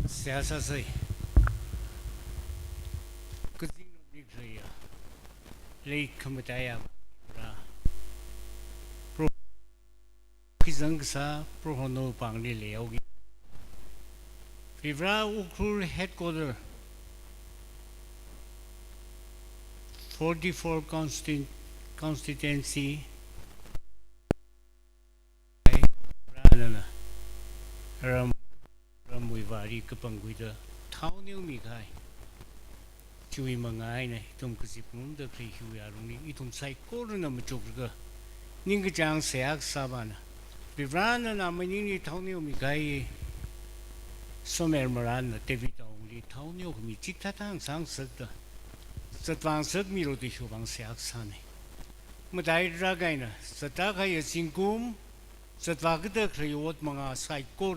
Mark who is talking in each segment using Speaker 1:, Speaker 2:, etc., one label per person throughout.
Speaker 1: Siyasasay kuzing nikriya lei kamataya ra pro kizang sa prohono pangli leogi Fivra Ukrul headquarter 44 constituency Ranana Ramwivari Kapanguida Town New Mikai Chui Mangai ne Tum Kusipum the Prihuaruni Itum Sai Koruna Machuka Ningajang Seak Savana Vivrana Namanini Town New Mikai Somer Marana Devita only Town New Michitatang Sang Sutta Satvang Sudmiro de Hubang Seak Sane Madai Dragaina Sataka Yasinkum Satvagda Kriot Manga Sai Kor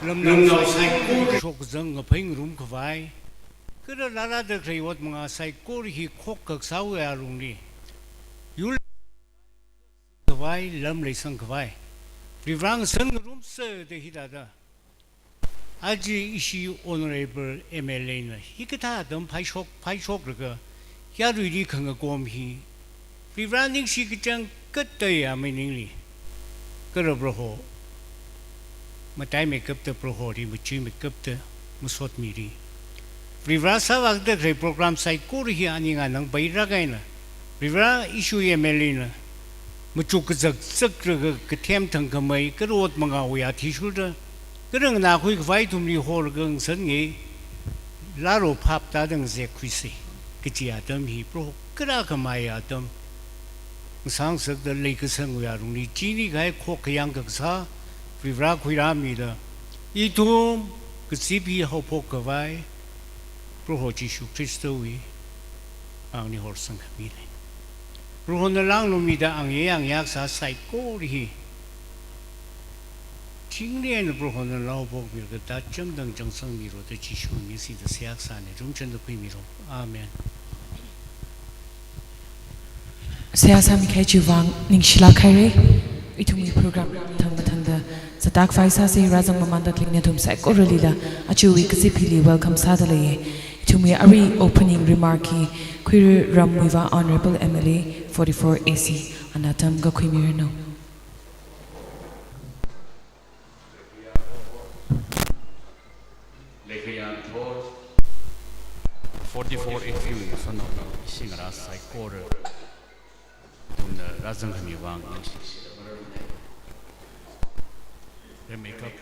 Speaker 1: Lam Sai Kor Zang a ping room Kavai Could a Lara de Kriot Manga Sai Kor he cook Sawa Runi Yul Kavai Lumley Sang Kavai Vivrang Sun Room Sir de Hidada Aji Ishi Honorable MLA Hikata Dum Paishok Paishok Yarudi Kanga Gom he Vivranding Shikajang Kataya meaningly Garabroho Matai make up the prohori, which make up the Musot Miri. Vivrasa was the great program Saikuri Aninganang by Ragaina. Vivra issue Melina Muchukazak Sakra Katemtan Kamai, Karot Mangawia Tishulda, Garanga quick vitamin Horgang Sunny Laro Pap Dadang Zequisi, Kitiatum, he pro Karakamaya. Songs of the Lakers and we are only Genie Guy Cock Yankasa, Vivra Quiramida, Itum, Kusipi Hopokavai, Prohochishu Christowi, Ani Horse and Camille. Prohonalanumida and Yang Yaksa Saikori. Chingli and Prohona Lawbog will get that jump down Johnson Miro, the Chishu, you see the Siax and the Rumchen the Primiro. Amen.
Speaker 2: Saya sami kai juwang ning shila khaire itumi program thang bathanda satak faisa se rajang mamanda klingna thum sai koralila achuwi kasipili welcome sadalaye itumi ari opening remarki queer ramwiva honorable MLA 44 AC anatam ga khuimirno
Speaker 1: 44 AC sono singra sai kor Razan Hamiwang they make up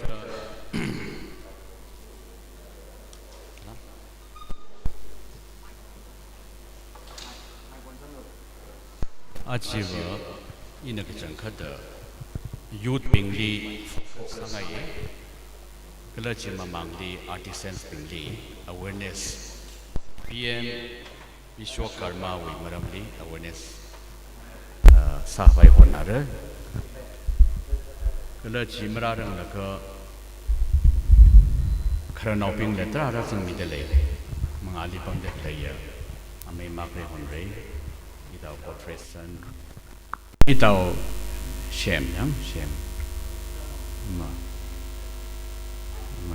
Speaker 1: Achieve in a kitchen cutter youth Bingli Sangai Kalachima Mangli artisans Bingli awareness PM Vishwakarma with Maramli awareness Sahwai Honare Kalachi Marang Laka Karanoping letter Razing Midale Mangali Pong the player Ame Makre Honre Without portration Without shame, young shame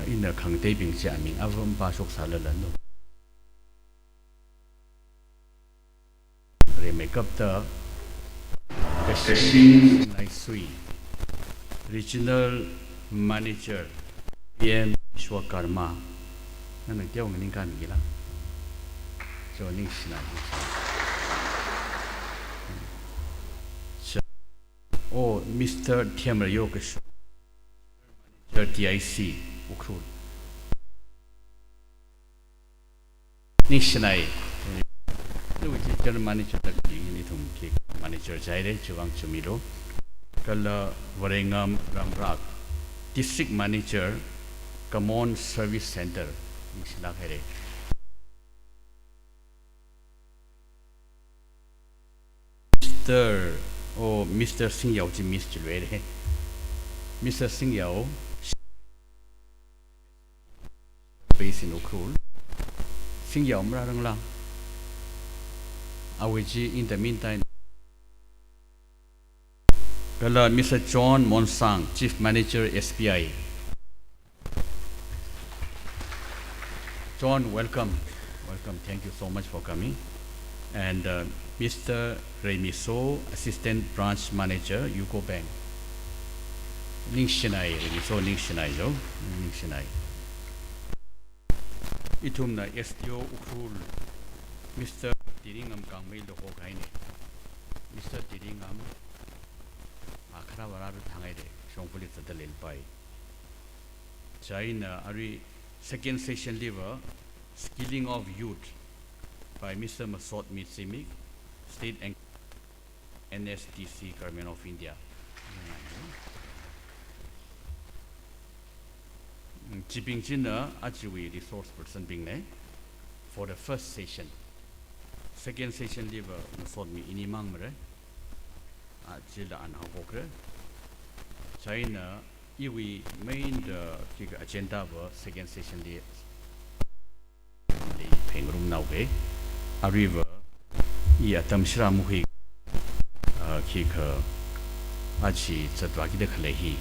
Speaker 1: in the Kang Taping Jamming Avum Bashok Salalando They make up the Naisui, Regional Manager, PM Shwakarma, and a young Ninkanila. So, Nishna. Oh, Mr. Tiamer Yokesh, TIC, Ukrul. Nishnai, the general manager. Manager Jaire Chuvang Chumiro, Kala Varengam Ramrak, District Manager, Kamon Service Center, Mr. Mr. Singh Yao Jimis Chilwere, Mr. Singh Yao, based in Ukrul, Singh Yao Mraranglang. Awiji in the meantime. Mr. John Monsang, Chief Manager SBI.
Speaker 3: John, welcome. Welcome. Thank you so much for coming. And Mr. Remiso, Assistant Branch Manager, Yuko Bank. Ning Shinai, Remiso Ning Shinai, yo. Ning Shinai. Itum na STO Ukrul, Mr. Tiringam Kangmei Loko Kaine. Mr. Tiringam, Akara Vararu Tangade, Shongpuli Tadalil Pai. China, Ari, second session liver, Skilling of Youth by Mr. Masot Mitsimik, State and NSTC Government of India. Jiping Jina, Achiwi resource person being for the first session. Second session liver, Masot Mi Inimang Mre, Jilda and Hawkre. China, we main the agenda of second session the Pengrum Nauge, a river, Yatamshra Muhi, Kika, Achi, Zatwaki de Kalehi,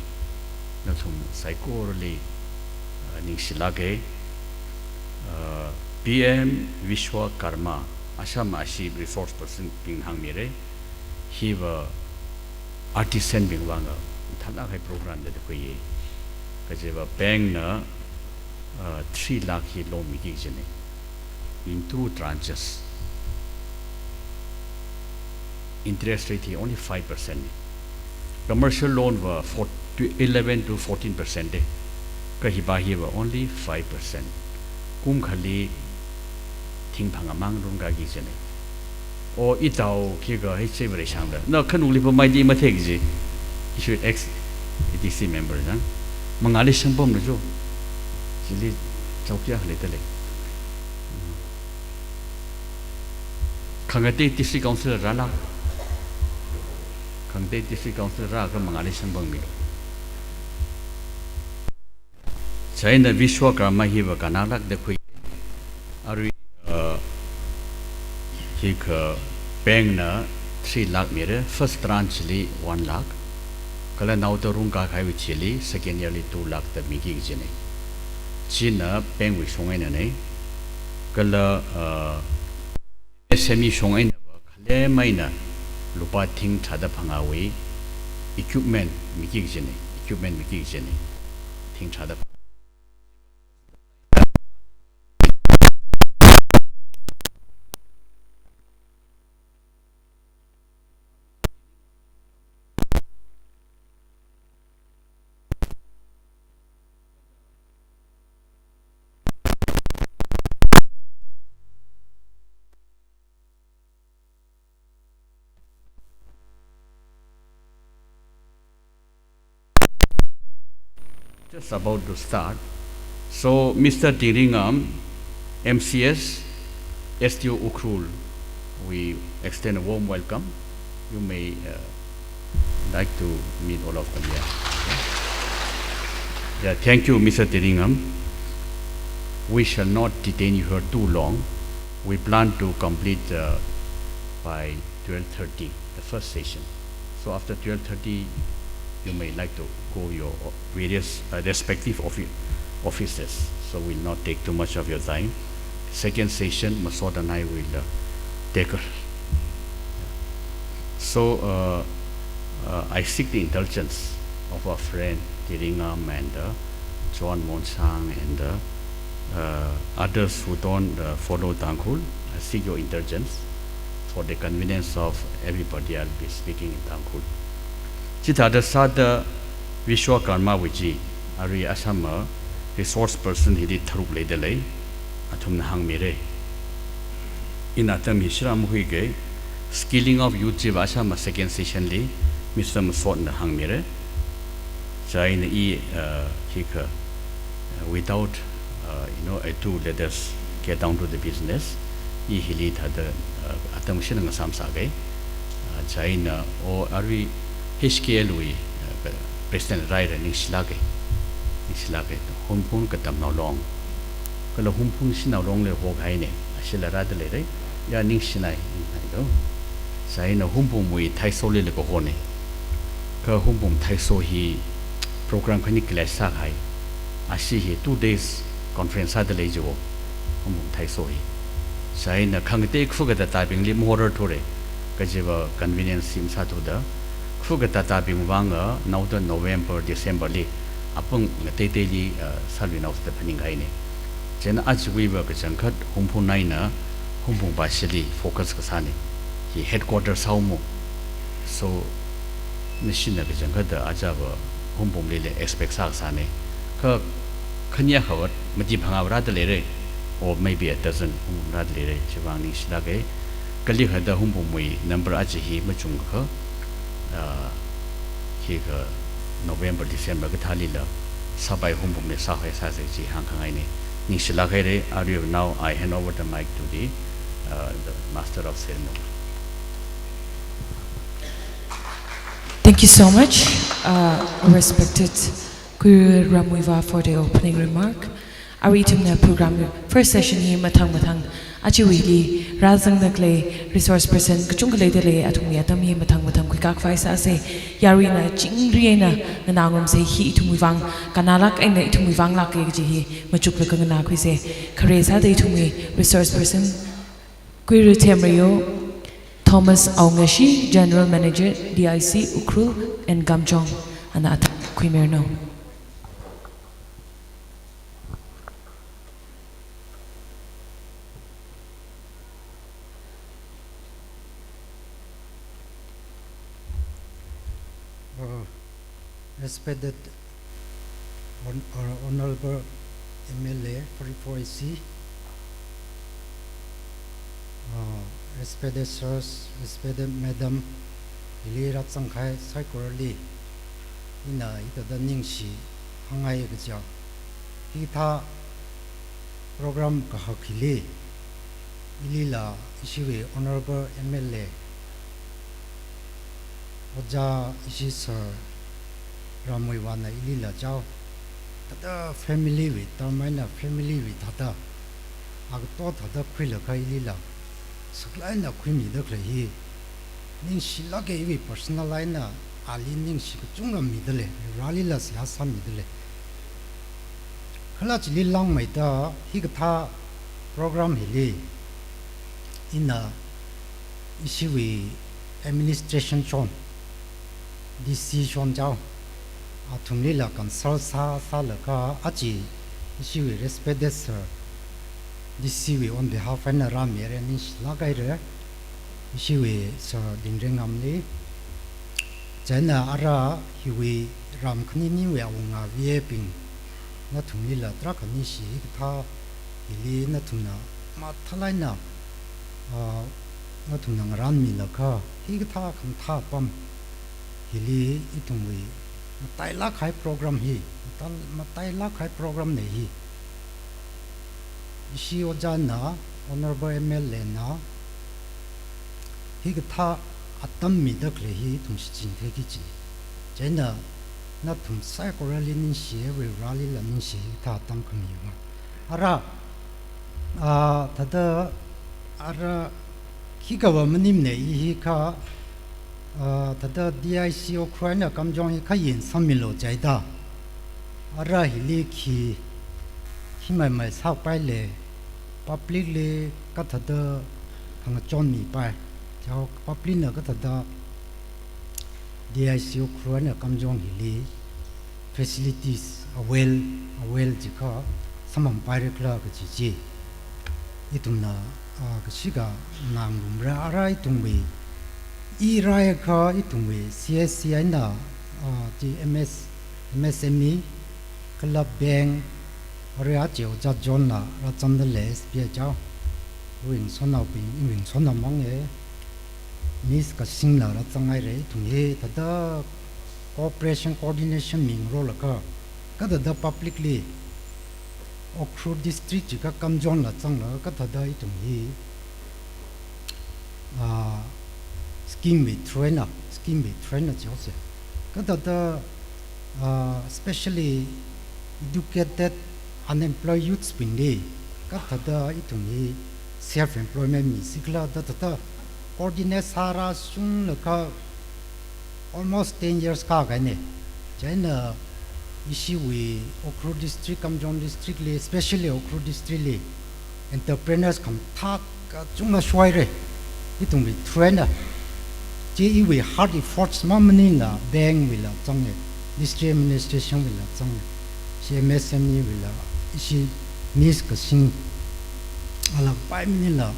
Speaker 3: Natum Psychorally, Nishilage, PM Vishwa Karma, Ashamashi resource person being Hangmire, he were artisan being Wanga. Thana hai program de ko ye kajeva bank na 3 lakh hi loan mi ki jene in 2 tranches, interest rate is only 5%. Commercial loan were 11 to 14% de kahibahi were only 5%. Kum khali ting phangamang rung ga gi jene o itao ki ga hi chevre shangda na khanu li mai di ma thek ji issue ex EDC member na mangali sambom na jo jili chaukia hale tele khangate EDC council rala khangate EDC council ra ka mangali sambom mi China Vishwakarma hi wa kanalak de khoi ari hik bank na 3 lakh mere first tranche li 1 lakh kala now the room ka khai chili second yearly 2 lakh the miki jene china bank wi songai na nei kala SME songai na khale mai na lupa thing thada phanga wi equipment miki jene thing thada just about to start. So, Mr. Tiringam, MCS, STO Ukrul, we extend a warm welcome. You may like to meet all of them here. Yeah, thank you, Mr. Tiringam. We shall not detain you here too long. We plan to complete by 12:30, the first session. So after 12:30, you may like to go your various respective offices. So we'll not take too much of your time. Second session, Masod and I will take her. So I seek the indulgence of our friend Tiringam and John Monsang and others who don't follow Tangkhul. I seek your indulgence for the convenience of everybody. I'll be speaking in Tangkhul. Chithada Sada Vishwakarma Viji, Ari Asama, resource person he did Tharuk Ledele, Atum Nahang Mire. In Atam Hishram Huige, skilling of youth Asama second session li, Mr. Masot Nahang Mire. Jain E Hika without to let us get down to the business. E Hilit had Atam Shinang Samsage, China or Ari. HKLW President Ryder Nishilage Humpun Katam no long. Kala Humpun Sina long le hog haine, Ashila Radele, Ya Nishinai, Saina Humpum we Taisoli le Bohone. Ka Humpum Taiso he program Kanikla Sakai. I see he 2 days conference at the Lejo. hum thai so hi sai na khang te khu ga ta bing lim horror thore ka jiba convenience sim sa tu da khu ga ta bing wanga now the November December li apung te li salwi now the paning hai ne chen ach we ba ka changkhat hum phu nai na hum phu ba shili focus ka sa ne hi headquarters how mo so machine na ka changkhat da aja ba hum phu le expect sa ne ka khanya khawat maji phanga ra da le re or maybe a dozen hum ra le re chiwang ni shila ge kali khada hum phu mui number aji hi ma chung kha hi ka November December ka thali la sabai hum phu me sa hai sa se ji hang khangai ne ni shila ge re are you now I hand over the mic to the master of ceremony.
Speaker 2: Thank you so much, respected Guru Ramuiva, for the opening remark. Our item program first session here matang achiwili razang dakle resource person kachungale dele atumi atam hi matang kwikak faisa se yarina chingriena nanangom se hi itumuwang kanalak aina itumuwang lak ge ji hi machukle kangana khise kharesa de itumi resource person Guru Temrio Thomas Aungashi, General Manager, DIC, Ukhrul and Gamjong, and at Quimerno.
Speaker 4: Respected Honorable MLA for 4AC, respected sirs, respected Madam Ili Ratsangkai Saikurali, Ina Ida Ningshi, Hangai Gja, Hita program Kahakili, Ilila Ishiwi, Honorable MLA, Oja Ishi Sir Ramuiwana Ilila Jao, Tata family with Tarmina family with Tata, Agto Tata Quilaka Ilila. Suklaina Quimi the Clay, Ning Shilake personal line, Ali Ning Shikachunga middle, Ralilas Yasa middle. Kalach Lilang Maida, Higata program Hili in a Ishiwi administration Chon, DC Chon Jao, Atumila Consult Salaka, Achi, Ishiwi respected sir. This we on behalf of Ram Yerenish Lagaire, she we Sir Dingring Amli, Jana Ara, he we Ram Knini, we are weeping, not to Mila Drakanishi, Ta, Ili Natuna, Matalina, not to Nangaran Milaka, Higata can tapam, Hili Itumwi, Matailak high program he, Matailak high program he. Ishi Ojana, Honorable MLA na, Higata Atam Midakle he tum Shin Tekichi. Jena, not tum Sakuralin she, we rally Lanishi, Tatam Kamiwa. Ara, Tada, Ara Hikawa Manimne, Hika, Tada DIC Ukraine, Kamjong Hikayin, Samilo Jaida. Ara Hiliki. Hima mai sao pai le publicly ka thada hang chon mi pai chao public na ka thada DIC Ukraine kamjong hili facilities a well jika samam pai rekla ka chi itumna ka siga nang rumra ara itumwe ira ka itumwe CSCI na GMS MSME club bank Ria Jiu Jat Jonna, Ratzan the Les, Piajao, Wing Sona Bing, Wing Sona Mange, Miss Kasingla, Ratzangare, to me, the cooperation coordination mean roller car, got the publicly Okru district, you got come John Latzanga, got the die to me. Scheme with trainer, Joseph. Got the especially educated unemployed youths bindi katada itumi self employment misikla da ordinary sara sung laka almost 10 years ka gane jaina issue we Okru district Kamjong district le especially Okru district le entrepreneurs kam thak chunga shwai re itung bi trainer ji I we hard efforts mamani la bank wila chang district administration wila chang CMSME wila isi nis ka sing ala pai mini la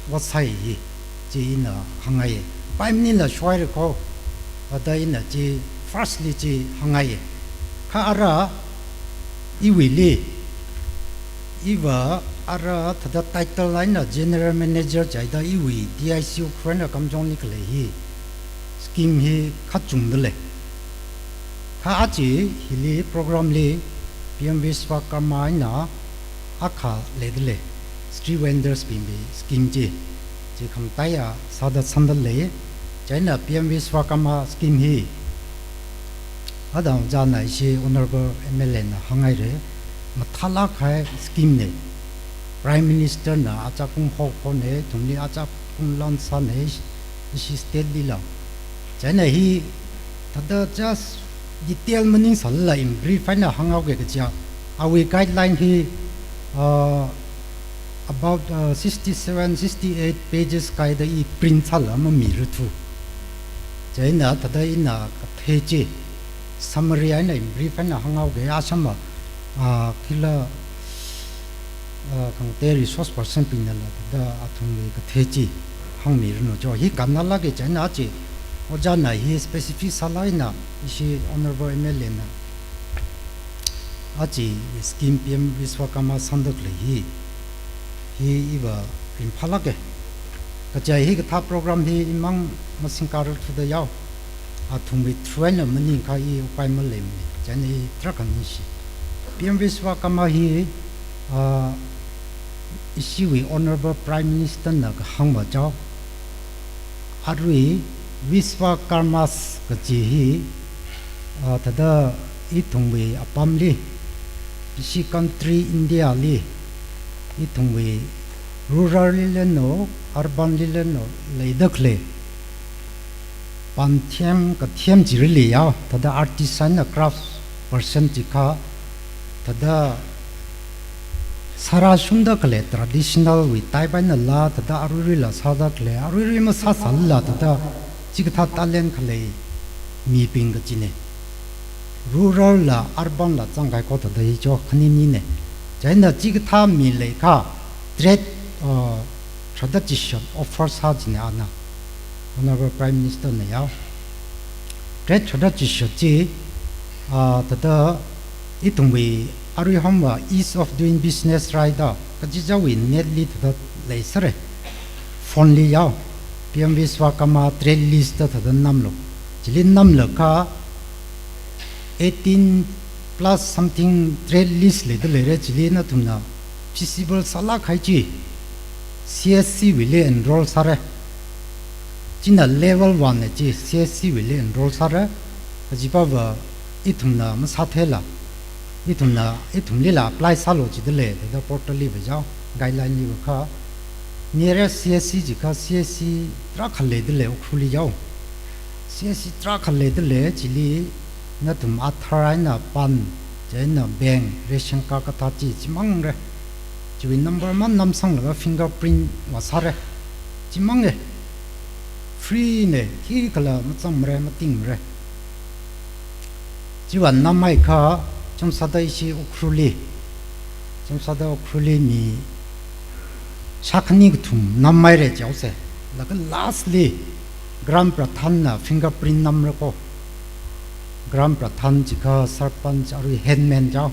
Speaker 4: wasai ji ina hangai pai mini la shwai re ko ada ina ji firstly ji hangai ka ara I will Iva ara the title line general manager jaida iwi DIC Ukraine kamjong nikle hi scheme hi khachung dele kha achi hili program le PM Vishwakarma na akha ledle street vendors bimbi scheme ji kham taya sada sandal le jaina PM Vishwakarma scheme hi adam jana isi honorable MLA na hangai re mathala khai scheme ne prime minister na achakung ho ne thumli achakung lan sa ne isi state dila jana hi tada just detail meaning salla in brief na hangau ge ja our guideline hi about 67-68 pages kai da I print sala ma mi ru thu jaina tada ina theje summary ai in brief na hangau ge asama kila kang te resource person pinala da athung ka thechi hang mi no jo hi kanala ge chana chi ojana hi specific salaina isi honorable MLA na achi scheme PM Vishwakarma sandak le hi iba in phalake ka chai hi ka tha program hi imang masing karul thu da yaw athung bi trainer mani ka I upai ma le mi chani trakan ni si PM Vishwakarma hi isi we honorable prime minister na hangba jaw arui Vishwakarmas ka chi hi tada I thungwe apam li isi country India li I thungwe rural li no urban li no leidak le panthiam ka thiam jiri li yaw tada artisan na craft person chi kha tada sara shunda kale traditional we taiban la tada aruri la sada kale aruri ma sa salla tada chigtha talent kale mi ping chine rural la urban la changai ko tada hi jo khani ni ne jaina chigtha mi le kha trade tradition offers ha jine ana honorable prime minister ne ya trade tradition ji tada itungwe arui hamwa ease of doing business rider kajija we netly the laser phone li yaw PM Vishwakarma trade list the namlo jilin namlo ka 18 plus something trade list le le jilina tumna feasible sala khaichi CSC will enroll sare jina level 1 ne ji CSC will enroll sare jiba ba itumna ma sathela itumlila apply salo jidle the portal li bajao guideline li kha nearest CSC ji kha CSC tra khale dile ukhuli jao CSC tra khale dile jili na tum athara na pan jena bank ration card ka ta chi chimang re jiwi number man nam sang la fingerprint wa sare chimang e free ne ki kala ma cham re ma ting re jiwan namai kha 좀 사다 이시 우크룰리 좀 사다 우크룰리 니 샤크니 tum 남마이레 자우세 라그 lastly gram prathan na fingerprint number ko gram prathan jika sarpanch aru headman jaw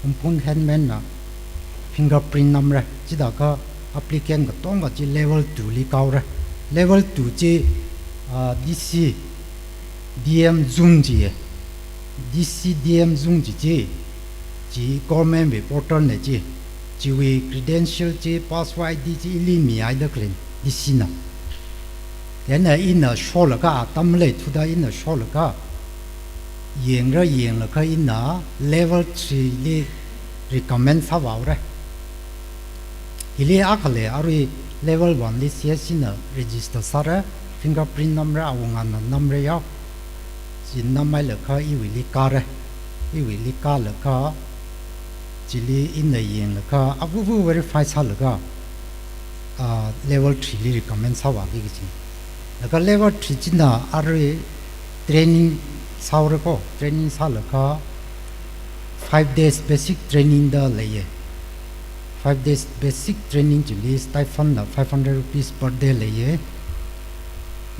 Speaker 4: umpun headman na fingerprint number jida ka applicant ka tonga ji level 2 li kaura level 2 ji DC DM zoom ji DCDM Zoom ji government we portal ne ji we credential ji password ID ji li mi ai da clean DC na then in a show la ka tam le thu da in a show la ka yeng la ka in a level 3 li recommend sa wa re ili akale ari level 1 li CSC na register sara fingerprint number awanga na number ya jin namai la kha iwili ka la kha jili in the yen la kha abu verify sa la kha level 3 li recommend sa wa gi chi la ka level 3 chi na ari training sa re ko training sa la ka 5 days basic training da le ye 5 days basic training chi li stipend la 500 rupees per day le ye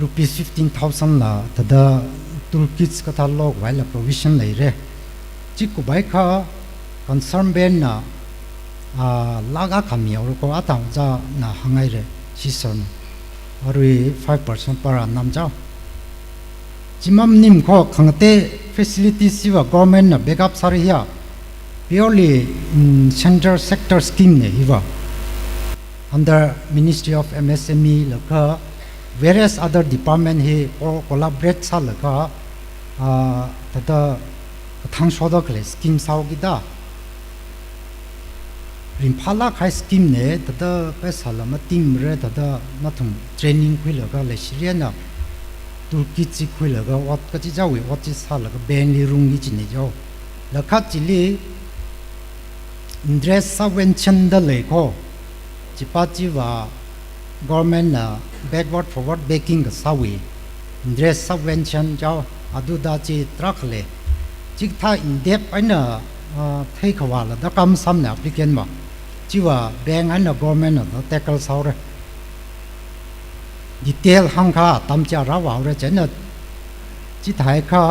Speaker 4: rupees 15000 la tada toolkits ka tha log wai la provision le re chi ku bai kha concern ben na laga kami or ko atang ja na hangai re si son ari 5% per annum ja jimam nim ko khangte facility siwa government na backup sari ya purely central sector scheme ne hiwa under Ministry of MSME laka various other department he collaborate sa laka tada thang shoda kle scheme saw gida rimphala khai scheme ne tada paisa lama team re tada nathum training khoi laga le shiriana turki chi khoi laga wat ka chi jawi wat chi sa laga ben li rung gi chi ne jo lakha chili dress subvention da le ko chipa chi wa government na backward forward baking ga sawi dress subvention jo adu da chi trak le chik tha in depth aina thai khawala da kam sam na applicant ma chiwa bank and government no tackle saure detail hang kha tam cha ra wa re chen chi thai kha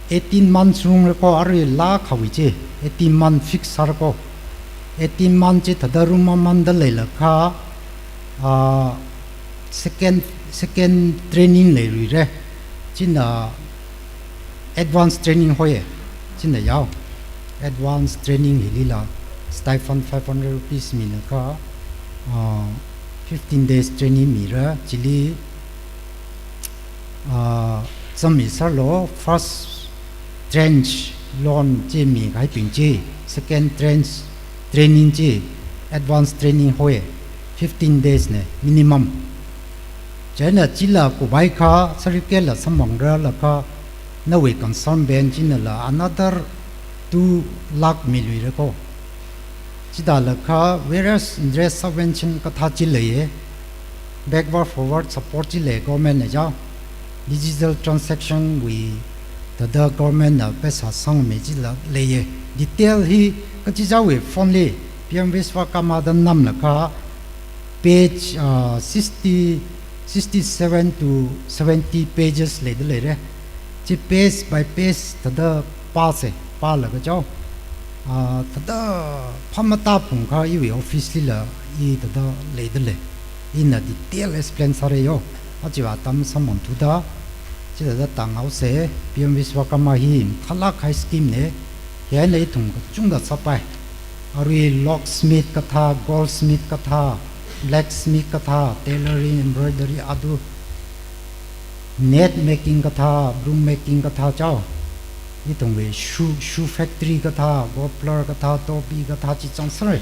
Speaker 4: 18 months rung ko ari la khawi che 18 month fix sar ko 18 month che thadaru ma man da le la kha second training le ri re china advanced training hoye china yaw advanced training hilila stipend 500 rupees mina ka 15 days training mira chili sami sarlo first tranche loan che mi gai ping che second tranche training che advanced training hoye 15 days ne minimum chana chila ko bai kha certificate la samang ra la ka na we concern ben chin la another 2 lakh milui re ko chida la kha various interest subvention ka tha chi le ye backward forward support chi le government ne ja digital transaction we the government na pesa sang me chi la le ye detail hi ka chi ja we phone le pm Vishwakarma dan nam la kha page 67 to 70 pages le de le re chi page by page the pass pa la ga jo tada phamata phung kha i office li la I tada le de le in a detail explain sare yo ajiwa tam samon tu da chi da tang au se pm Vishwakarma hi thala khai scheme ne ya le thung chung da sapai ari locksmith katha goldsmith katha blacksmith katha tailoring embroidery adu net making katha broom making katha chao ni thung we shoe factory katha gopler katha topi katha chi chang sare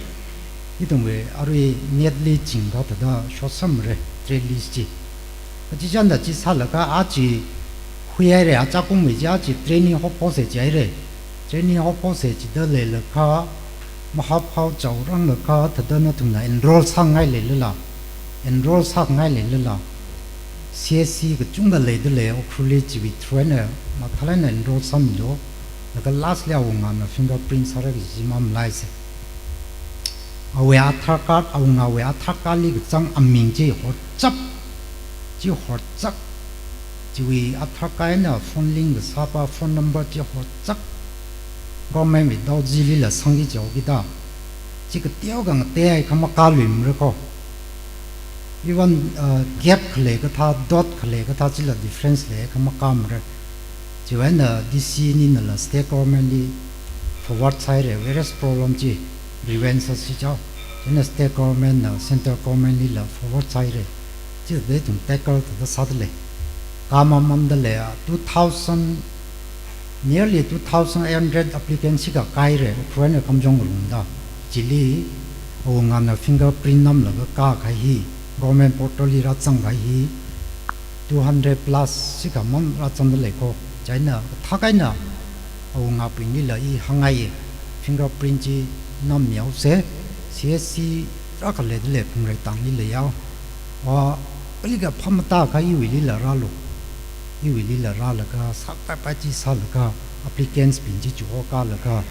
Speaker 4: ni thung we ari net li ching ga da shosam re release chi chi jan da chi sala ka a chi khuya re a cha kum me ja chi training ho po se jai re training ho po se chi da le la kha mahap hau chau rang la ka thada na thum na enroll sang ngai le la enroll sak ngai le la CSC ga chung da le de le okhuli chi bi trainer ma thala na enroll sam lo la ka last le awang na fingerprint sara gi jimam lai se awe athar card awang awe athar card li chang aming ji ho chap ji ho chak ji wi athar card na phone link sa pa phone number ji ho chak government with dao ji la sangi jaw gi da chi ka tiao gang te ai khama ka lim re ko even gap khle ka tha dot khle ka tha chi la difference le khama kam re chi wan DC ni na la state government li forward side re various problem chi prevent sa si jaw in state government na central government li la forward side re chi de tum tackle the sadle kama mam da le 2000 nearly 2,800 applicants ka kai re foreign kamjong runda chili awanga na fingerprint nam la ka khai hi government portal li ra chang gai hi 200 plus sika mon ra chang le ko china thakai na awanga pin ni la I hangai fingerprint ji nam miao se CSC tra ka le le phung rai tang li le yaw wa ali ga phamata ka i wi li la ra lo i wi li la ra la ka sak pa chi sa la ka applicants bin ji chu ka la ka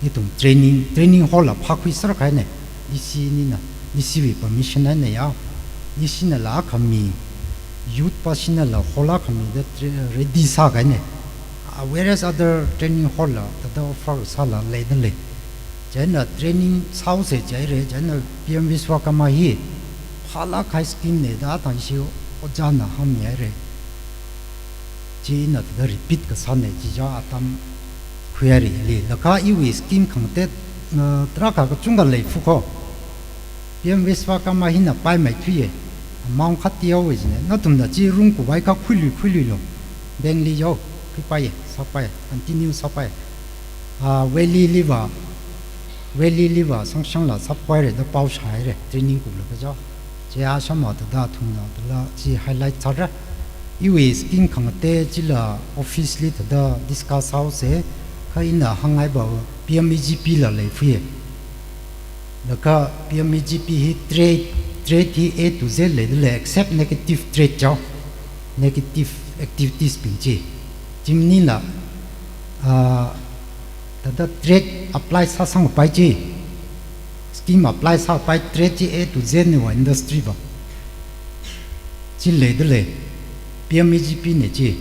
Speaker 4: i tum training hall la phak wi sar ka ne di si ni na di si wi permission na ne ya ni sin la ka mi youth pasina la hola ka mi that ready sa ka ne whereas other training hall la the offer sa la le de le jana training sao se jai re jana pm viswakama hi phala khai scheme ne da tan shi o jana ham ye re ji na the repeat ka sa ne ji ja atam query le la ka I wi scheme khang te tra ka ka chunga le fu ko pm viswakama hi na pai mai thu ye mang khat tiao wi ne na tum da ji rung ku bai ka khuli lo beng li yo pi pai sa pai continue sa pai valley liver sanction la sap pai re da pau chai re training ku la ja je a shama da thum na la ji highlight char ra I wi scheme khang te ji la office li da discuss how se khai na hangai ba PMEGP la le fu ye la ka PMEGP hi trade hi A to Z le accept negative trade ja negative activities pin ji jimni la the trade apply sa sang pai ji scheme apply sa pai trade ji A to Z ne wa industry ba ji le PMEGP ne ji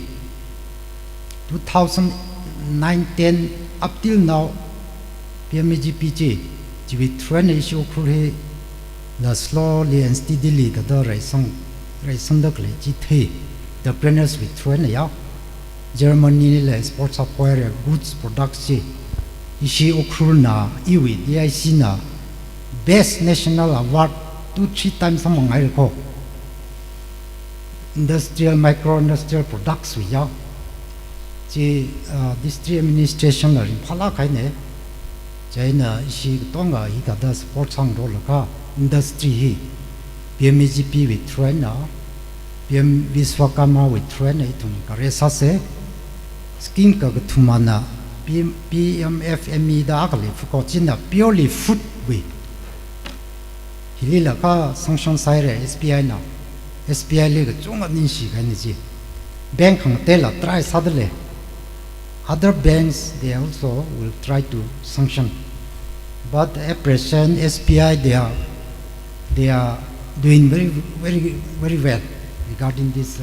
Speaker 4: 2009-10 up till now PMEGP ji we train issue khur la slowly and steadily the raising the ji the the trainers we train ya Germany le sports acquire goods products ji ishi okruna iwi DIC na best national award 2-3 times among I recall industrial micro industrial products we ya ji district administration la rin phala kai ne jaina ishi tonga I ga da sports ang ro la ka industry hi PMEGP we train na PM Viswakama we train itum kare sa se scheme ka thumana PMFME da akali fuko china purely food we hilila ka sanction saire SBI na SBI le ga chunga nin shi ga ni ji bank hang te la try sadle other banks they also will try to sanction but at present SBI they are doing very well regarding this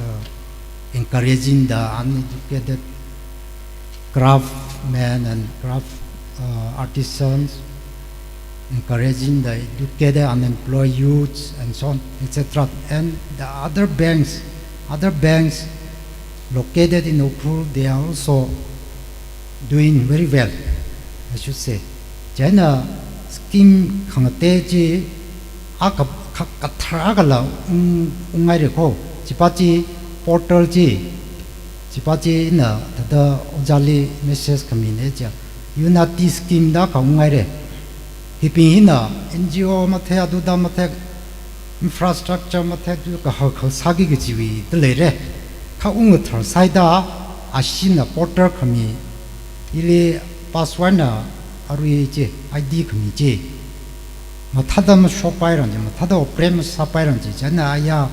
Speaker 4: encouraging the uneducated craftsmen and craft artisans, encouraging the educated unemployed youths and so on, etc. And the other banks located in Ukhrul, they are also doing very well, I should say. Jana scheme khangateji akathagala ungaireko chipachi portal ji chipachi na the ojali message kamine ja unity scheme da kaungaire hipina NGO mathe aduda mathe infrastructure mathe du ka sagi gi jiwi tlere ka ung thar saida ashina portal kami ile password na arui je ID kami je mathada ma shopai ran je mathada oprem sapai ran je jana aya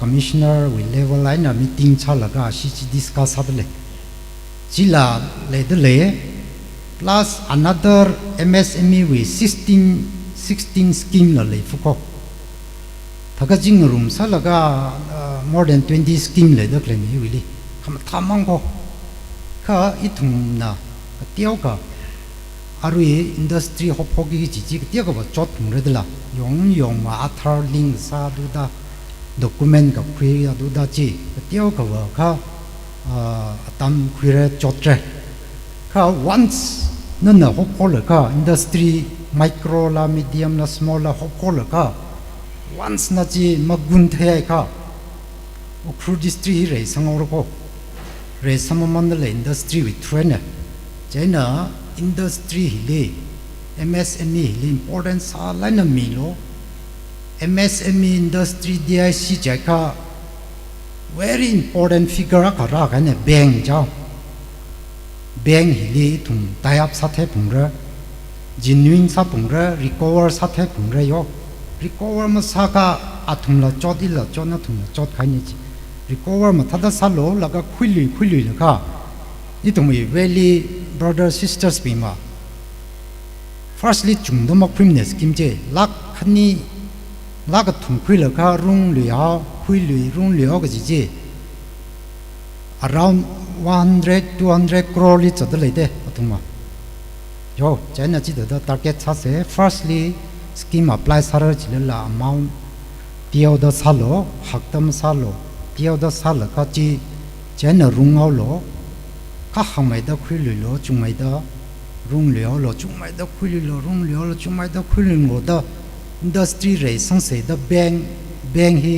Speaker 4: commissioner we level line a meeting chalaga shi discuss hadle jila le de plus another MSME with 16 scheme la le fuko thakajing room salaga more than 20 scheme le de claim really kham thamang ko ka itum na tiao ka arui industry hopogi ji ji tiao ka chot mure de la yong ma athar link sa du da document ka khri adu da chi tiao ka wa ka atam khire chotre ka once nana hopol ka industry micro la medium la small la hopol ka once na chi magun the ka Ukhrul district re sangor ko re samamand le industry with trainer jaina industry hile MSME hile important sa line mi lo MSME industry DIC jaka very important figure ka ra ka ne bank ja bank hili thum tayap sathe pungra genuine sa pungra recover sathe pungra yo recover ma saka athum la chot il la chot na thum la chot khai ni chi recover ma thada salo la ka khuli la ka itumi really brothers sisters bima firstly chungdo ma criminals kimje lak khani lak thum khui la ka rung li ha rung li ha ga ji around 100-200 crore li chadalai de athuma yo china chi da target cha se firstly scheme apply sarar chilala amount tiao da salo haktam salo tiao da sal ka chi china rungao lo ka hamai da khuli lo chumai da rung leo lo chumai da khuli lo rung leo lo chumai da khuli ngo da industry re sang se da bank hi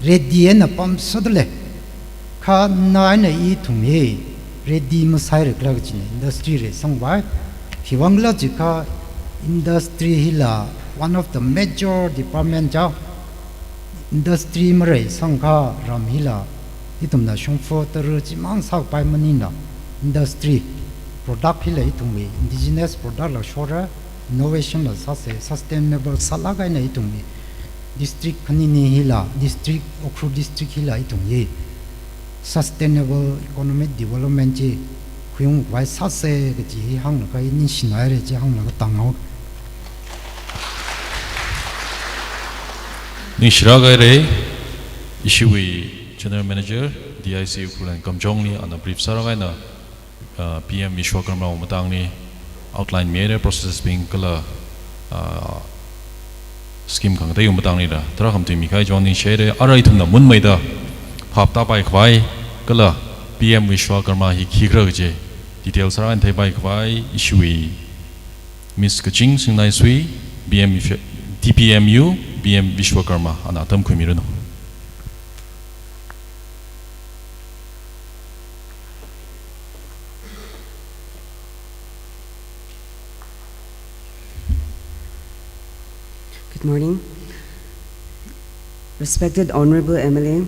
Speaker 4: ready na pam sadle ka na i thum he ready ma sai re klag chi industry re sang ba hiwangla ji ka industry hila one of the major department ja industry ma re sang ka ram hila itum na shong fo tar ji mang sak pai mani na industry product hila itum we indigenous product la shora innovation la sa se sustainable salaga na itum we district khanini hila district okru district hila itum ye sustainable economic development ji khuyung wai sa se ge ji hang la kai ni sinai re ji hang la tang ho
Speaker 5: ni shraga re ishiwi general manager DIC ukulan kamjong ni ana brief saraga na PM Vishwakarma umatang ni outline mere process being kala scheme kang tay umatang ni da tara kam tu mi kai jong ni share ara itum na mun mai da phap ta bai khwai kala PM Vishwakarma hi khigra je details saraga thai bai khwai ishiwi Miss Kaching Singnai Sui BM TPMU BM Vishwakarma anatam kumirano.
Speaker 6: Good morning. Respected Honorable MLA,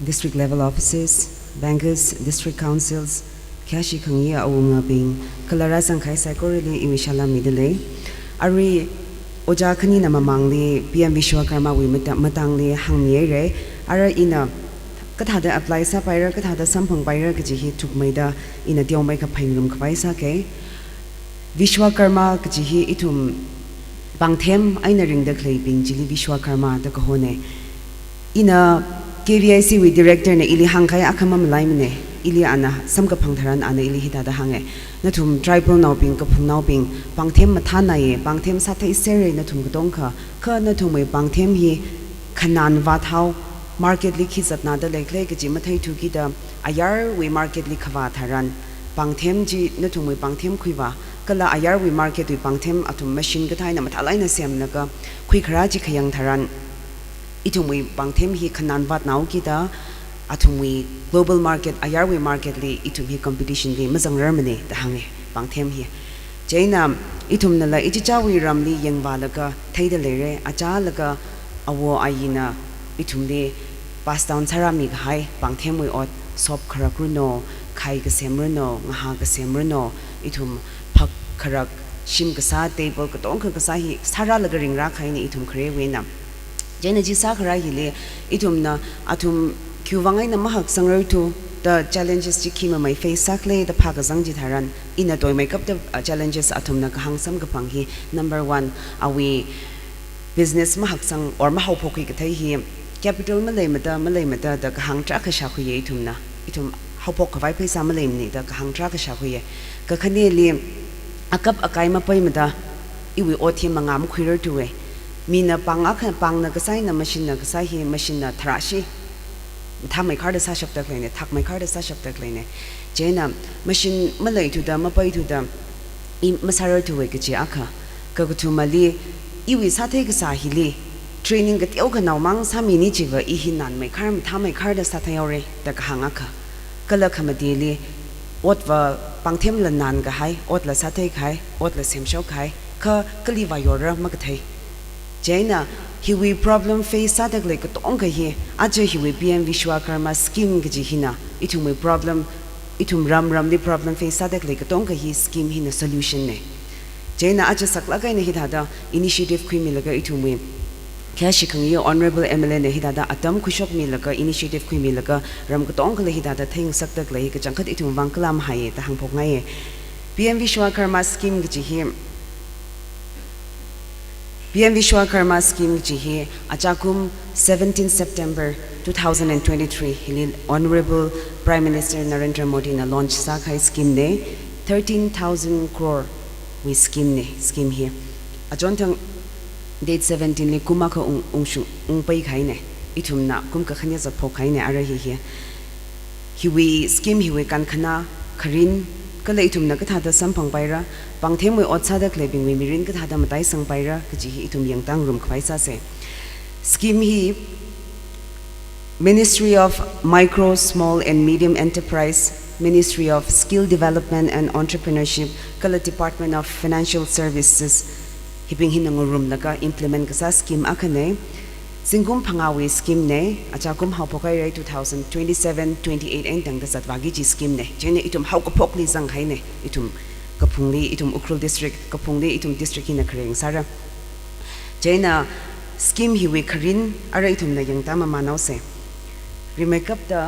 Speaker 6: district level officers, bankers, district councils, Kashi Kangi Aunga Bing, Kalara Sankai Sakorili Iwishala Midale, Ari Oja Kanina Mamangli, PM Vishwakarma Matangli Hangmiere, Ara ina Katada applies up Ira Katada Sampung Baira Kajihi took Maida in a Diomaka Painum Kawaisa Ke Vishwakarma Kajihi itum Bangthem aina ring the clay being Jili Vishwakarma the Kahone. In a KVIC with director ne ili hangkai akamam laimne ili ana samka pangtharan ana ili hita da hange natum tribal now being kapung now being Bangthem mathana ye Bangthem satha isere natum gdongka ka natum me Bangthem hi khanan wathau market li khizat na da lekle ke ji mathai thu ki da ayar we market li khawa tharan Bangthem ji natum me Bangthem khuiwa kala ayar we market we Bangthem atum machine ka thaina mathalai na sem naga khui khara ji khayang tharan itumwi Bangthem hi khanan wat naw ki da atumwi global market ayar we market li itumhi competition li mazang ramane da hange Bangthem hi jaina itum nala ichi chawi ramli yengwa laga thaida lere acha laga awo ayina itumli pass down sarami ghai Bangthem we ot sop kharakruno khai ga semruno ngaha ga semruno itum phak kharak shim ka sa table ka tong ka sa hi sara laga ring ra khai ni itum khre we na jaina ji sa khara hi le itum na atum kyuwangai na mahak sangrar tu the challenges ji khima mai face sakle the phaka zang ji tharan in a toy makeup the challenges atum na ka hangsam ka panghi number 1 awi business mahak sang or mahau phokhi ka thai hi capital malai mata da ka hang tra ka sha khu ye itum na itum hopok ka vai paisa malai ni da ka hang tra ka sha khu ye ka khane li akap akai ma pai mata iwi othi mangam khuirer tuwe mina panga khan pangna ka sai na machine na ka sai hi machine na thrashi tha mai khar da sa shap tak lene thak mai khar da sa shap tak lene jena machine malai tu da ma pai tu da I masarar tuwe ka chi akha ka tu mali iwi sa the ka sa hi li training ka teu ka naw mang sa mi ni chi wa I hi nan mai khar tha mai khar da sa tha yore da ka hanga kha kala khamadi li ot wa Bangthem la nan ga hai ot la sa the khai ot la sem shau khai ka kali wa yor ma ka thai jaina hiwi problem face sadak le ka tong ka hi aje hiwi PM Vishwakarma scheme ga ji hina itum we problem itum ram the problem face sadak le ka tong ka hi scheme hina solution ne jaina aje sakla ga ne hi da initiative khimi la ga itum we แค่ชิคังยี่ honorable MLA เนี่ยฮิดาดาอัตมคุชกมีแล้วก็ initiative คุยมีแล้วก็รำก็ต้องก็เลยฮิดาดาทิ้งสักตะเลยก็จังคัดอิทุมวังกลามหายแต่หังพกไง PM Vishwakarma scheme ก็จีฮี PM Vishwakarma scheme ก็จีฮีอาจารย์คุม17 September 2023 ฮิลิ honorable Prime Minister Narendra Modi นะ launch สักให้ scheme เนี่ย 13,000 crore วิ scheme เนี่ย scheme ฮีอาจารย์ทั้งdate 17 le kuma ka ung pai khai ne ithum na kum ka khanya za phok khai ne ara hi wi scheme hi we kan khana kharin ka le ithum na ka tha da sam phang pai ra pang them we ot sa da klebing we mirin ka tha da matai sang pai ra ka ji hi ithum yang tang rum khwai sa se scheme hi Ministry of Micro, Small and Medium Enterprise, Ministry of Skill Development and Entrepreneurship, Kala Department of Financial Services hiping hinang room laga implement ka sa scheme akane singkum phangawi scheme ne achakum hau pokai rai 2027-28 endang da satwagi ji scheme ne jene itum hau ka phokli jang hai ne itum kapungli itum ukrul district kapungli itum district hina khreng sara jena scheme hi we kharin ara itum na yang tama manau se remake up the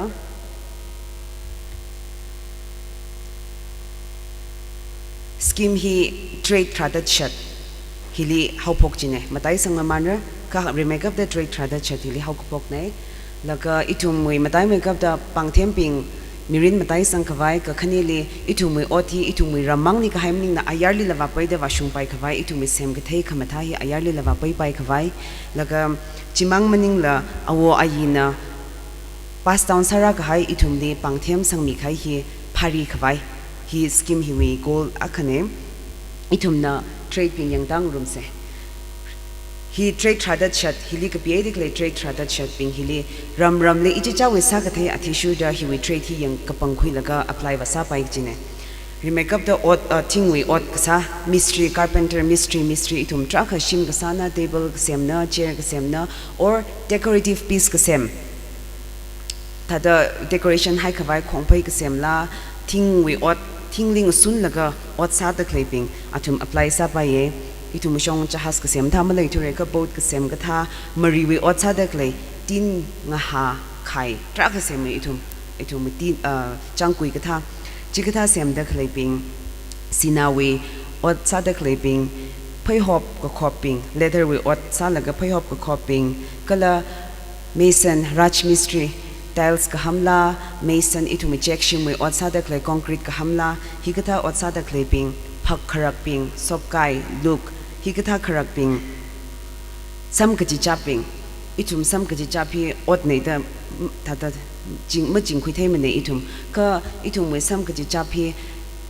Speaker 6: scheme hi trade tradat shat hili hau pok chine matai sang manra ka remake up the trade tradat shat hili hau pok nei laga itum mui matai make up the pangthem ping mirin matai sang khawai ka khanili itum mui oti itum mui ramang ni ka haimning na ayarli lawa pai de washung pai khawai itum mi sem ka thei khamatha hi ayarli lawa pai pai khawai laga chimang maning la awo ayina pass down sara ka hai itum de pangthem sang mi khai hi phari khawai hi scheme hi we goal akhane itum na trade ping yang dang room se hi trade tradat chat hili ka pie de trade tradat chat ping hili ram le ichi cha we sa ka thai athi shu da hi we trade hi yang kapang khui laga apply wa sa pai chine remake up the thing we ot ka sa mystery carpenter mystery itum tra kha shim ka sa na table ka sem na chair ka sem na or decorative piece ka sem tada decoration hai ka vai khong pai ka sem la thing we ot thingling sun laga ot sa the clipping atum apply sa pa ye itum shong chahas ka sem tha malai thure ka boat ka sem ka tha mari we ot sa the clay tin nga ha khai tra ka sem itum tin changkui ka tha chi ka tha sem the clipping sinawi ot sa the clipping phai hop ka khopping leather we ot sa laga phai hop ka khopping kala mason raj mystery tiles ka hamla mason itumi check shim we ot sa da clay concrete ka hamla hikatha ot sa da clay ping phak kharak ping sop kai look hikatha kharak ping sam ka chi chaping itum sam ka chi chapi ot nei da ta jing ma jing khui thai mane itum we sam ka chi chapi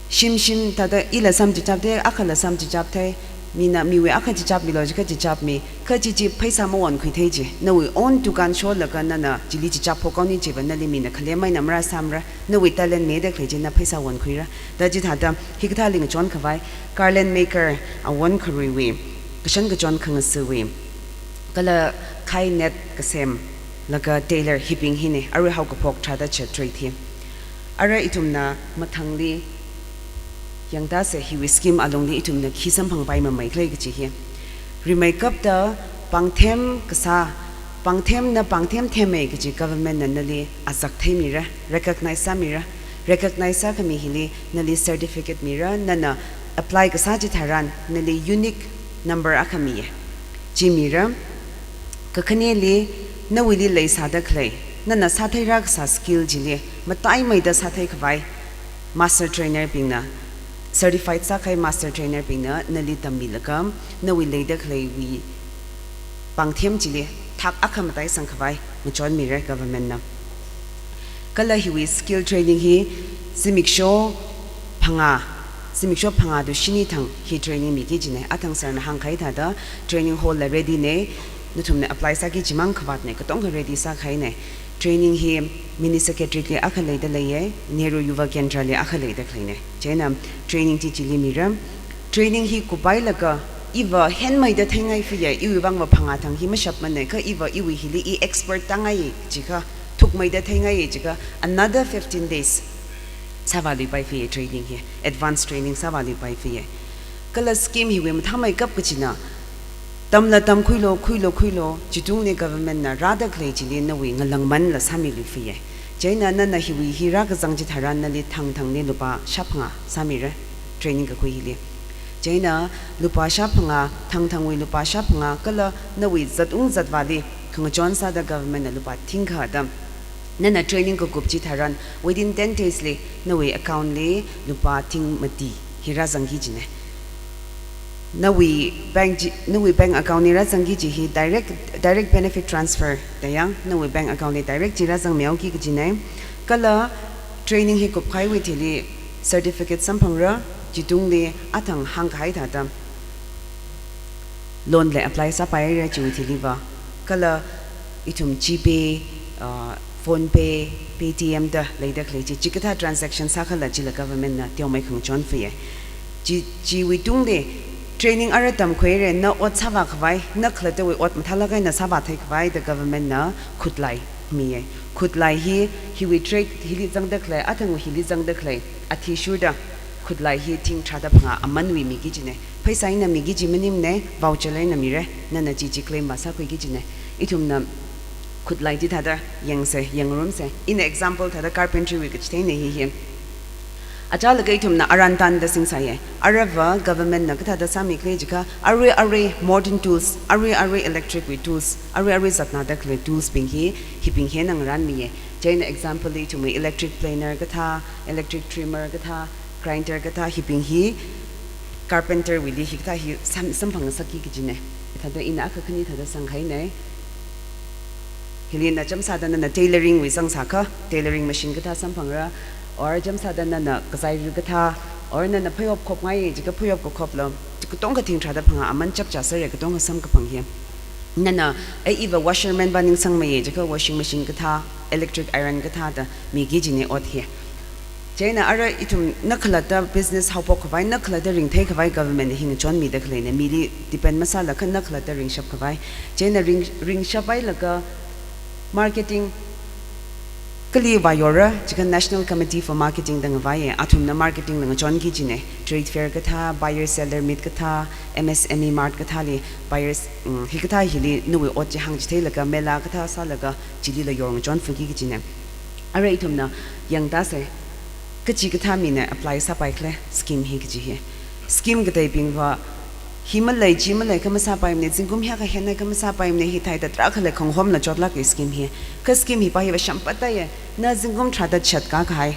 Speaker 6: shim ta da ila sam chi chap de akhala sam chi chap thai mina mi we akha chi chap mi lo ka chi chap mi ka chi phaisa mo on khui thei ji no we on to kan show la kan na jili chi chap phokon ni ji ban na li mi na khale mai namra samra no we talent me de khle ji na phaisa won khui ra da ji tha da hikatha ling chon khawai garland maker a won khrui we kashan ka chon khang su we kala khai net ka sem laga tailor hipping hine are how ka phok tha da che trade hi are itum na mathangli yang da se hi scheme along the itum na khisam phang pai ma mai klei ki chi hi remake up the pangthem kasa pangthem theme ki chi government na nali azak thei mi ra recognize sa ka mi hili nali certificate mi ra na apply kasa ji tharan nali unique number akami ye ji mi ra ka khane le na wili lei sa da klei na sa thai ra sa skill ji le matai mai da sa thai khwai master trainer ping na certified sa kai master trainer ping na nali tamilakam na wi leida khlei wi pangthem chile thak akhamatai sangkhawai machon mirror government na kala hi wi skill training hi simiksho phanga du shini thang hi training mi ki jine athang sar na hang khai tha da training hall la ready ne nuthum ne apply sa ki jimang khawat ne ko tong ready sa khai ne training hi mini secretary le akhalei da leye Nehru Yuva Kendra le akhalei da khlaine chena training ti chili miram training hi kubai laga iwa hen mai da thengai fi ye iwi bang ma phanga thang hi ma shap man ne ka iwa iwi hi li expert tangai chika thuk mai da thengai chika another 15 days savali pai fi training hi advanced training savali pai fi ye kala scheme hi we ma thamai kap kichina tam la tam khuilo chitung ne government na rada khle chi le na wi ngalang man la sami li fi ye jaina na na hi wi hi ra ka jang ji tharan na li thang ne lupa shapanga sami re training ka khui le jaina lupa shapanga thang wi lupa shapanga kala na wi zat wali khang jon sa da government na lupa thing kha dam na training ko gup ji tharan within 10 days le na wi account le lupa thing mati hi ra jang gi ji ne na we bank account ni ra zangi ji hi direct benefit transfer da yang na we bank account ni direct ji ra zang meow ki ji nai kala training hi ko phai we thili certificate sampang ra ji tung le athang hang khai tha tam loan le apply sa pai ra ji thili ba kala itum gpay phone pay paytm da le da khle ji chikatha transaction sa khala ji la government na tyo mai khang chon fe ji we tung le training aratam khoire na ot sawa khwai na khlate we ot mathala kai na sawa thai khwai the government na khutlai mi khutlai hi we trade hi li jang da khlai athang hi li jang da khlai athi shuda khutlai hi thing thada phanga aman wi mi gi jine phaisa ina mi gi ji manim ne voucher lai na mi re na ji claim ma sa khoi gi jine itum na khutlai ji thada yang room se in example thada carpentry we gi thai ne hi Ajal gaitum na arantan da sing saye arava government na kata da sami kle jika are modern tools are electric with tools are zatna da kle tools ping hi nang ran mi ye jain example li to me electric planer katha electric trimmer katha grinder katha hi carpenter with hi katha hi sam phang saki ki jine thada ina ka khani thada sang khai ne hilina jam sa da na tailoring wi sang sa kha tailoring machine katha sam phang ra or jam sadana na kasai gatha or na phayop khop ngai ji ka phayop ko khop lo ji tong ka thing thada phanga aman chap cha sare ka tong sam ka phang hi na ai eva washerman baning sang mai ji ka washing machine gatha electric iron gatha da mi gi ji ne ot hi jaina ara itum nakhala da business how pok vai nakhala da ring thai ka vai government hing chon mi da khle ne mi li depend masala khan nakhala da ring shop ka vai jaina ring shop vai la ka marketing Kali Vayora, Chicken National Committee for Marketing dang vaye, atum na marketing ng John Gijine, trade fair katha, buyer seller meet katha, MSME mart kathali, buyers hikatha hili nuwi otje hang jite laga mela katha sa laga jili la yorong John Funki Gijine. Ara itum na yang dase, kachi katha mine apply sa paikle scheme hi gijihe. Scheme katay bingwa Himalay jimalay kamasa paim ne zingum hiya ka hena kamasa paim ne hitai da trakhale khong hom na chotla ke scheme hi ka scheme hi pa hi shampata ye na zingum thada chat ka khai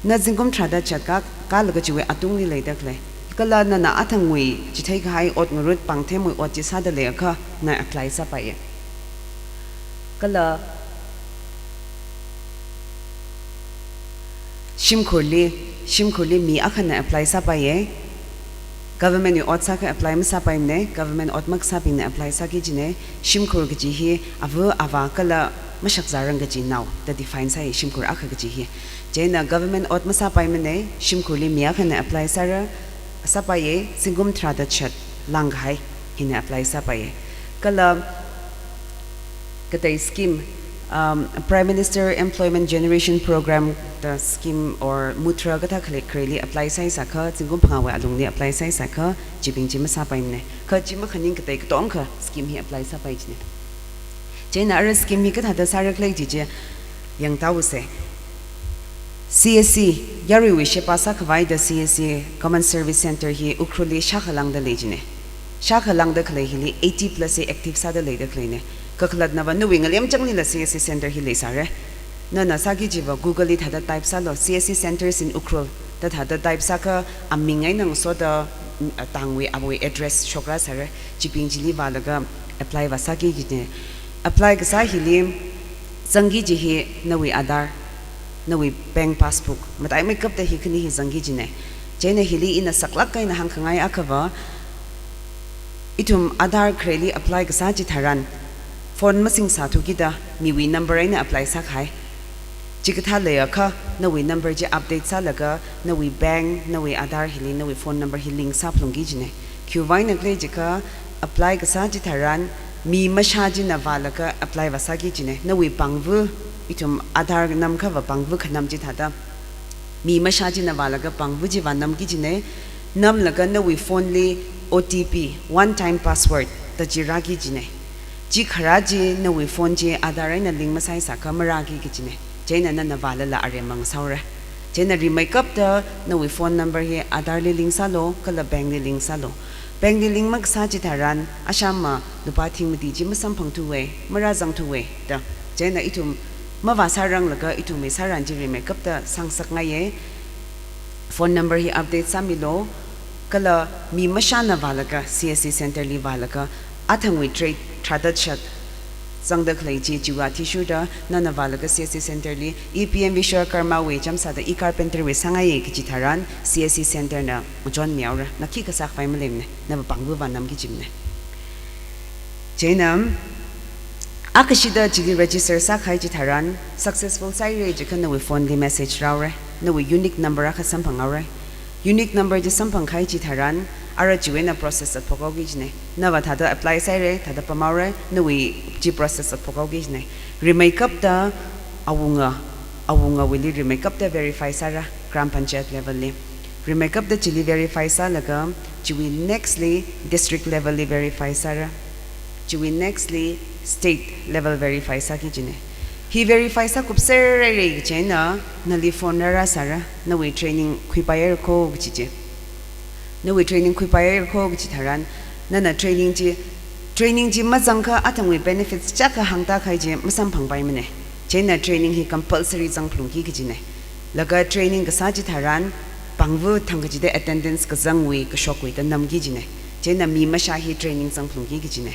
Speaker 6: na zingum thada chat ka laga jiwe atung ni leida khle kala na athang wi ji thai khai ot ngurut pang the mui ot ji sa da le kha na apply sa pa ye kala shimkholi mi akhana apply sa pa ye government ot sa ka apply masa pa ne government ot mak sa pin apply sa ki jine shimkhur gi hi ava kala mashak zarang gi now the define sa shimkhur akha gi hi jena government ot masa pa ne shimkhur li mia khana apply sara sa pa ye singum thra da chat lang hai hin apply sa pa ye kala kata scheme Prime Minister Employment Generation Program the scheme or mutra katha khali apply sai sakha chingum phangawa alung ni apply sai sakha jibing jima sa paim ne kha jima khaning katai tong kha scheme hi apply sa pai jine jena ar scheme mi katha da sarak lai ji yang taw se CSC yari wi she pa sa khwai da CSC Common Service Center hi ukhruli shakhalang da lejine shakhalang da khlai hi 80 plus active sa da le da khlai ne kakhlad na ban nuwing alem changli la CSC center hi le sare na sagi jiba google it hada type sa lo CSC centers in ukrul that hada type sa ka amingai nang so da tangwi aboi address shokra sare jiping jili balaga apply wa sagi gine apply ga sa hi lim zangi ji hi nawi adar nawi bank passbook matai make up da hi kini hi zangi jine jena hili ina saklak kai na hangkhangai akhawa itum adar kreli apply ga sa ji tharan phone masing sa thu gida miwi number ina apply sa khai jikatha le kha nawi number je update sa laga nawi bank nawi adar hili nawi phone number hi link sa phlongi jine qwai na gle jika apply ga sa ji tharan mi masha ji na walaga apply wa sa gi jine nawi pangvu itum adar nam kha wa pangvu khanam ji thada mi masha ji na walaga pangvu ji wa nam gi jine nam laga nawi phone le OTP one time password ta ji ragi ji ne ji khara ji na we phone ji adar na ling masai sa camera gi gi ji ne jena na wala la are mang saure jena re make up da na we phone number he adar le ling sa lo kala bank le ling sa lo bank le ling mak sa ji tharan ashama lupa thing mi ji masam phang tu we mara jang tu we da jena itum ma wa sarang laga itum me saran ji re make up da sang sak ngai ye phone number he update samilo kala mi mashana walaga CSC center li walaga athangwi trade tradat shat zangda khlai ji jiwa tissue da nana walaga CSC center li EPM Vishwakarma we jamsa da e carpenter we sangai ki tharan CSC center na ujon miaura na ki ka sak fai malem ne na bangbu banam ki jimne jenam akashida jigi register sak hai ji tharan successful sai re ji kan we phone li message raure no we unique number ka sampang aure unique number ji sampang khai ji tharan ara jiwena process at pokogi jne na wa thada apply sai re thada pamaure no we ji process at pokogi jne remake up da awunga will remake up da verify sara gram panchayat level le remake up da chili verify sa laga jiwi nextly district level le verify sara jiwi nextly state level verify sa ki jne he verify sa kupser re chena na li phone ra sara na we training khuipayer ko giche na we training khuipayer ko giche tharan na training ji mazangka atang we benefits chaka hangta khai je masam phangpai mane chena training hi compulsory jangplung ki gijine laga training ga sa ji tharan pangwu thangji de attendance ka jangwi ka shokwi da namgi jine chena mi masha hi training jangplung ki gijine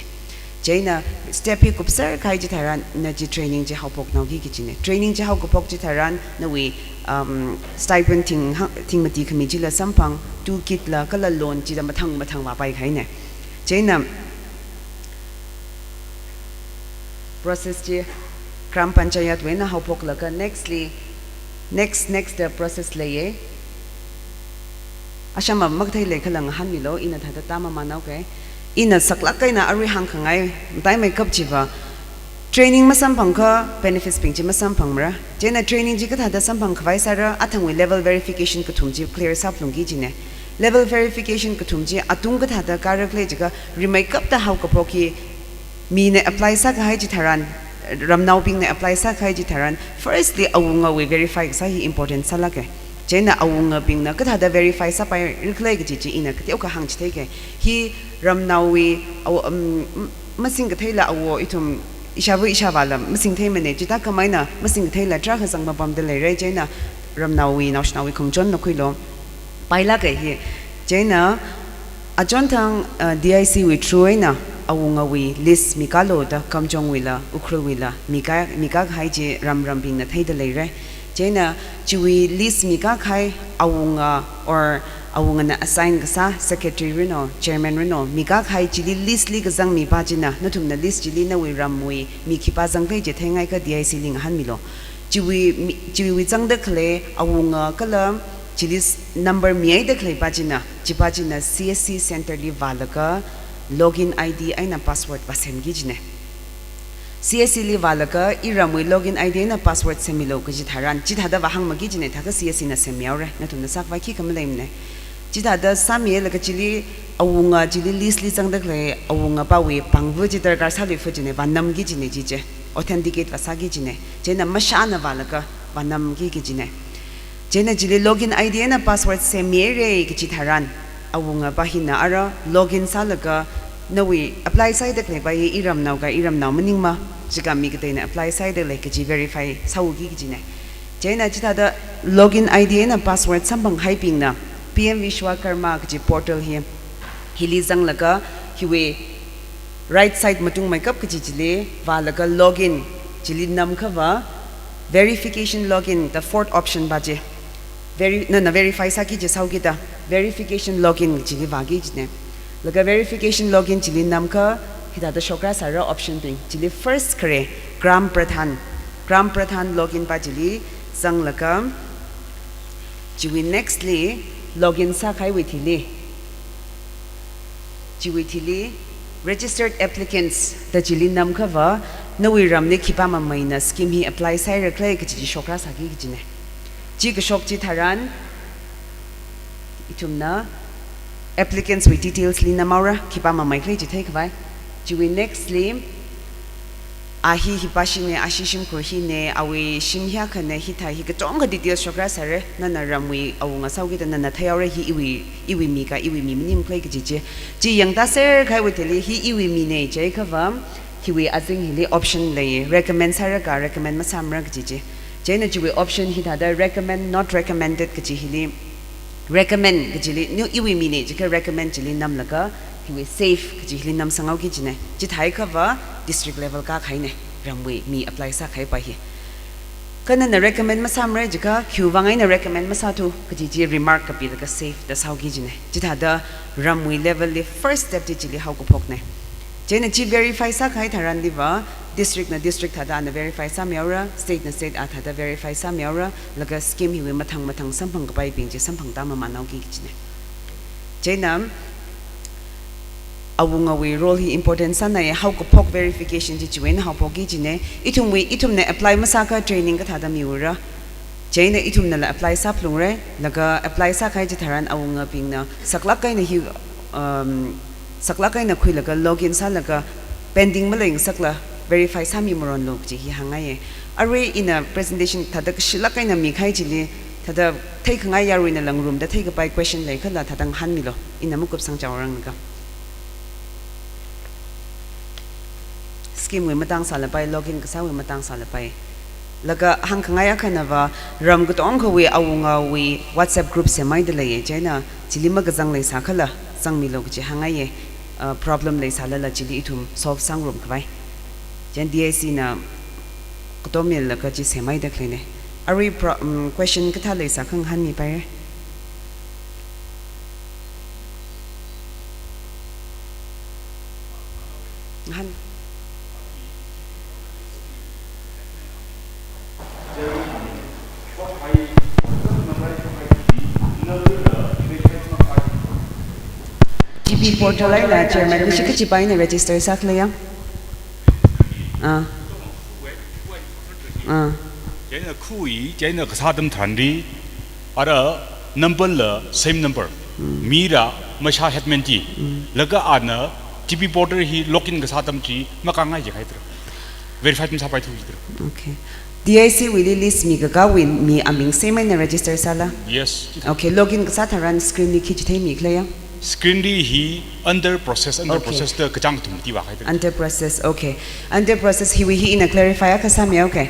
Speaker 6: Jaina step hi kupsar khai ji tharan na ji training ji haupok nau gi jine training ji haupok ji tharan na we stipend ting mati khami ji la sampang tu kit la kala loan ji da mathang wa pai khai ne Jaina process ji gram panchayat we na haupok la ka next process le ye ashama magthai le khalang han mi lo ina thada tama manau ke ina sakla kaina ari hang khangai dai makeup jiwa training masam phangkha benefits pingchi masam phangmra jena training ji ka thada sampang khwai sara athangwi level verification ka thumji clear sap lungi jine level verification ka thumji atung ka thada karak le jiga remakeup da how ka poki mi ne apply sa ka hai ji tharan ramnau ping ne apply sa khai ji tharan firstly awunga we verify sa hi important salake Jena awunga ping na katha da verify sa pai riklai gi ji ina ka ka hang chi thege hi ramnawi masing ka thaila awo itum ishawa masing thai mane ji ta kamaina masing thaila tra kha sang bam de le re jena ramnawi nationawi khumjon na khuilo paila ke hi jena ajon thang DIC we truina awunga we list mikalo da kamjong wila ukhru wila mika khai ji ram ping na thai de le re Jena jiwi list mika khai awunga or awunga na assign sa secretary reno chairman reno mika khai jili list li gazang mi pajina natum na list jili na we ramwi mi khipa jang pe je thengai ka DIC ling han milo jiwi wi jang de khle awunga kala jili number mi ai de khle pajina jipajina CSC center li walaka login ID aina password pasen gijne CSC li walaka iramui login ID na password semilo ka jitharan jithada wahang magi jine thaka CSC na semyaure na tumna sakwa ki kamlaimne jithada samye la chili awunga chili list li changdak le awunga pawi pangbu jitar kar sali fujine banam gi jine jije authenticate wasagi jine jena mashana walaka banam gi jine jena jili login ID na password semyere ki jitharan awunga bahina ara login salaka no we apply side the by iram now maning ma jiga mi gate na apply side like ji verify saugi gi ne jena jita da login ID na password sambang hyping na PM Vishwakarma ji portal here hili jang laga hiwe right side matung makeup ki jile wa laga login jili nam khawa verification login the fourth option baje verify saki je saugi da verification login jili wagi ne Laga verification login jili namka hida da shokra sara option ding jili first kare gram pradhan login pa jili sang laga jiwi nextly login sa khai withili jiwi thili registered applicants da jili namka wa nawi ramne khipa ma maina scheme hi apply sai raklai ki jili shokra sa gi jine ji ga shok ji tharan itumna applicants with details lina maura kipa ma mai ji take vai jiwi nextly ahi hi pashine ashishim ko hi ne awi shimhya khane hi tha hi ka chong ga details shokra sare nana ramwi awunga saugi da nana thayawre hi iwi mi ka iwi mi nim klai ki ji yang da ser khai wi teli hi iwi mi ne jai khavam hi wi azing hi option le recommend sare ka recommend ma samra ki ji jaina jiwi option hi da recommend not recommended ki hi recommend ki new iwi mi ne ji ka recommend ji nam laga hi wi safe ki ji nam sangau ki ji ne ji thai khava district level ka khai ne ramwi mi apply sa khai pa hi kana na recommend ma samre jika khu wangai na recommend ma sa tu ki ji remark ka pi da safe da sau gi ji ne ji tha da ramwi level le first step ji li how ko phok ne jena ji verify sa khai tharan di wa district na district tha da na verify sa meura state na state a tha da verify sa meura laga scheme hi we mathang samphang ka pai ping ji samphang ta ma manau gi ji ne jena awunga we role hi important sana ye how ko phok verification ji chuin how phoki ji ne itum ne apply masaka training ka thada miura jaina itum na la apply sa plungre laga apply sa khai ji tharan awunga pingna sakla kai na hi khui laga login sa laga pending maling sakla verify sa mi moron log ji hi hanga ye are in a presentation thada shila kai na mi khai ji li thada thai khanga yaru in a lang room da thai ka pai question lai khala thadang han mi lo in a mukup sang chawrang ka scheme we matang sala pai login ka sa we matang sala pai laga hang khanga ya khana wa ram gu tong kho we awunga we whatsapp group se mai de le jaina chilima ga jang le sa khala sang mi log ji hanga ye problem le sala la chili itum solve sang room kwai jan DIC na kotomel la ka ji se mai de khlene ari question ka tha le sa khang han mi pai han GP portal ay la chairman ni shika chipai na register sa klaya
Speaker 7: 제가 쿠이 제가 그 사람 단리 알아 넘버를 same number 미라 마샤 헤드멘티 러가 아나 GP 보더 히 로긴 그 사람지 막강아 이제 가이더라 verify 좀 사바이 투이더라
Speaker 6: okay DIC will list me ga win me aming same na register sala
Speaker 7: yes
Speaker 6: okay login ka sa tharan screen ni khich thai mi klaya
Speaker 7: screen di hi under process the kajang tum ti wa ga이더라
Speaker 6: under process okay under process hi in a clarifier ka sa mi okay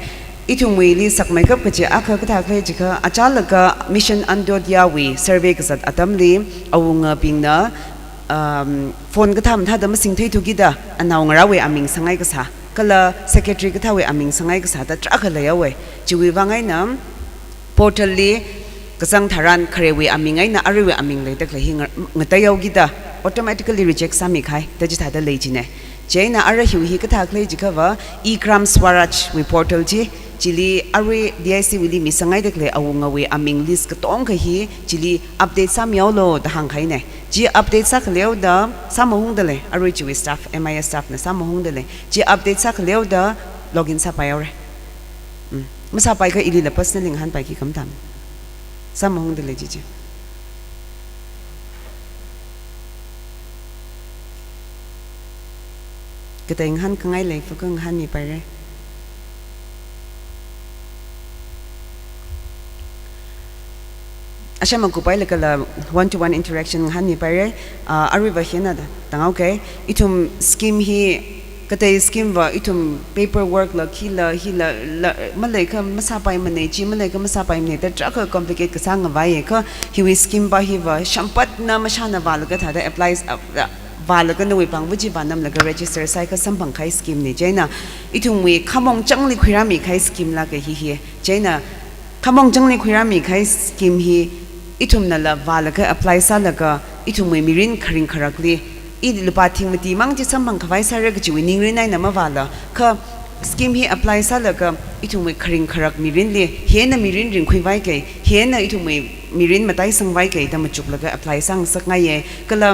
Speaker 6: itung we li sak mai kap ka che akha ka tha khle jika achal ka mission ando dia we survey ka sat atam li awunga pingna phone ka tham tha da ma sing thei thu gi da anaw ngara we aming sangai ka sa kala secretary ka tha we aming sangai ka sa ta tra kha la ya we jiwi wangai nam portal li kasang tharan khare we aming ai na ari we aming le tak le hi ngata yaw gi da automatically reject sa mi khai ta ji tha da le ji ne jaina ara hi hi ka tha khle ji ka wa e-gram swaraj we portal ji chili ari DIC wili mi sangai dekle awunga we aming list ka tong ka hi chili update sam yaw lo da hang khai ne ji update sa khleu da samahung dale ari ji we staff MIS staff na samahung dale ji update sa khleu da login sa pa yaw re masa pai ka ili la personal ling han pai ki kam tam samahung dale ji ji ka teng han ka ngai le fa ka han mi pai re asha makupai la kala one-to-one interaction han ni pare ariva hena da tang okay itum scheme hi kate scheme wa itum paperwork la khila malai ka masa pai mane chi malai ka masa pai ne ta tra ka complicate ka sang wa ye ka hi we scheme ba hi wa shampat na mashana wal ka tha da applies wal ka no we pang buji ba nam la ka register sai ka sampang khai scheme ne jaina itum we khamong changli khirami khai scheme la ka hi jaina khamong changli khirami khai scheme hi itum na la valaga apply sa laga itum we mirin kharing kharakli I lupa thing mati mang ji sambang khawai sa ra gi winning rin nai na ma wala kha scheme hi apply sa laga itum we kharing kharak mirin le he na mirin ring khoi vai kai he na itum we mirin matai sang vai kai da ma chuk laga apply sang sak ngai ye kala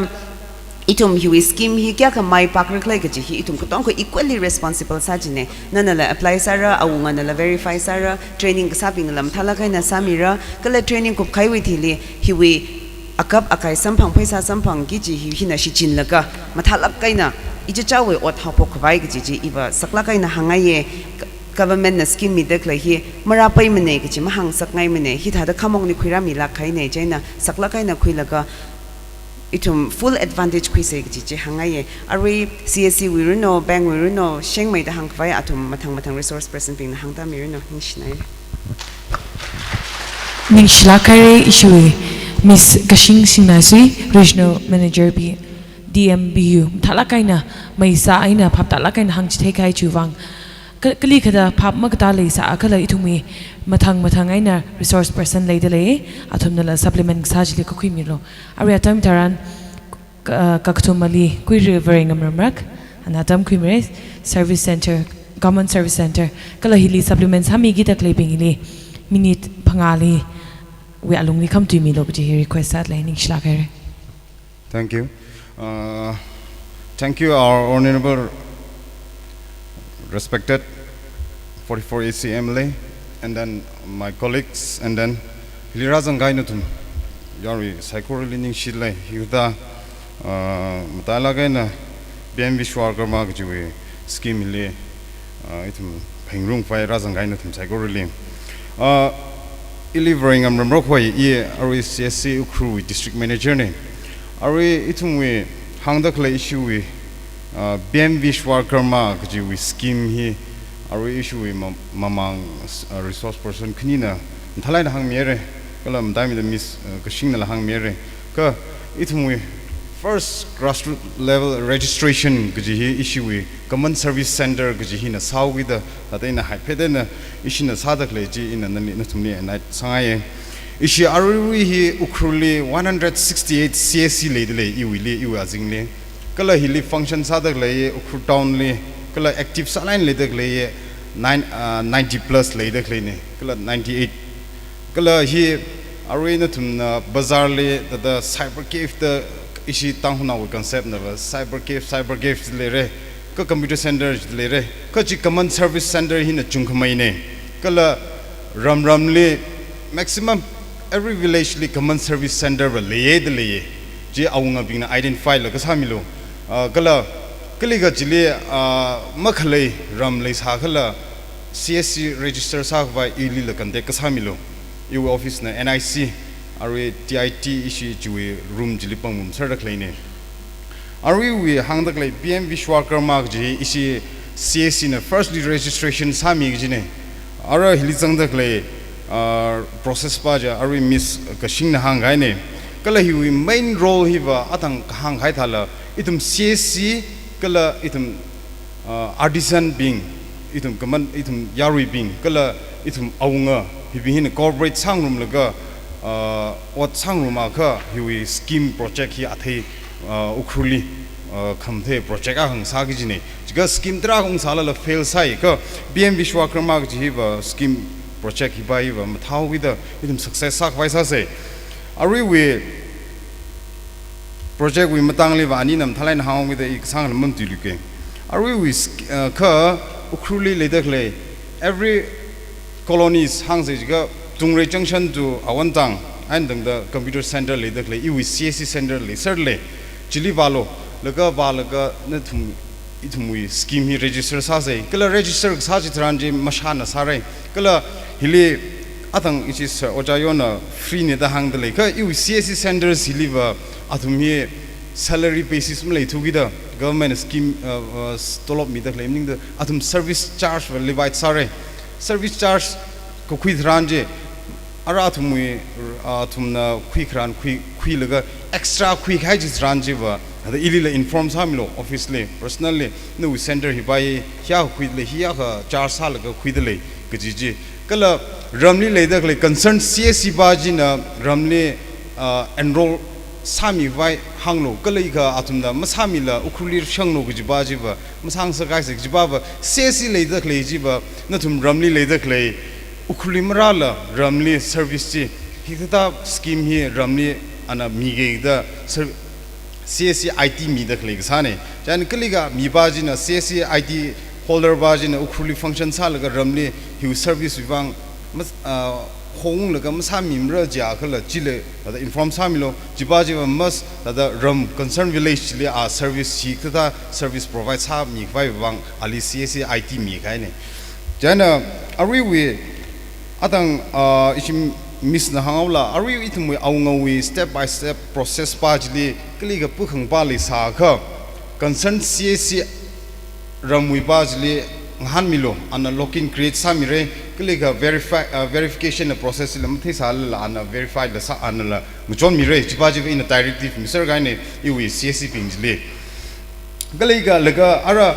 Speaker 6: itum hi scheme hi kya ka mai pak rak lai ka ji hi itum ko tong ko equally responsible sa ji ne na la apply sa ra awunga na la verify sa ra training ka saping lam thala kai na samira kala training ko khai wi thili hi we akap akai sampang phaisa sampang gi ji hi na shi chin laka mathalap kai na ija chawe ot ha pok vai gi ji iba sakla kai na hangai government na scheme mi dek lai hi mara pai mane gi ma hang sak ngai mane hi thada khamong ni khuira mi la khai ne jaina sakla kai na khuilaga itum full advantage khui se gi ji hangai ari CSC we no bank we no sheng mai da hang vai atum mathang resource person ping na hang ta mi no hin shnai
Speaker 2: ning shila kare issue Miss Kashing Sinasui Regional Manager B DMBU thalakaina maisa aina phap talakaina hang chithei kai chuwang kali khada phap magta leisa akhala ithumi mathang aina resource person leidele athumna la supplement sajli ko khimilo aria time taran kakthumali kui rivering amramrak anatam khimre service center government service center kala hili supplements hami gi tak leiping hili minute phangali we alumni come to me lo ji request that lining shlakare.
Speaker 8: Thank you. Thank you, our honorable, respected 44 AC MLA, and then my colleagues, and then Hilirazan Gainutum, Yari, Psychorelining Shile, Yuda, Matalagaina, BM Vishwarga Magjuwe, Scheme Hili, Itum, Pengrung Fire Razan Gainutum, Psychorelim. Delivering am Ramrokway, RCSC Ukru, District Manager name. Are itumwe hangda kla issue we BM Vishwakarma we scheme he are issue we mamang resource person knina thalai na hang mere kalam dami the miss kashing na hang mere ka itumwe first grassroots level registration gji issue we common service center gji na saw with the na hypeden issue na sadak leji in na tumni and sangai Ishi aruri hi ukruli 168 CSC leidele iwili iwazingli kala hili function sadak leye ukru town le kala active saline ledak leye 90 plus ledak lene kala 98 kala hi arui na tumna bazar le the cyber cave the ishi tanghuna concept na cyber cave le re ka computer center le re ka chi common service center hi na chungkhamai ne kala ram le maximum every village li common service center ba leye de leye ji awunga bingna identify la ka samilo kala kaliga jile makhlei ram lei sa khala CSC register sa ba ili la kan de ka samilo eu office na NIC are TIT ishi jiwe room jili pangum sarda kleine are we hangda klei BM Vishwakarma ji ishi CSC na firstly registration sami ji ne ara hilizang da klei process paja ari miss kashing na hangai ne kala hi main role hiwa atang hangai thala itum CSC kala itum artisan being itum kaman itum yari being kala itum aunga hibihin corporate sangrum laga what sangrum ka hi scheme project hi athai ukruli khamthe project a hang sagi jine jiga scheme tra hong sala la fail sai ka BM Vishwakarma ji hiwa scheme project hibai wa mathau with the success sak vaisa say are we project we matangli wa ani nam thalai na hang with the sang lam tu luke are we ka ukruli ledakle every colonies hang se ga tungre junction to awantang and the computer center ledakle I CSC center le certainly chili valo laga balaga na thum itumui scheme hi register sa say kala register sa chi tranji mashana sare kala hili atang it is ojayona free ne da hang de ka I CSC centers deliver athumi salary basis mlei thugida government scheme stolop mi da claiming the athum service charge will levite sare service charge ko khui ranje ara athumi athumna khran khui laga extra khui khai ji ranje ba the ilila informs hamilo obviously personally no center hi bai hya khui le hya ka charge sa laga khui de le gji kala ramli ledak le concerned CSC baji na ramli enroll sami vai hanglo kala iga atumda masami la ukhuli shangno gji baji ba masang sa ga gji ba CSC ledak le ji ba natum ramli ledak le ukhuli marala ramli service ji hita scheme hi ramli ana mige da CSC IT mi dak le sane jan kaliga mi baji na CSC IT holder baji na ukhuli function sa laga ramli hi service wang hong le kam sa mim ra ja khala chile da inform sa milo jiba jiba mas da ram concern village le a service si ta service provide sa mi vai wang ali CSC IT mi kai ne jana ari we atang isim miss na hangawla ari itum we awngawi step by step process pa jli kli ga pu khang pa li sa kha concern CSC ramwi pa jli han milo ana login create samire kli ga verification process lam thi sal la ana verified la sa ana la mujon mire jiba jiba in a directive mr guy ne iwi CSC ping jli kli ga laga ara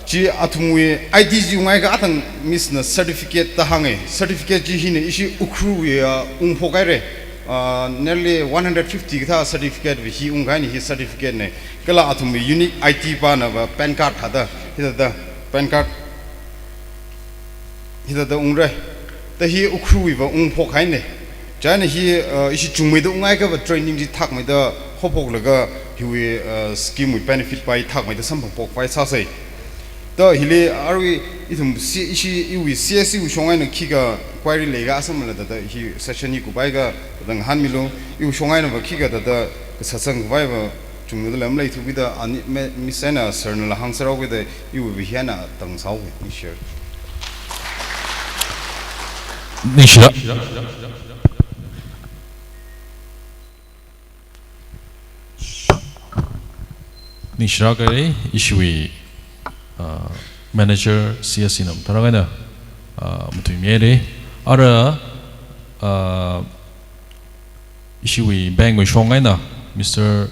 Speaker 8: ji athumwe IDG ngai ga atang miss na certificate ta hange certificate ji hine ishi ukru ya phokai re nearly 150 ka certificate vi hi ungai ni hi certificate ne kala athumwe unique IT pa na pan card thada hida pan card hida da ungre ta hi ukru wi ba phokai ne jana hi ishi chungme da ungai ka training ji thak mai da hopok laga hi scheme wi benefit pai thak mai da sam phok pai sa sai the hile arwi itum ishi iwi CSC u shongai na kiga query lega asamala da hi session ni kubai ga dang han milo iu shongai na kiga da sasang kubai ba chungnu lam lai thu bi da ani misena sernal hangsara with the iu bi hiana tang sau ni share
Speaker 5: Nishira Nishira kare ishui manager CSC nam taragana mutu miere ara ishui bank we shongai na Mr.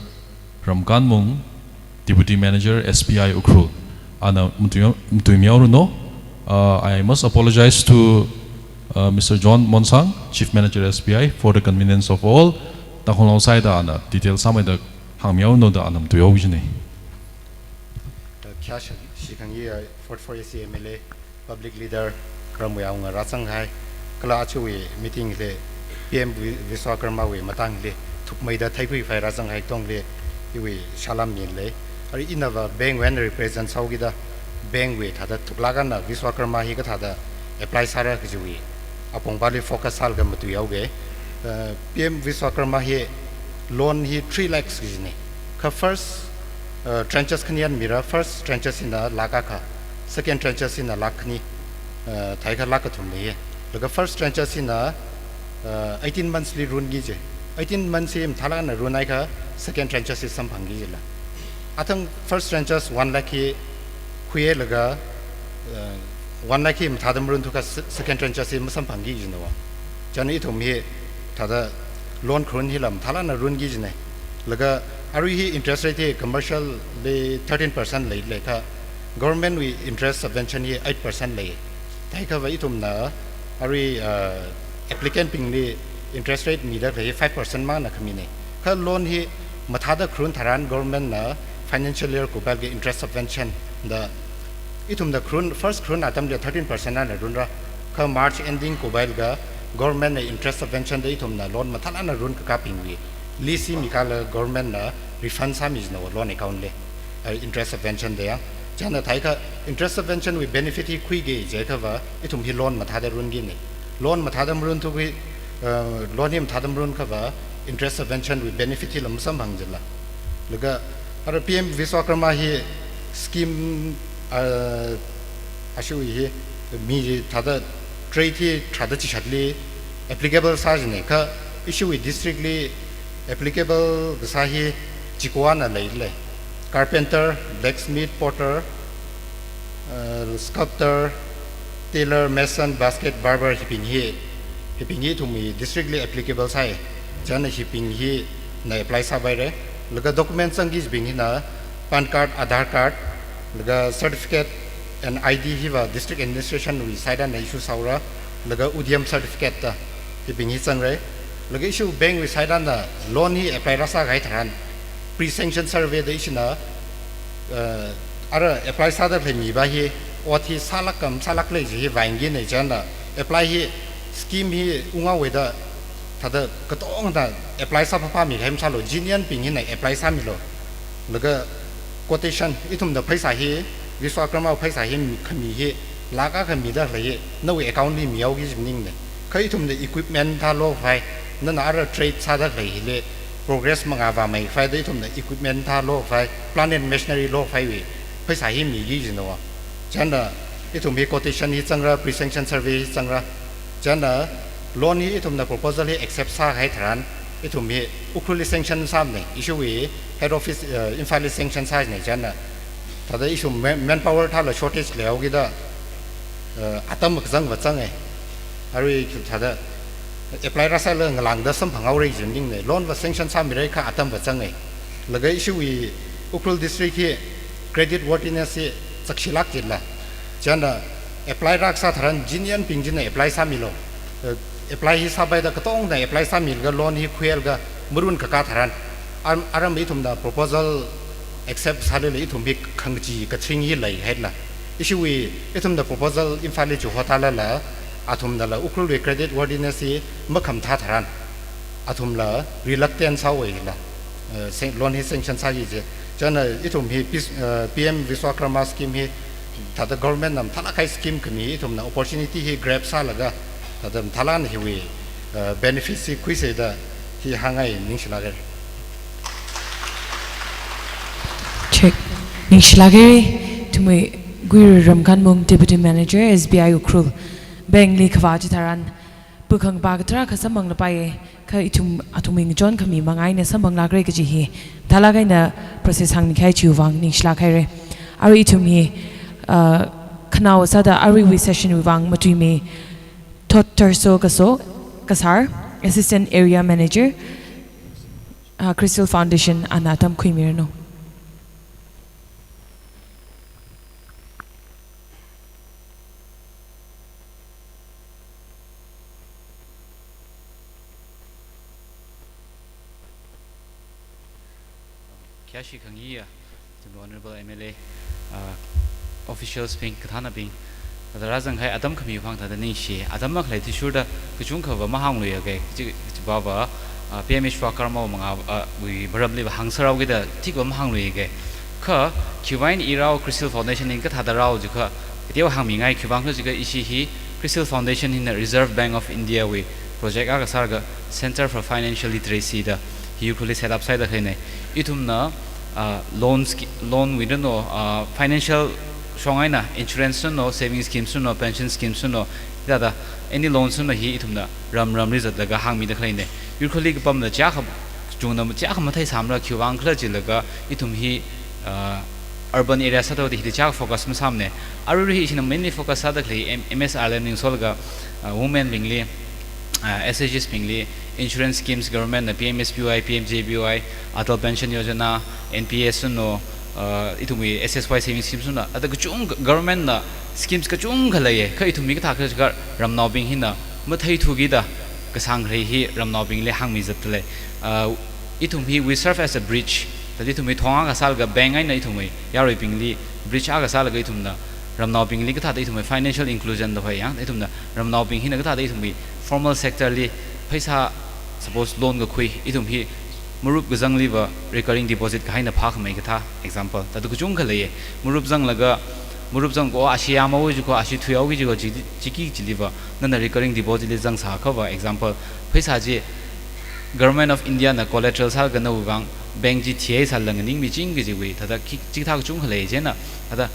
Speaker 5: Ramkan Mung deputy manager SBI Ukhrul ana mutu miauru no I must apologize to Mr. John Monsang chief manager SBI for the convenience of all ta kholo sai da ana detail samai da hang miau no da anam tu yau jine
Speaker 4: Kya Shikangi 44AC MLA public leader Kramuyang Rasanghai Kala Achui meeting le PM Viswakarma we Matang le Tukmaida Taipui Fai Rasanghai Tong le Iwi Shalam Yin le Ari Inava Bang when represent Saugida Bang we Tada Tuklagana Viswakarma Higatada apply Sara Kizui Apong Bali focus Salga Matu Yauge PM Viswakarma he loan he 3 lakhs Gizini Ka first trenches kanian mira first trenches in the Lagaka second trenches in the Lakni Tiger Lakatum the first trenches in the 18 monthly run gije 18 months in Talana Runaika second trenches is some pangila I think first trenches 1 lakh Kuye Laga 1 lakh him Tadam run to second trenches in some pangi no Johnny to me Tada loan crun hilam Talana run gijne Laga Are we interest rate commercial le 13% late like government we interest subvention ye 8% late. Take away itum na are we applicant ping the interest rate neither 5% man na kamine. Ka loan he matada krun taran government na financial year ko bag interest subvention the itum the krun first krun atam the 13% na runra ka March ending ko ga government na interest subvention the itum na loan matala na run ka ping we. Lisi mikala government na refund some is no loan account le interest subvention there jana thaika interest subvention we benefit hi khuige jekava itum hi loan mathada run gi ne loan mathadam run to we loan him thadam run khava interest subvention we benefit hi lam sam hangjala laga ar PM Viswakarma hi scheme ashu hi mi thada trade hi thada chi chatli applicable charge ne ka issue with districtly applicable Gasahi Chikuana Lele carpenter, blacksmith, porter, sculptor, tailor, mason, basket, barber, hipping he to me districtly applicable sai. Jana hipping he na apply sabai Laga documents ang is being na PAN card, Aadhaar card, laga certificate and ID hiva district administration we side na issue saura laga udyam certificate ta hipping he sang Lagi issue bank with side na loan hi apply rasa gai tharan pre-sanction survey the issue na ara apply sada phemi ba hi oti salakam salak le ji wangi ne jana apply hi scheme hi unga weda thada katong da apply sa pha mi hem salo jinian ping hi nai apply sa mi lo laga quotation itum da paisa hi Viswakarma paisa hi khami hi laga khami da le no account ni miau gi ning ne
Speaker 9: เขาอีทุ่มใน equipment ท่าโลกไฟนั่นอะไร trade ซาดักเลยเลย progress มังอาว่าไม่ไฟได้ทุ่มใน equipment ท่าโลกไฟ planet machinery โลกไฟวิภาษาหิมียี่สิโนจันน่ะอีทุ่มมี quotation ที่จังระ pre-sanction survey จังระจันน่ะ loan นี้อีทุ่มใน proposal ที่ accept ซาให้ฐานอีทุ่มมีอุคลุลิ sanction ซ้ำเนี่ย issue วิ head office infile sanction ซ้ำเนี่ยจันน่ะถ้าได้ issue manpower ท่าเรา shortage แล้วกี่ด้อาตมกจังวัดจังไงอะไรถ้าได้ apply รักษาเรื่องหลังเดิมสัมผัสเอาเรื่องจริงเลย loan ว่า sanction ซ้ำไม่ได้ค่ะอาตมวัดจังไงแล้วก็ issue วิอุคลุ district ที่ credit worthiness ที่สักชิลักจิตละจันน่ะ apply รักษาฐานจินยันพิงจินเนี่ย apply ซ้ำมิโลapply ฮิสาบไปแต่ก็ต้องเนี่ย apply ซ้ำมิลก็ loan ที่คุยก็มรุนกับการฐานอารัมอีทุ่มดา proposal accept ซาเลยอีทุ่มพิขังจีกับชิงยี่เลยเห็นละissue อีทุ่มดา proposal infile จุหัวตาละละอาทุ่มดาละอุคลุ credit worthiness ไม่คำท้าฐานอาทุ่มละ reluctance เอาไว้ละloan ที่ sanction ซายี่เจจันน่ะอีทุ่มพิ PM วิศวกรรมสกิมที่ถ้าแต่ government นำท่าละใครสกิมขึ้นนี้อีทุ่มน่ะ opportunity ที่ grab ซาละก็ถ้าแต่ท่าละนี่ที่ benefits ที่คุยเสียได้ที่ห่างไงนิ่งชิลาเกอร์
Speaker 2: check นิ่งชิลาเกอร์ทุกกุยรำคันมุง deputy manager SBI อุครุเบงลีขวาจิตารันปุขังปากตราขสมังละไปเขาอิทุมอัตุมิงจอนขมีมังไงเนี่ยสมังลากเรกจีฮีทาลากไงเนี่ย process หางนี่ใครชิววังนิ่งชิลาใครเรอาริอิทุมฮีขณะว่าซาดาอาริวิเซชันวิวังมาตุยมีทอตเตอร์โซกษา assistant area manager Crystal Foundation อนาตัมคุยมีรโน
Speaker 3: Kashi Kangiya, the Honorable MLA, officials being Katana being, the Razan Hai Adam Kami Pang Tadanishi, Adamak like Tishuda, Kuchunka, Mahangli, Baba, PMH Fakarma, we probably Hangsara with a Tikum Hangli, Ka, Kivine Irao Crystal Foundation in Katadara, Juka, Dio Hamingai, Kubanka Ishi, Crystal Foundation in the Reserve Bank of India, we Project Agasarga, Center for Financial Literacy, the he usually set up side the hene itumna loan we don't know financial shongaina insurance no savings schemes no pension schemes no that any loans no he itumna ram result laga hangmi the hene usually pam the cha jungna cha ma thai samra kyuwang khla jilaga itum hi urban area sa to the cha focus ma samne aru hi is mainly focus sa the MSR learning solga women bingli SHS bingli insurance schemes government PMSBY PMJBY Atal pension yojana NPS no itumi SSY savings schemes no ada chung government na schemes ka chung khalaye ka itumi ka thak ka ramnaw bing hina mathai thugi da ka sang rei hi ramnaw bing le hangmi zatle itumi we serve as a bridge tadi itumi thonga ka sal ga bank ai na itumi yaroi bing li bridge aga sal ga itumna ramnaw bing li ka thada itumi financial inclusion da phai yang itumna ramnaw bing hina ka thada itumi formal sector li paisa suppose loan ga khui itum hi murup gazang liba recurring deposit ka haina phak mai ka tha example tadu ku chung khalaye murup jang laga murup jang ko asia ma wo ju ko ashi thuyau gi ju ko jiki jiliba nana recurring deposit le jang sa khawa example phaisa ji government of India na collateral sal ga no bang bank ji thie sal lang ning mi ching gi ji wi tada chi tha ku chung khalaye je na tada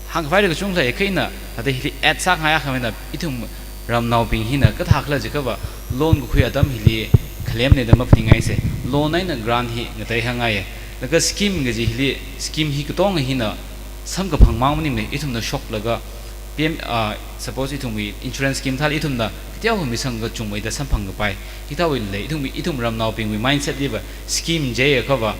Speaker 3: hang phai ga chung khalaye khaina tada hi at sak ha ya khamena itum ram naw ping hina ka thak la ji ka ba loan ku khuya dam hili claim ne dam apni ngai se loan ai na grant hi ngatai hangai la ka scheme ge ji hili scheme hi kutong hi na sam ka phang mang ni ne itum na shock laga PM suppose itum wi insurance scheme thal itum na tiaw mi sang ga chung mai da sam phang ga pai itaw le itum ram naw ping wi mindset li ba scheme je ka ba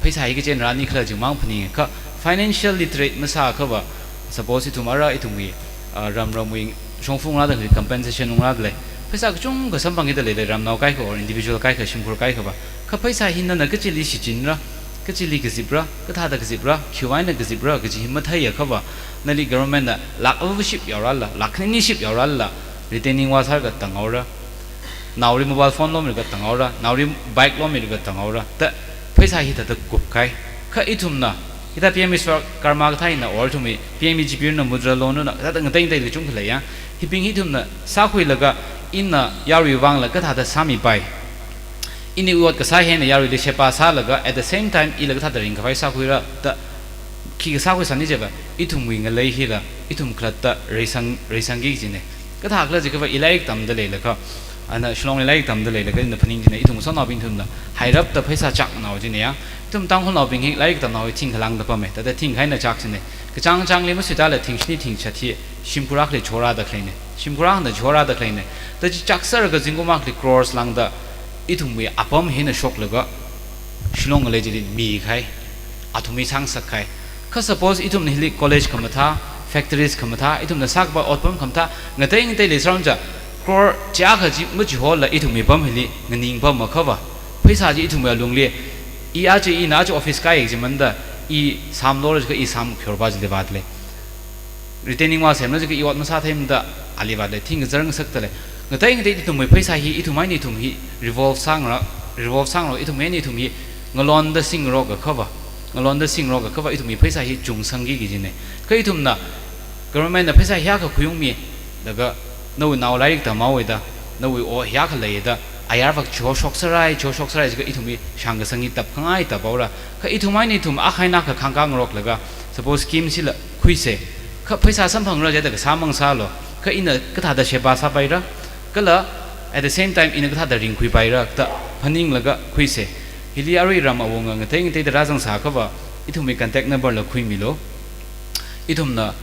Speaker 3: paisa hi ge chen rani khla ji mang phani ka financial literate ma sa ka ba suppose itum ara itum wi ram wi shongfung la da compensation ung la le paisa chung ga sam phang gi da le ram naw kai ko or individual kai ka shimkhur kai ka ba ka paisa hin na ka chili si chin ra ka chili ka zibra ka tha da ka zibra khwai na ka zibra ka ji himma thai ya ka ba nali government da lak ownership yaw la lak ni ship yaw la retaining wa sar ga tangaura nauri mobile phone lo mi ga tangaura nauri bike lo mi ga tangaura ta paisa hi da kup kai ka itum na ita PM karma ka thai na or to me PM GP na mudra loan na ta ngai tai chung khle ya hiping hi thum na sa khoi laga
Speaker 10: inna yaru wang la ka tha da sami pai ini uat ka sa hen yaru le shepa sa la ga at the same time ila ka tha da ring ka pai sa khuira ta ki ka sa khu sani je ba itum wing lai hi la itum khlat ta reisang gi jine ka tha kla je ka ba ilaik tam da le la ka ana shlong ilaik tam da le la ka na phaning jine itum so na bin thun na hairap ta phaisa chak na jine ya itum tang hon na bin hi laik tam na thing khalang da pa me ta da thing khai na chak jine ka chang chang le ma su ta la thing shni thing chathi shimpurak le chora da khlaine shimpurak na chora da khlaine ta chak sar ga jingo mak le cross lang da itum we apam he na shok la ga shlong le jin mi khai athumi sang sak khai ka suppose itum ni college kamatha factories kamatha itum na sak ba otpam kamtha ngatai ngatai le sram ja crore cha kha ji mu ji hol la itum mi bam hili nganing bam ma khawa phaisa ji itum ya lung le I a ji ina ji office ka exam da I sam knowledge ka I sam khyorba ji le bat le retaining ma sem na ji I wat ma sa them da ali ba le thing zarang sak ta le ngatai ngatai itum mai phaisa hi itum mai ni tum hi revolve sang ro itum mai ni tum hi ngalon da sing ro ka khawa ngalon da sing ro ka khawa itum mi phaisa hi chung sang gi ji ne ka itum na government na phaisa hya ka khuyung mi daga no now like ta ma we da no we o hya ka le da ayar vak cho shok sarai ga itum mi shang ga sangi tap khangai ta baura ka itum mai ni tum a khaina ka khang kang rok laga suppose scheme si la khui se ka phaisa sam phang ra ja da ka samang sa lo ka ina ka tha da sheba sa pai ra kala at the same time ina ka tha da ring khui pai ra ta phaning laga khui se hili ari ram awong nga teng te da rajang sa ka ba itum mi contact number la khui mi lo itum na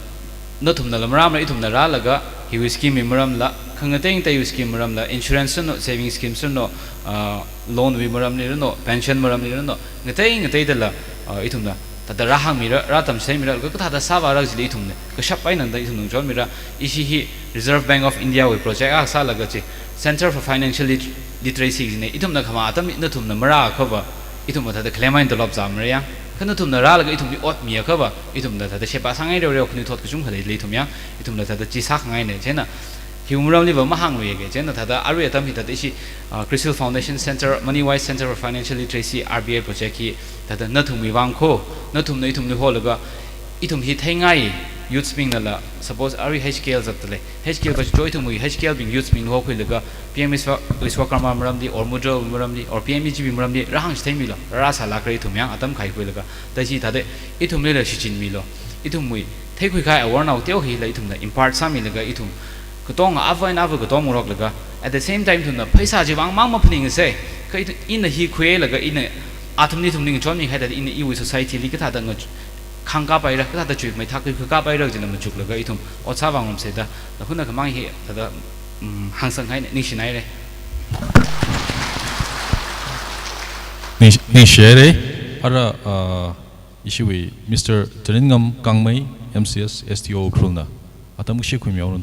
Speaker 10: thum na lamram la itum na ra laga hi scheme mi maram la khangateng te scheme maram la insurance no saving scheme no loan wi maram ni no pension maram ni no ngatei da la itum na ta da rahang mi ra tam sei mi ra ka tha da sa ba ra ji itum ne ka shap pai nan da itum nong jol mi ra ishi hi Reserve Bank of India we project a sa laga chi Center for Financial Literacy ne itum na khama atam na thum na mara kha ba itum ma tha da claim in dolop jam re ya khana thum na ra laga itum bi ot mi kha ba itum da tha da shepa sangai re khni thot kusum khale le itum ya itum da tha da chi sak ngai ne chena humram li ba ma hang we ge chena tha da aru atam hi ta da ishi Crystal Foundation Center Moneywise Center for Financial Literacy RBI project hi ta da na thum mi wang kho na thum nei thum ni ho laga itum hi thaingai youth sping la suppose ari HKL zat le HKL ba joy thum mi HKL bing youth sping ho khoi laga PMS Wiswakarma maram di or mudra maram di or PMGB maram di rahang sthai mi lo ra sa la krai thum yang atam khai khoi laga ta ji ta de itum le la shi chin mi lo itum mi thai khoi khai awar naw teo hi la itum la impart sa mi laga itum kutong ava and ava kutong rok laga at the same time thum na phaisa ji wang mang ma phning se kai in hi khue laga in atum ni thum ning chon mi khai da in I society li ka tha da ngo khangka pai ra ka da chu mai thak ka pai ra jin ma chuk laga itum otsa wang se da huna ka mang hi da hang sang hai ning sinai re
Speaker 5: ni share ara issue we Mr. Triningam Kangmai MCS STO Krulna atam shi khum yawn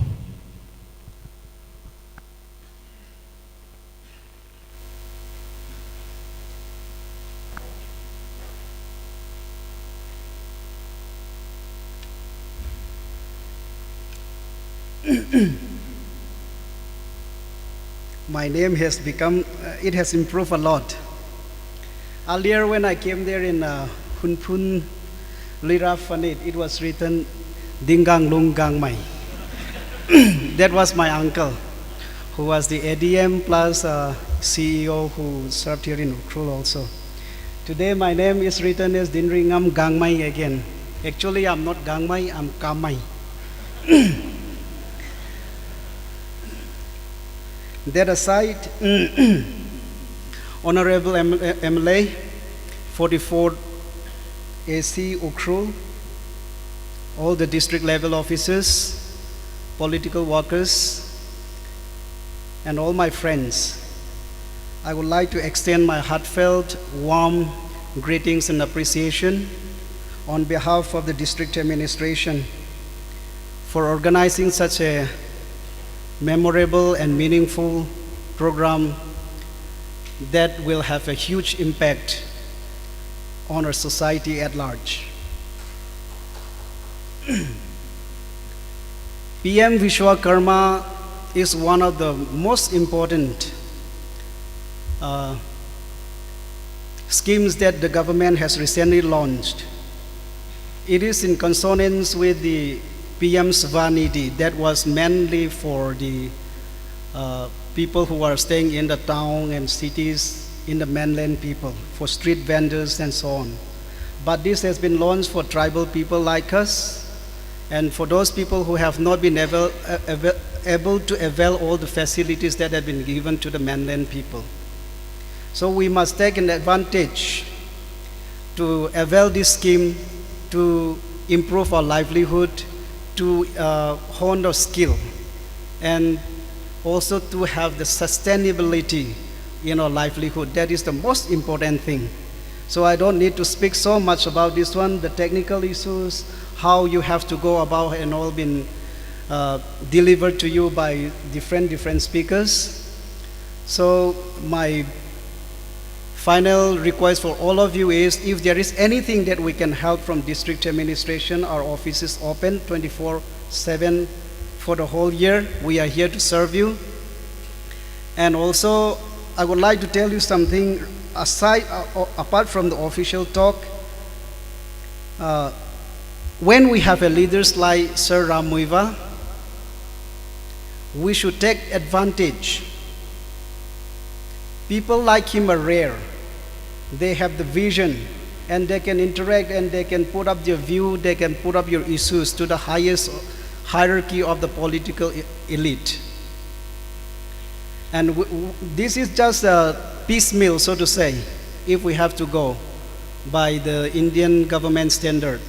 Speaker 11: My name has become, it has improved a lot. Earlier when I came there in Hunpun Lira Fanit, it was written Dingang Lung Gang Mai. That was my uncle, who was the ADM plus CEO who served here in Ukhrul also. Today my name is written as Dinringam Gangmai again. Actually I'm not Gangmai, I'm Kamai. That aside, Honorable MLA, 44 AC Ukhrul, all the district level officers, political workers, and all my friends, I would like to extend my heartfelt, warm greetings and appreciation on behalf of the district administration for organizing such a memorable and meaningful program that will have a huge impact on our society at large. PM Vishwakarma is one of the most important schemes that the government has recently launched. It is in consonance with the PM Svanidhi that was mainly for the people who are staying in the town and cities, in the mainland people, for street vendors and so on. But this has been launched for tribal people like us, and for those people who have not been able to avail all the facilities that have been given to the mainland people. So we must take an advantage to avail this scheme to improve our livelihood, to hone our skill, and also to have the sustainability in our livelihood. That is the most important thing. So I don't need to speak so much about this one, the technical issues, how you have to go about, and all been delivered to you by different speakers. So my final request for all of you is, if there is anything that we can help from district administration, our office is open 24/7 for the whole year. We are here to serve you. And also, I would like to tell you something apart from the official talk. When we have a leaders like Sir Ramuiva, we should take advantage. People like him are rare. They have the vision, and they can interact, and they can put up their view, they can put up your issues to the highest hierarchy of the political elite. And this is just a piecemeal, so to say, if we have to go by the Indian government standard.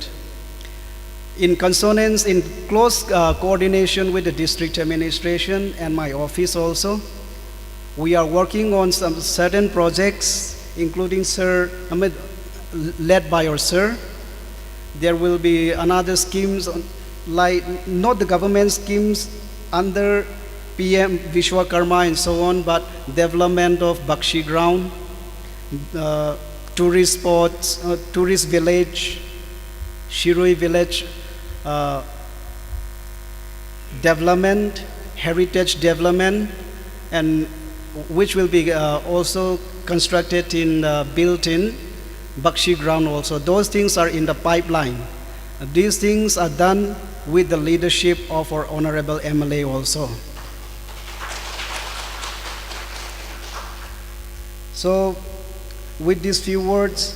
Speaker 11: In consonance, in close coordination with the district administration and my office also, we are working on some certain projects, including led by our sir. There will be another schemes, like not the government schemes under PM Vishwakarma and so on, but development of Bakshi ground, tourist spots, tourist village, Shirui village, development, heritage development, and which will be also constructed in, built in Bakshi ground also. Those things are in the pipeline. These things are done with the leadership of our Honorable MLA also. So, with these few words,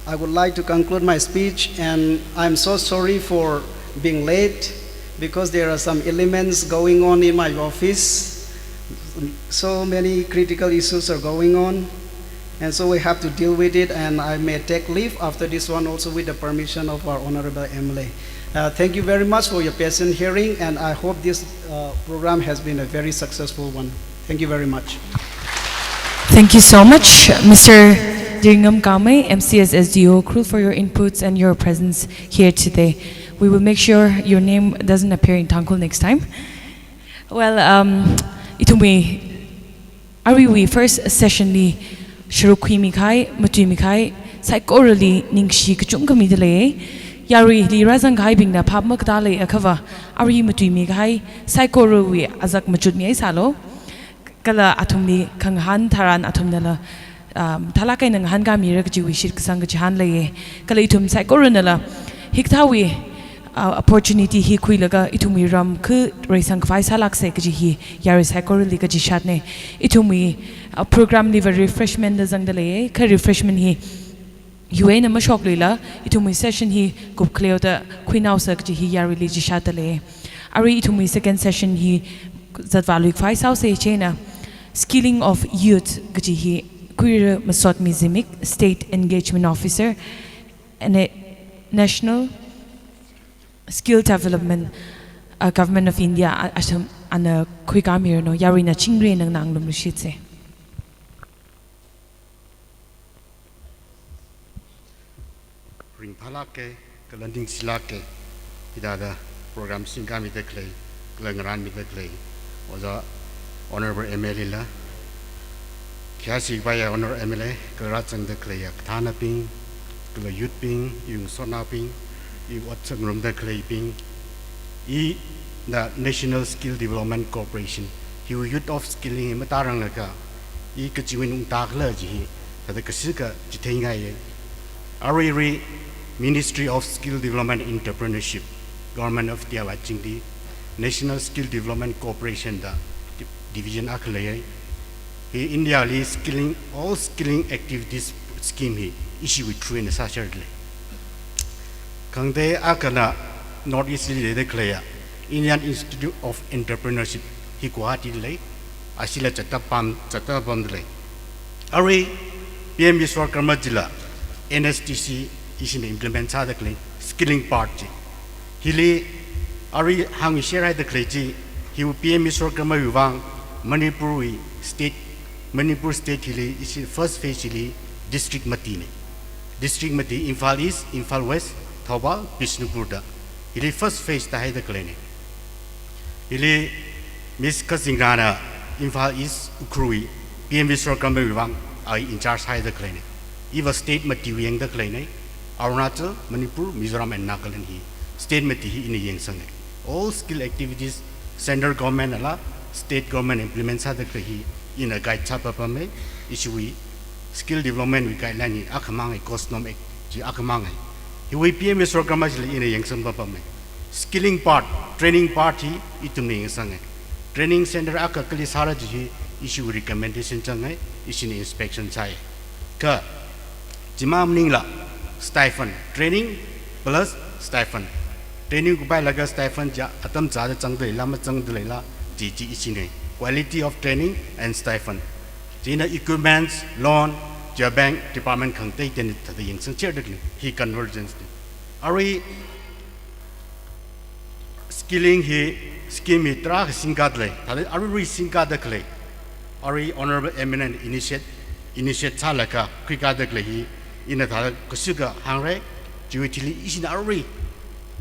Speaker 11: I would like to conclude my speech, and I'm so sorry for being late, because there are some elements going on in my office. So many critical issues are going on, and so we have to deal with it, and I may take leave after this one also with the permission of our Honorable MLA. Thank you very much for your patient hearing, and I hope this program has been a very successful one. Thank you very much.
Speaker 2: Thank you so much, Mr. Diringam Kame, MCS SDO crew, for your inputs and your presence here today. We will make sure your name doesn't appear in Tangkul next time. Well, itumi ariwi first session ni shurukhi mikai matui mikai psychorally ningshi kachum kamidale yari li razang kai bingna phapmak dale akhawa ari matui mikai psychorwi azak machut mi salo kala atumni khanghan tharan atumnala thalakai nang han ga mirag jiwi shir sang jahan le kala itum psychoranala hikthawi opportunity hi khuilaga itumi ram khu raisang phai salak se kaji hi yari psychorally kaji shatne itumi program liver refreshment da jang dale kha refreshment hi UN ma shok lila itumi session hi kup clear da khuinau sa kaji hi yari li ji shatale ari itumi second session hi that value phai sau se chena skilling of youth kaji hi queer masot mizimic state engagement officer and a national skill development government of India asham ana khuikamir no yarina chingre nang nanglum shitse
Speaker 12: ring phalake kalanding silake idada program singami dekle klangran mi dekle oza honorable MLA la kyasi baya honor MLA karatang dekle ya thana ping kla youth ping yung sona ping I watsang rum dekle ping I the National Skill Development Corporation hi youth of skilling matarang laka I kajiwin ung takla ji tada kasika jitenga ye Ariri Ministry of Skill Development Entrepreneurship Government of India National Skill Development Corporation da division aklay he India li skilling all skilling activities scheme he issue with true in the sacredly kangde akana Northeast li de clear Indian Institute of Entrepreneurship hi Guwahati lay asila chatapam lay ari PM Vishwakarma Jilla NSTC is in implement sa the skilling part hili ari hang share the cleji he will PM Vishwakarma Vivang Manipur state hili is in first phase hili district Mati Imphal East Imphal West Thoubal Bishnupur hili first phase ta the clinic hili Miss Kasingrana Imphal East Ukrui PM Vishwakarma Vivang I in charge high the clinic. Even state material the clinic, Arunachal, Manipur, Mizoram and Nagaland he. State material in the Yang Sang. All skill activities, central government ala, state government implements the clinic in a guide chapapame, issue skill development with guideline akamang cost nom akamang. He will PM Vishwakarma in a Yang Sang papame. Skilling part, training party, itum sang. Training center akakali saraji issue recommendation changai. Is in inspection side. Ka Jimam Ningla stipend training plus stipend. Training by laga stipend ja atam zada chang de lama chang de la GG isine. Quality of training and stipend. Jina equipments, loan, ja bank department kang take den the yang sang chair he convergence. Ari skilling he scheme he tra singadle. Ari singada clay. Ari honorable eminent initiate salaka kwikadaklehi ina thala kusuga hangre juitili is in Ari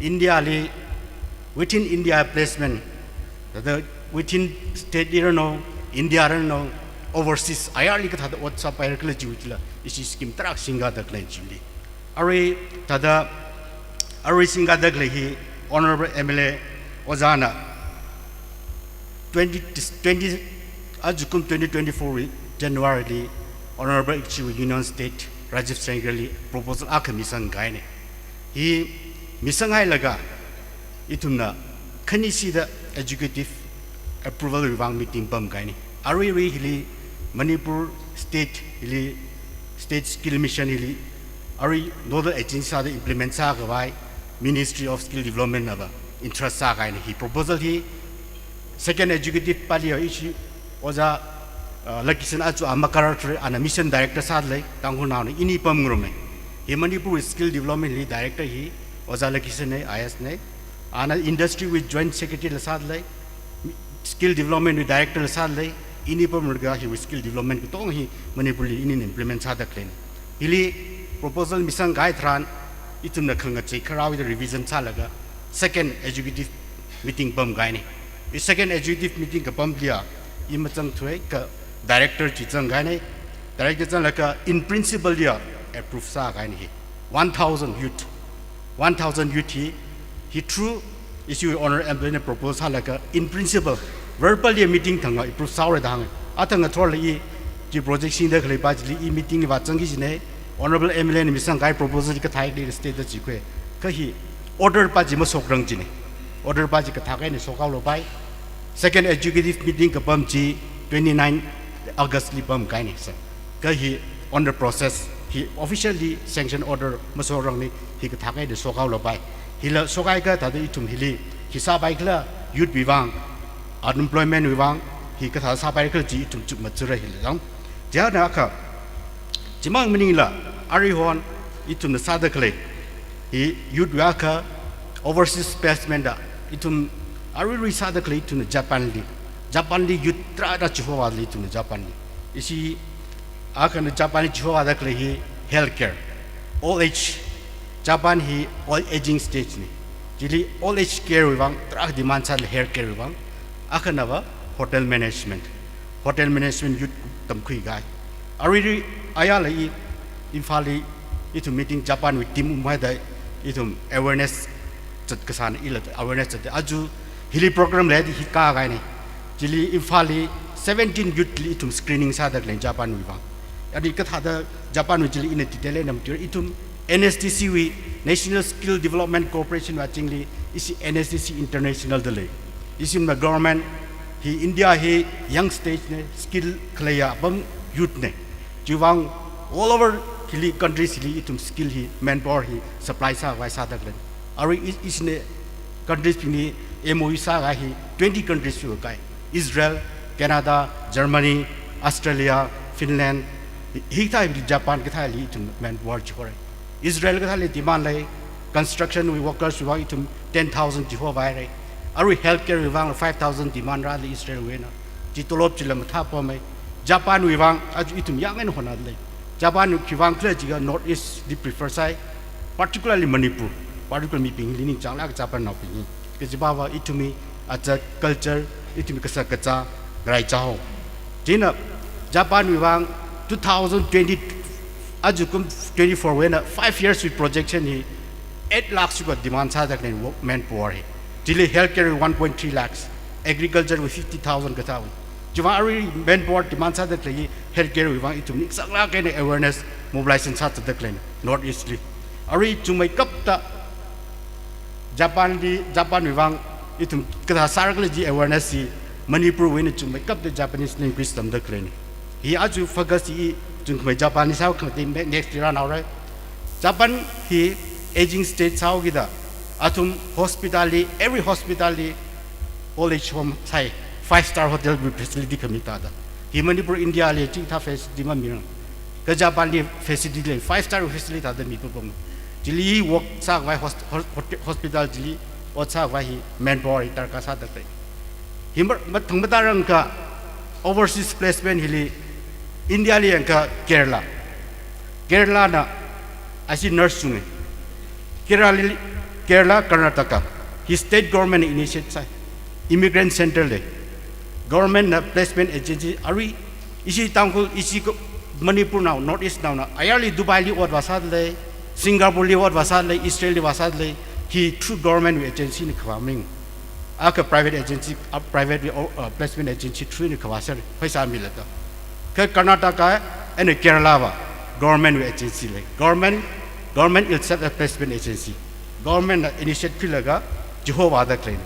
Speaker 12: India li within India placement the within state India no overseas ayarli ka thada WhatsApp ayarkle juitila isi scheme trak singa dakle juli Ari tada Ari singa daklehi honorable MLA Ozana 20 Ajukum 2024 January Honorable Chief Union State Rajiv Sengeli proposal akamisang gaine. He misangai laga itumna kanisi the executive approval revang meeting bam gaine. Ari hili Manipur state hili state skill mission hili Ari nodal agency sa implement sa gawai Ministry of Skill Development aba interest sa gaine. He proposal he second executive palio issue Oza Lakisan Achu Amakaratri and a mission director sadly, Tanghuna, Inipam Rume. He Manipur skill development director he, Oza Lakisane, ISNE, and an industry with joint secretary sadly, skill development director sadly, Inipam Ruga, he with skill development with he Manipur in implements other claim. Hili proposal Misang Gaitran, itum the Kangachi, Kara with the revision salaga, second executive meeting Bum Gaini. The second executive meeting Bum Lia. Imatang tuai ka director chitang gane director chang laka in principle dia approve sa gane he 1000 youth he true issue honor and proposal laka in principle verbally meeting thanga approve sa re dang atanga thor li ji project sin da khle pa ji li meeting ba chang gi sine honorable MLA ni misang gai proposal ka thai de state da ji kwe ka hi order pa ji ma sok rang ji ne order pa ji ka tha ni sokau lo bai second executive meeting kapam G 29 August libam kaini sir. He on the process he officially sanctioned order masorang ni he kathakai de sokau lobai. Hila sokai ka tadi itum hili hisabai kla youth bivang unemployment bivang he katha sabai kla ji itum chuk matsura hilang. Jana ka jimang meningla ari hon itum sada kle he youth waka overseas placement da itum Ari risada kle to Japan li yutra da chuwa li to Japan li. Isi akan Japan chuwa da kle hi healthcare old age Japan hi old aging stage ni. Jadi old age care wibang tra demand sa hair care wibang akan apa hotel management youth tamkui gai. Ari ayala I infali itu meeting Japan with team umai da itu awareness chat kesan ilat awareness chat aju Hili program led hi ka gai ni jili infali 17 youth li itum screening sa dak len Japan wi bang adi ka thada Japan wi jili in detail nam tur itum NSTC wi National Skill Development Corporation wa chingli isi NSTC international dele isim na government hi India hi young stage ne skill klaya bam youth ne jiwang all over hili countries hili itum skill hi manpower hi supply sa wai sa dak len ari is ne countries pini MOU sa ga hi 20 countries su kai Israel Canada Germany Australia Finland hi thai Japan ka thai li itum manpower ji kore Israel ka thai li demand lai construction workers wa itum 10,000 ji ho bai re ari healthcare wi wang 5,000 demand ra li Israel we na ji tolop ji lam tha pa mai Japan wi wang aju itum yang en hona le Japan ki wang kle ji ga north east di prefer sai particularly Manipur particularly ping lining chang la Japan na ping ke ji ba wa itumi acha culture itumi ka sa ka cha grai cha ho jina Japan wi wang 2020 aju kum 24 we na 5 years with projection hi 8 lakhs ko demand sa dak ne manpower hi Delhi healthcare 1.3 lakhs agriculture with 50,000 ka tawi jiwa ari manpower demand sa dak le healthcare wi wang itum ni sakla ke ne awareness mobilization sa dak le north east li ari chumai kap ta Japan wi wang itum ka sarkle ji awareness si Manipur we ne chumai kap the Japanese linguist tam dak le hi aju focus hi chung mai Japanese how next year now right Japan hi aging state how gida atum hospitality every hospitality old age home sai 5-star hotel facility kamita da hi Manipur India le ching tha facility ma mirang ka Japan le facility le 5-star facility da mi ko jili work sa vai hospital jili o sa vai manpower tar ka sa da pe himbar mathang batarang ka overseas placement hili India le ka Kerala na asi nurse sune Kerala Karnataka his state government initiative immigrant center le government na placement agency ari isi tangkul isi Manipur now north east now na ayarli Dubai li wat wasad le Singapore li wat wasad le Israel li wasad le he through government agency ni khawaming aka private agency private placement agency through ni khawasar paisa milata ka Karnataka and Kerala wa government agency le government itself a placement agency government initiative laga Jehovah da claim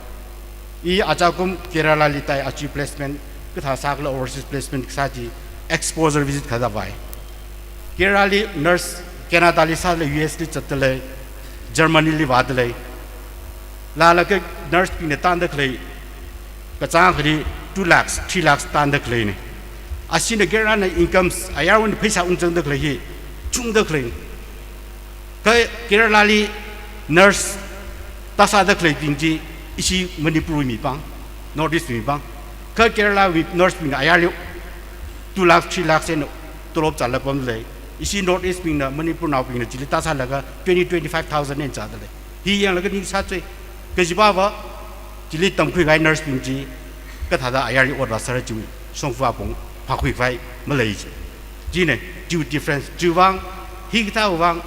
Speaker 12: I achakum Kerala li tai achieve placement ka tha sakla overseas placement sa ji exposure visit khada bai Kerala li nurse Canada li sa le US li chatle Germany li wad le la la ka nurse pin tan da claim ka chang khri 2 lakhs 3 lakhs tan da claim ne asin the Kerala incomes ayarun paisa unjang da claim hi chung da claim ka Kerala li nurse tasa da claim ji isi Manipur mi pang north east mi pang ka Kerala with nurse pin ayarli 2 lakhs 3 lakhs en tolop chala pam le isi north east pin na Manipur now pin ji tasa laga 25,000 en cha da le hi yang laga ni sa choi ka ji ba ba ji tam khui gai nurse pin ji ka tha da ayarli order sar ji song fa pong pha khui phai ma le ji ne ju difference ju wang hi ta wang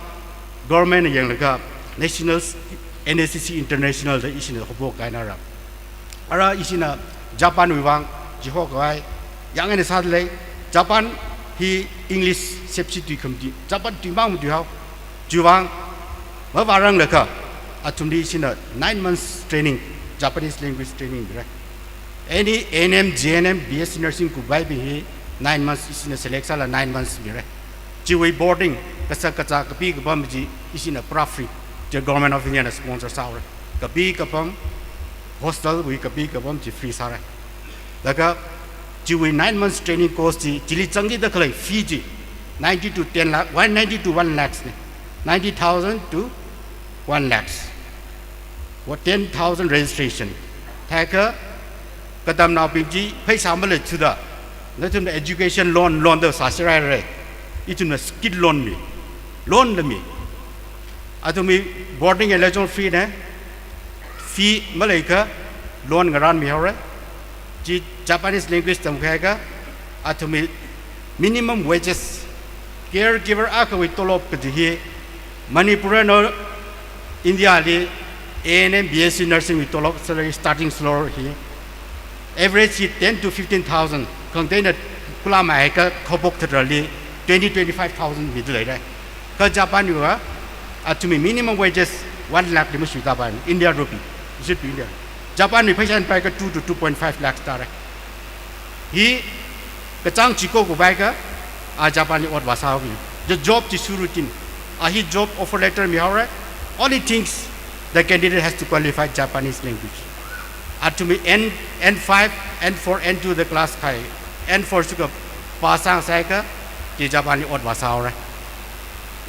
Speaker 12: government yang laga national NSCC international da isina hobo kaina ra ara isina Japan wi wang ji ho kai yang ne sa le Japan hi English substitute committee Japan ti mang mu hao ji wang ma warang le ka atumdi isina 9 months training Japanese language training right any ANM JNM BSc nursing ku bai bi 9 months isina select sala 9 months bi right ji wi boarding kasa kacha kapi ka bam ji isina pra free the government of India sponsor saur kapi kapam hostel we kapi kapam ji free sara daga ji we 9 months training course ji jili changi da khlai fee ji 90 to 10 lakh 190 to 1 lakhs 90,000 to 1 lakhs what 10,000 registration thaka kadam na bi ji paisa ma le chuda natum the education loan da sa sirai re itun skill loan le mi atumi boarding election fee ne fee malaika loan ngaran mi hore ji Japanese language tam khaga atumi minimum wages caregiver aka wi tolop ka ji Manipur no India li ANM BSc nursing wi tolop salary starting salary hi average 10 to 15,000 container kula ma ka khobok thali 20-25,000 middle right ka Japan wi to me minimum wages 1 lakh India rupee is it India Japan we pay 2 to 2.5 lakhs ฮีกระจังจิโก้กูไปก็อาจจะปานิอดวาสาวกิน the job ที่สุรุจินฮี job offer letter มีอะไร only things the candidate has to qualify Japanese language to me N5 N4 N2 the class ใคร N4 สุกับภาษาไทยก็ที่ญี่ปุ่นอดภาษาอะไร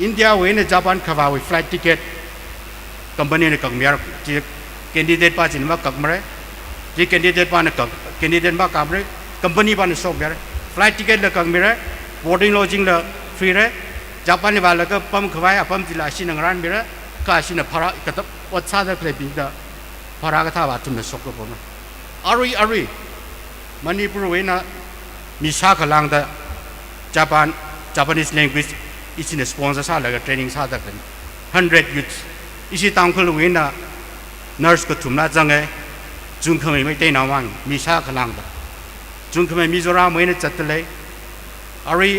Speaker 12: อินเดียเว้นญี่ปุ่นเขาว่า flight ticket company เนี่ยกังเมียที่ candidate ป้าจินมากังเมียที่ candidate ป้าเนี่ยกัง candidate มากังเมีย company ป้าเนี่ยส่งเมีย flight ticket เลยกังเมีย boarding lodging เลย free เลยญี่ปุ่นเนี่ยว่าแล้วก็ปั๊มเขาไว้ปั๊มที่ละชินังร้านเมียก็ชินังพาระก็ต้องอดซาเดเคลบิดาพาระก็ท่าว่าทุ่มเนี่ยส่งก็พอนะอารีมณีปุระเวนะมีชาขลังแต่ Japanese language อีสินสปอนเซอร์ซาแล้วก็เทรนนิ่งซาตะกัน100 youths อีสิตังคุลเวนะ nurse ก็ทุ่มน่าจังไงจุงขมิ้นไม่ได้นาวังมีชาขลังแต่จุงขมิ้นมิโซรามเวนะจัดเลยอารี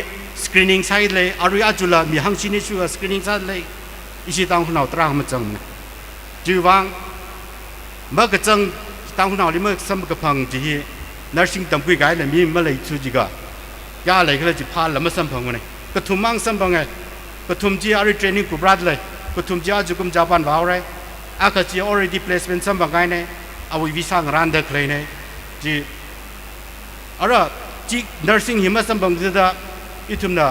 Speaker 12: screening ซาเลยอารีอาจุลามีหังชินิชัว screening ซาเลยอีสิตังคุนเอาตรามาจังนะจีวังเมื่อกจังตังคุนเอาลิเมื่อสมกับพังจี nursing ตั้งคุยกันเลยมีมาเลยทุจิกายาเลยก็เลยจะพาละมาสัมพังวันนี้ก็ทุ่มมังสัมพังไงก็ทุ่มจีอารี training กูบรัดเลยก็ทุ่มจีอาจุกุมญี่ปุ่นว่าอะไรอาก็จี already placement สัมพังไงเนี่ยเอาวิวีซ่างรันเด็กเลยเนี่ยจีอะไรจี nursing หิมะสัมพังที่จะอีทุ่มน่ะ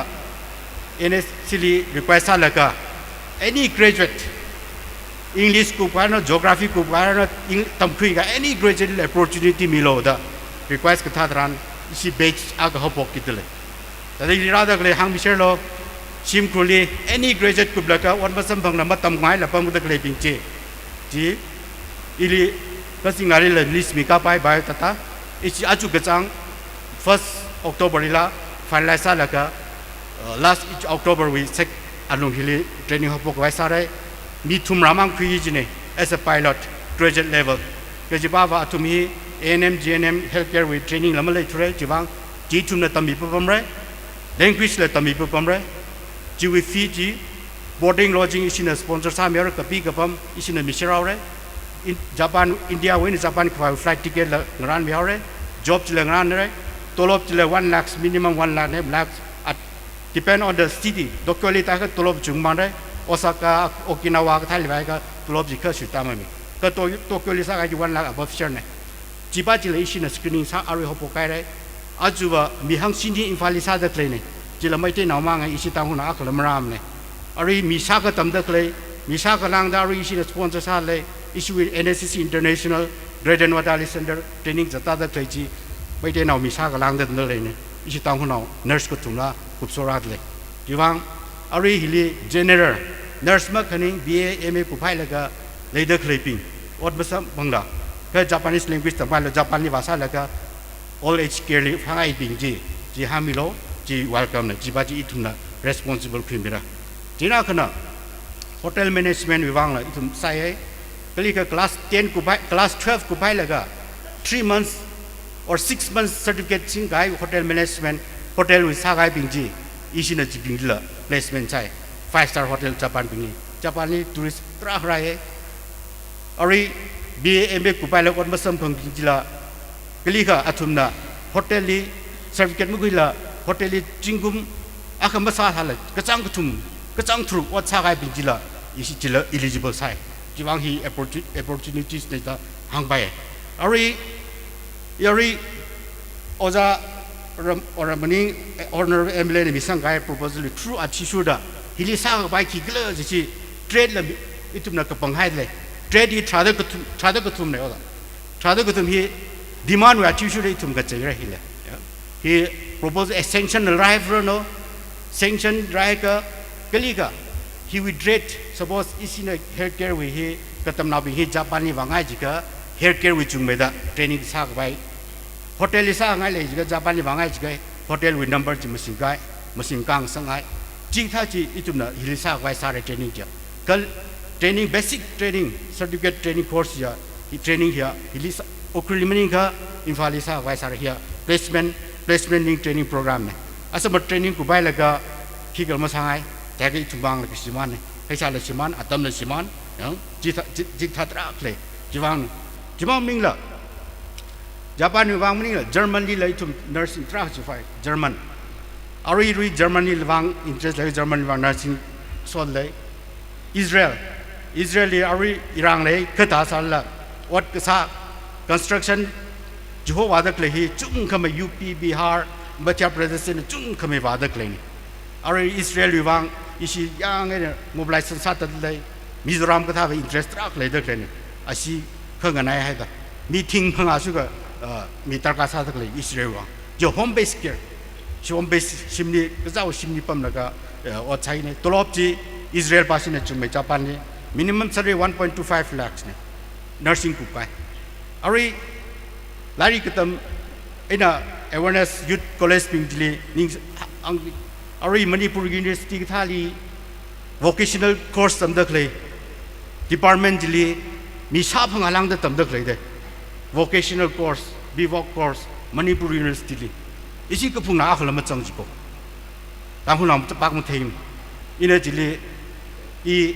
Speaker 12: NSCL request อะไรก็ any graduate English กูไปนะ geography กูไปนะตั้งคุยกัน any graduate opportunity มีโลดะ request ก็ท่าทางสิเบสอากาศพอกิดเลยแต่ในราดากเลยหางมิเชลโลชิมครูลี any graduate กุบลักวันมาสัมพังนำมาทำงานแล้วปั๊มกุดเลยปิงเจจีอีลีก็สิ่งอะไรเลยลิสต์มีก้าไปไปแต่ตาอีกอาจุกจัง first October นี่ละ finalize แล้วก็ last October we check อันนู้นฮิลี training เขาพกไว้ซะได้มีทุ่มรามังคุยจีเนี่ย as a pilot graduate level ก็จะบ้าว่าทุ่มฮี A&M GNM healthcare with training แล้วมันเลยทุเรศจีวังจีทุ่มเนี่ยตั้มมีปุ๊บปั๊มเลย language เลยตั้มมีปุ๊บปั๊มเลยจีวิฟีจี boarding lodging อีสินะ sponsor สามอย่างกับพี่กับปั๊มอีสินะมิเชลเอาเลยญี่ปุ่นอินเดียเว้นญี่ปุ่นเขา flight ticket เลยงานมีเอาเลย job จีเลยงานเลยตัวลบจีเลย1 lakh minimum 1 lakh เนี่ย lakh depend on the city ดอกเกลิตาก็ตัวลบจุงมันเลยโอซาก้าโอกินาวาก็ไทยเลยก็ตัวลบจีก็สุดตามมันก็ตัวเกลิตาก็อยู่1 lakh above shareเนี่ยจีบ้าจีเลยอินสกรีนิ่งซาอารีฮอปกายเลยอาจูว่ามีหังสินที่อินฟาลิซาเด็กเลยเนี่ยจีละไม่ได้หนาวมากไงอิสิตังหุ่นอักละมรามเนี่ยอารีมีซากก็ทำเด็กเลยมีซากก็ลังดารีอิสิสปอนเซอร์ซาเลยอิสิวิ NSCC International Grade and Wadali Center Training จะตัดเด็กเลยจีไม่ได้หนาวมีซากก็ลังเด็กเลยเนี่ยอิสิตังหุ่นเอา nurse ก็ทุ่มละกุบโซราดเลยจีวังอารีฮิลี general nurse มาคันนี้ BA MA กุบไผ่เลยก็เลยเด็กเลยปิงอดมาซ้ำบังดาก็ Japanese language ต่างๆแล้ว Japanese ภาษาแล้วก็ all age care เลยฟังไอ้ปิงจีฮามิโลจี welcome เนี่ยจีบ้าจีอีทุ่มละ responsible ขึ้นไปละจีน่าขนาด hotel management วิวังละอีทุ่มใส่ก็เรียก class 10กุบไผ่ class 12กุบไผ่แล้วก็ 3 months or 6 months certificate สิ่งไง hotel management hotel วิสาไอ้ปิงจีอีสินะจีปิงละ placement ใช่ 5-star hotel Japan ปิงนี่ Japanese tourist ตราอะไรอะไรBAกูไปแล้วคนมาสัมพันธ์จริงๆละก็ลีค่ะอาทุมนะโฮเทลลี่เซอร์วิสไม่กุยละโฮเทลลี่จิงกุมอาคำภาษาทะเลกระจังกระทุมกระจังทรูวัดสากายเป็นจริงละอีสิจริงละ eligible ใช่จีวังฮี opportunities ในตาหางไปอะไรโอซาอรามันนี่ honor MLA เนี่ยมีสังกัด proposal true อาชีพดาฮิลิสากไปขี้เกลือสิ trade ละอีทุมนะกับปังไฮเลยtrade ที่ชาดกทุมเนี่ยว่าชาดกทุมฮี demand ว่าที่สุดที่ทุมก็เจอเลยฮีเลย he proposed a sanction drive เนาะ sanction drive ก็ลีก็ he would rate suppose is in a healthcare we he ก็ตำนาบิฮีญี่ปุ่นนี่ว่าไงจีก็ healthcare we จุงไม่ได้ training สากไป hotel สากไงเลยจีก็ญี่ปุ่นนี่ว่าไงจีก็ hotel we number จีมาสิงไงมาสิงกังสังไงจีถ้าจีอีทุมนะฮิลิสากไปสาร training จ้ะก็training basic training certificate training course ya training here hilis okrilimani ka infalisa vaisar here placement training program ne asam training ku bai laga khigal ma sangai tagi chumbang la kisiman ne kaisa la siman atam la siman ji tha tra kle jiwang ming la Japan wang mani Germany lai tum nursing track to fight German Ari Germany wang interest lai German wang nursing so lai Israeli Ari Iran lai kata sala what kasa construction Johor wadak lai hi chung kama UP Bihar Madhya Pradesh ne chung kama wadak lai Ari Israeli wang isi yang ne mobilization sat lai Mizoram kata ba interest track lai dak lai asi khang nai hai da meeting phang asu ga mi tarka sa dak lai Israel wang jo home base care home base simni kazau simni pam laga o chai ne tolop ji Israel pasin ne chung Japan ne minimum salary 1.25 lakhs ne nursing ku kai Ari lari katam ina awareness youth college ping dili ning Ari Manipur University thali vocational course tam dak lai department dili mi sa phang alang da tam dak lai de vocational course BVoc course Manipur University li isi ka phung na akhla ma chang ji ko ta phung nam pak ma theim ina dili I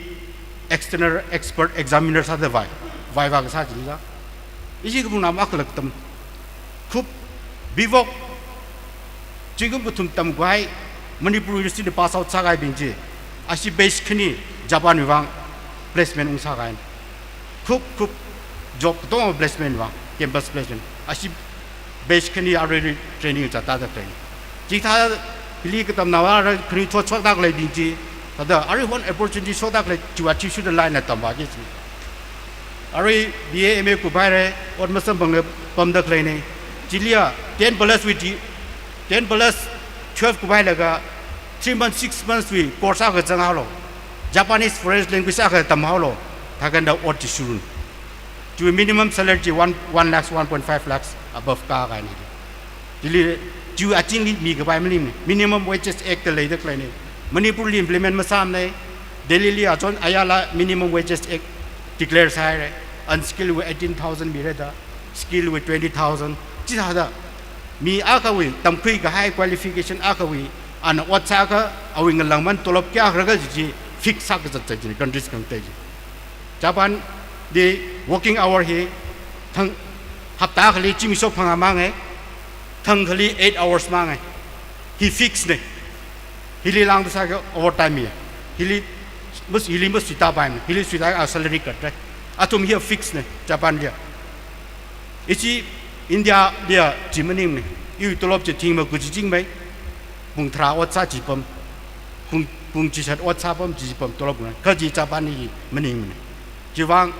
Speaker 12: external expert examiner sa da vai ga sa ji la isi ka phung nam akhla tam khub BVoc jingum ko thum tam gwai Manipur University pass out sa gai bing ji asi base khini Japan wang placement ung sa gai khub job to placement wang campus placement asi base khini already training cha ta da training ji tha pili ka tam na wa khni thot chok dak lai bing ji da ari one opportunity so dak lai chu achi shu da line na tam ba ji ari BA MA ku bai re on masam bang pam dak lai ne jilia 10 plus with 10 plus 12 ku bai la ga 3 months 6 months we course ga jang ha lo Japanese foreign language ga tam ha lo ta ga da ot ji shurun to minimum salary 1 lakhs 1.5 lakhs above ka ga ni dili ju aching mi ga bai mlim minimum wages act lai dak lai ne Manipur li implement masam ne Delhi li achon ayala minimum wages act declare sai unskilled with 18,000 mi reda skilled with 20,000 ji da mi akawi tam khui ga high qualification akawi an watsa ka awing langman tolop kya raga ji fix sak za ji countries kan te Japan the working hour he thang hapta khali chimi so phanga ma nge thang khali 8 hours ma nge he fix ne hili lang sa ga overtime me hili mus sita ba me hili sita a salary cut right atum here fix ne Japan dia ichi India dia jimaning ne yu tolop je ting ma ku ji jing mai bung tra wat sa ji pam bung ji chat wat sa pam ji pam tolop ne ka ji Japan ni maning ne ji wang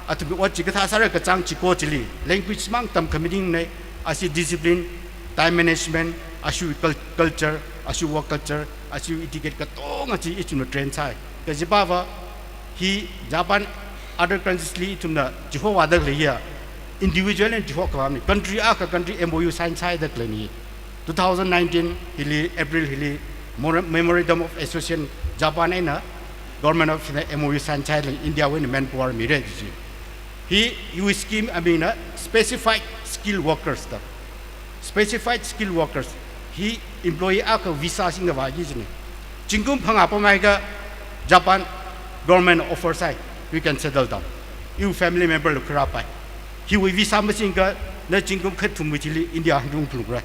Speaker 12: atum wat ji ka tha sa ra ka chang ji ko ji li language mang tam committing ne asi discipline time management asu culture asu work culture asu etiquette ka tong achi ichun train sai ka ji ba hi Japan other countries li tumna jiho wa dak le ya individual and jiho ka ni country aka country MOU sign sai dak le ni 2019 hili April hili memorandum of association Japan ina government of MOU sign sai India when manpower mi re ji he you scheme amina specified skill workers ta specified skill workers he employee aka visa singa wa ji ni jingkum phanga pa mai ga Japan government offer side we can settle down you family member lu khra pai he we visa machine ga na jingkum khat thum ji India handung phlu ra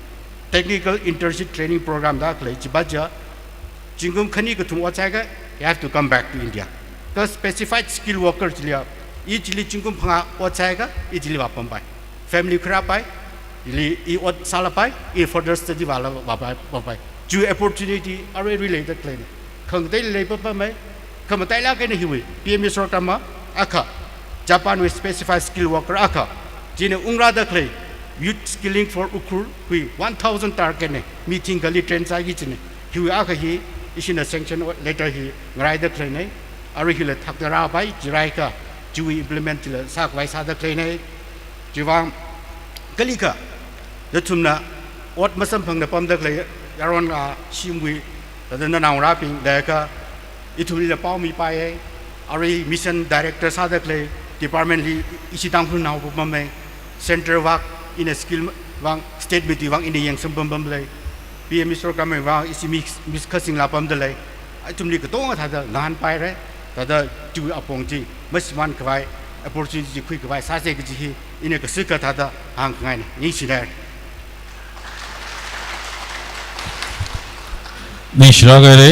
Speaker 12: technical internship training program da klai ji ba ja jingkum khani ga thum wa cha ga you have to come back to India the specified skill workers li each li jingkum phanga wa cha ga each li wa pam pai family khra pai ili I what salapai I further study wala babai ju opportunity are related claim khang dai le pa mai kham tai la kai ne hiwi PME sorkama aka Japan with specified skill worker aka jine ungra da claim youth skilling for ukur hui 1000 target ne meeting gali train sa gi chine hiwi aka hi isina sanction later hi ngai da claim ne are hi le thak ra bai jirai ka ju implement le sak wai sa da claim ne jiwang kalika tumna what masam phang na pam dak le yaron ga simwi da na naw ra ping da ka ituli la pau mi pai ari mission director sa dak le department li isi tang phun naw pam mai center work in a skill wang state meeting wang in the yang sam bam le PM Mr. Kam wang isi mix khasing la pam da le ai tumli ka tong tha da nan pai re da ju apong ji masman khwai opportunity คุยกับไว้ซาเซกจีฮีอินเนกสึกกะทาดาห่างไงนี่ยิ่งสิได้
Speaker 5: Ning Shilakare,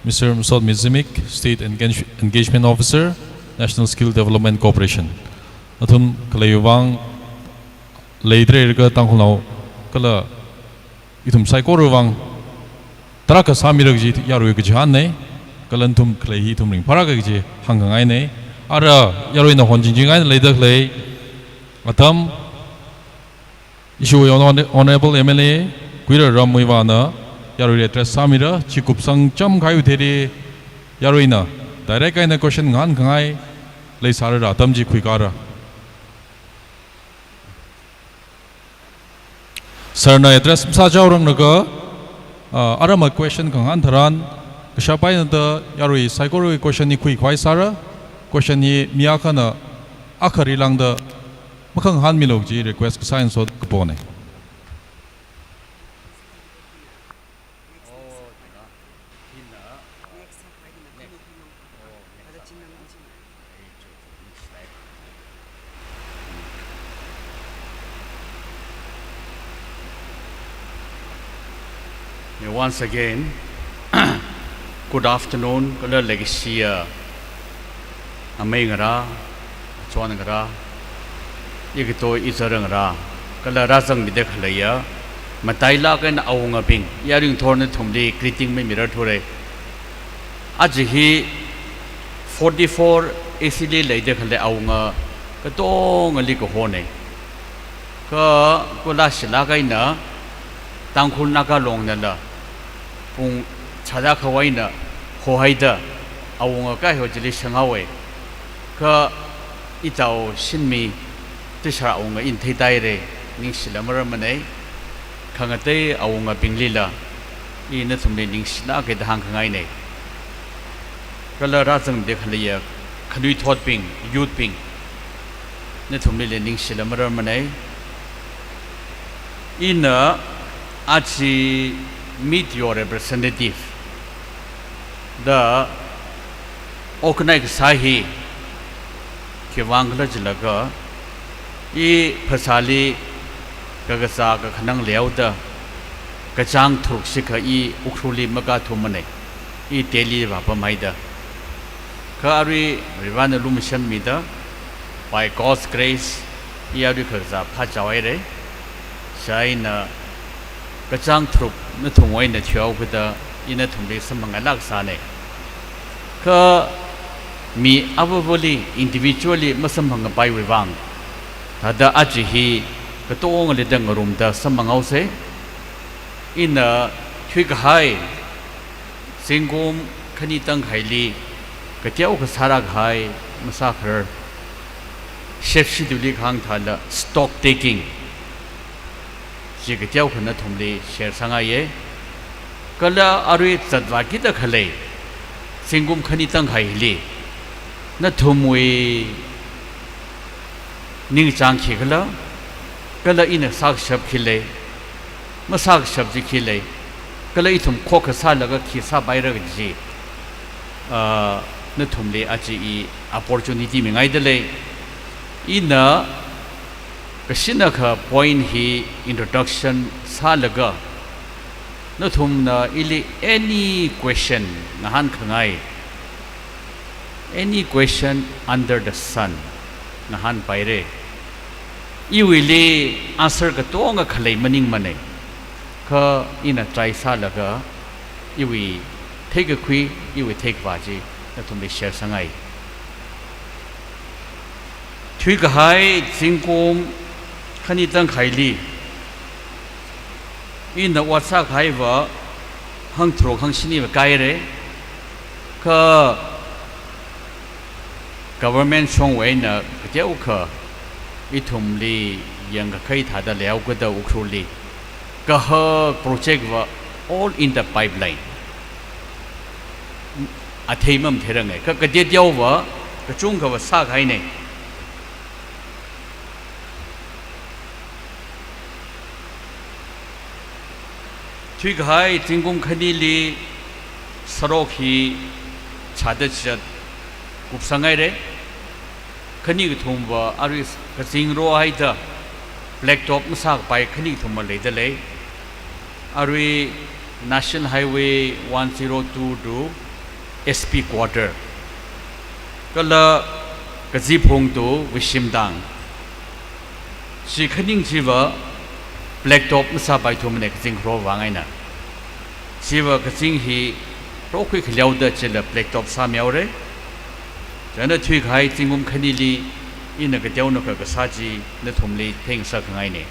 Speaker 5: Mr. Musod Mizimik, State Engagement Officer, National Skill Development Corporation. Atum kalayuwang leidre irga tangkhulnaw kala itum saikoruwang taraka samiragji yaru gjihan ne kalantum klayhi tum ring paraga gji hangangai ne ara yaru na honjinjingai leida klay atam issue honorable MLA Guira Ramuiwana yaru address samira chikupsang cham gayu theri yaru ina direct kind question ngan gangai lei sarara tamji khuikara Sarna address saja orang naga arama question kangan tharan keshapai nada yarui psychology question ni kui khwai sara question ni miyaka na akhari lang da makhang han milok ji request science od kapone
Speaker 3: Once again, good afternoon. Kala legacy amengara, chuangara, igito isarangara. Kala rasang bidek halaya. Mataila kan aunga ping. Yaring thorn thumdi greeting me mirror thore. Ajihi 44 ACD leide khale aunga. Katong ali ko hone. Ka kula sila kai na tangkhul naka long na la. Kung chada kawai na hohaida awunga ka hojili sangawe ka itaw sinmi tisha awunga in thaitai re ning silamara manai khangate awunga pinglila ina thumle ning sina ke dahang khangai ne kala rajang dekhaliya khanui thot ping youth ping ne thumle le ning silamara manai ina achi meet your representative. The Okanai Sahi Kivangla Jilaga E Pasali Gagasa Kanang Leota Kachang Truksika E Ukruli Magatumane E Daily Vapamaida Kari Rivana Lumishan Mida by God's grace Yadikaza Pachawaire Shaina Kachang Truk Natumway na Chow with the Inatumbi Samangalak Sane. Ka me avavoli individually Masamanga by Wivang. Tada Ajihi, Katong Lidang da Samangause in a Twig High Singum Kanitang Haili Katiao Sarag High Massacre Chef Shidulik Hang Tala Stock Taking. Jigatiao kana thumle share sangaye kala arui chadwa ki ta khale singum khani tang haile na thumwe ning chang khi kala kala ina sak shab khile masak shab ji khile kala ithum khok sa laga khi sa baira ji na thumle achi I opportunity me ngai dele ina Kasina ka point he introduction salaga nathum na ili any question nahan khangai any question under the sun nahan paire iwili answer ka tonga khalai maning mane ka ina try salaga iwi take a kui iwi take baji nathum le share sangai thui ka hai singkum Kanitang Haili in the Wasak Haiva Hang Tro Hang Shini Kaire Ka Government Shongway na Katiauka Itumli Yang Kaita da Leauka Ukruli Kaha project were all in the pipeline Athemam Teranga Kakadiawa Kachunga was Sak Haine Twighai Tingum Kanili Saroki Chadachat Upsangaire khani thumba aris kasing ro haida black top masak pai khani thumma leidale arwi national highway 102 to SP quarter kala kazipong to wishimdang si khaning jiwa black top masak pai thumne kasing ro wangai na siwa kasing hi ro khoi khliau da chela black top sa miaure jana thui khai tingum khanili ina ka deau na ka saji na thumli theng sa khangai ne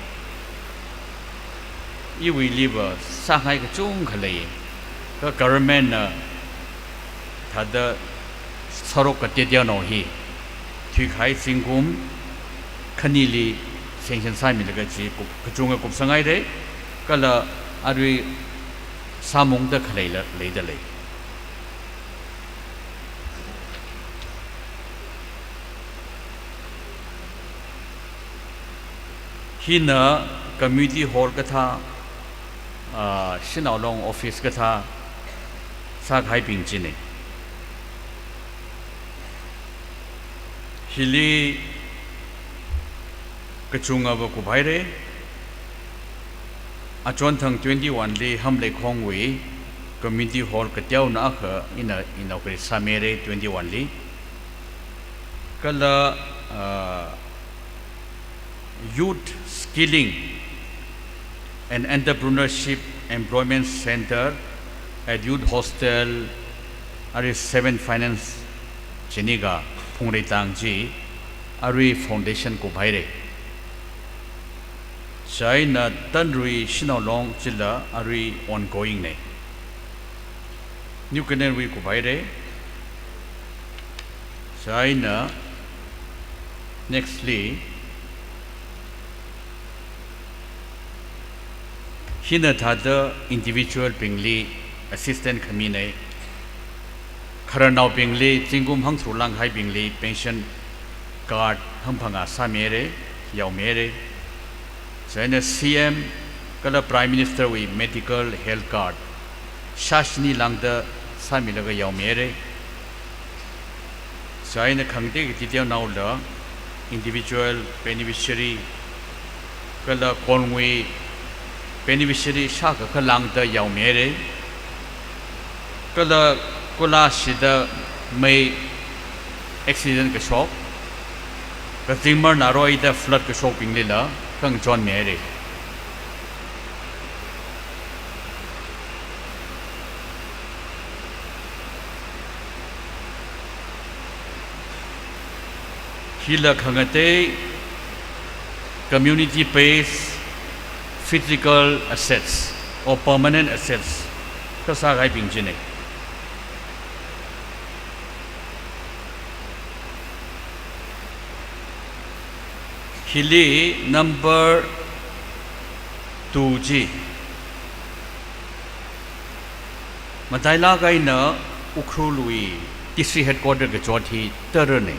Speaker 3: I we live sa khai ka chung khalai ka government na thada sarok ka te dia no hi thui khai tingum khanili sengsen sai mi la ji ka chung ka kup sangai de kala arwi samung da khalai la leida le hina community hall ka tha Shinaolong office ka tha sa khai ping chine hili kachunga ba ku bhaire achon thang 21 le hamle khongwi community hall ka tiau na kha ina kri samere 21 le kala youth skilling and entrepreneurship employment center at youth hostel ari 7 finance chiniga phungre tangji ari foundation ko bhaire China Tanrui Shinaolong Chilla ari ongoing ne New Canary ko bhaire China nextly Hina thada individual pingli assistant khamine kharanau pingli chingum hangthru lang hai pingli pension card hamphanga samere yaumere China CM kala prime minister we medical health card shashni langda samilaga yaumere China khangte ki titia naula individual beneficiary kala konwe beneficiary shaka kalang da yau mere kala kula shida may accident ka shock ka timber naroi da flood ka shopping lila kang John mere hila khangate community based physical assets or permanent assets kasa gai ping jine hili number 2G mataila gai na ukrului district headquarter ke choti terane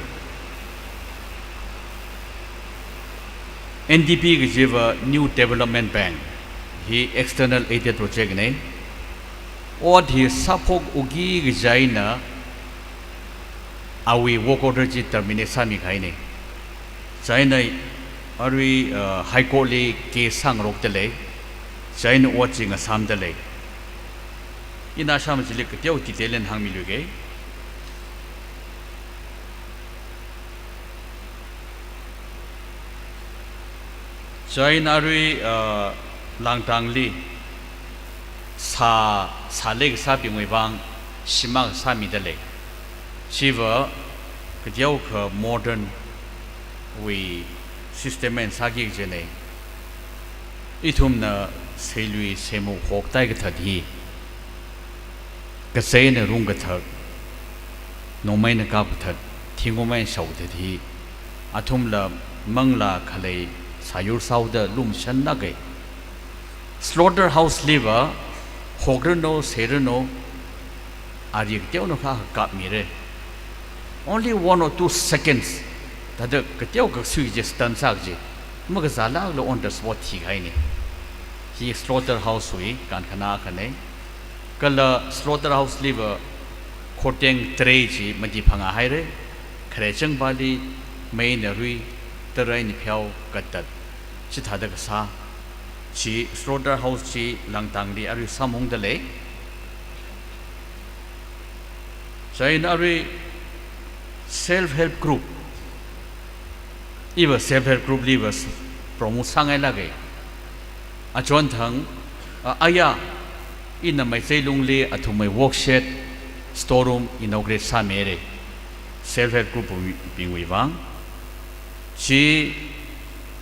Speaker 3: NDP ki jiva new development bank hi external aided project ne or hi support ugi ki jaina awi work order ji terminate sami khai ne jaina arwi high court le ke sang rok te le jaina watching asam te le ina sam ji le ke teu ti telen hang mi luge China rui langtang li sa leg sa bing bang simang sa mi de le chiva kdiao ka modern we system and sa gi jene ithum na selui semu hok tai ga thadi ka sei na rung ga thak no mai na ka thad thingo mai sau de thi athum la mangla khale sayur sauda lum shan na ge slaughterhouse liver hogrno serno ari teu no kha ka mire only 1 or 2 seconds that the teu ka sui just tan sak ji ma ga zala lo on the spot thi gai ni hi slaughterhouse wi kan khana khane kala slaughterhouse liver khoteng trei ji ma ji phanga hai re khare chang bali ไม่เนรุยตะไรนิเพียวกัดตัดชิดาดกษาชีสโรเดอร์เฮาส์ชีหลังตังดีอาริสามงเดเลยใช่นะอาริ self-help group อีว่า self-help group ลีว่าโปรโมทสังไงล่ะเกยอาจารย์ทั้งอายาอินนั้นไม่ใช่ลุงเล่อาทุไม่ workshed storeroom inaugurate สามเมเร self-help group ปิงวิวังชี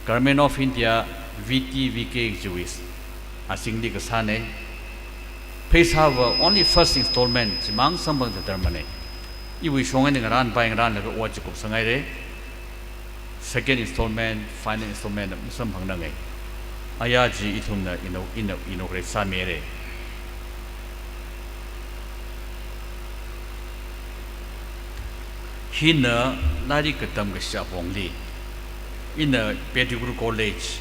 Speaker 3: Government of India VTVK Jewish อาสิ่งที่กษาเนี่ย pays have only first installment จิมังสัมบังจะเติมมันเนี่ยอีวิชงเงินร้านไปร้านแล้วก็ว่าจะกุบสังไงเร่ second installment final installment มุสลิมพังนั่งไงอายาจีอิทุมนะinaugurate สามเมเรฮินนะนาฬิกาตั้มก็ชาบงลี in Petiguru College,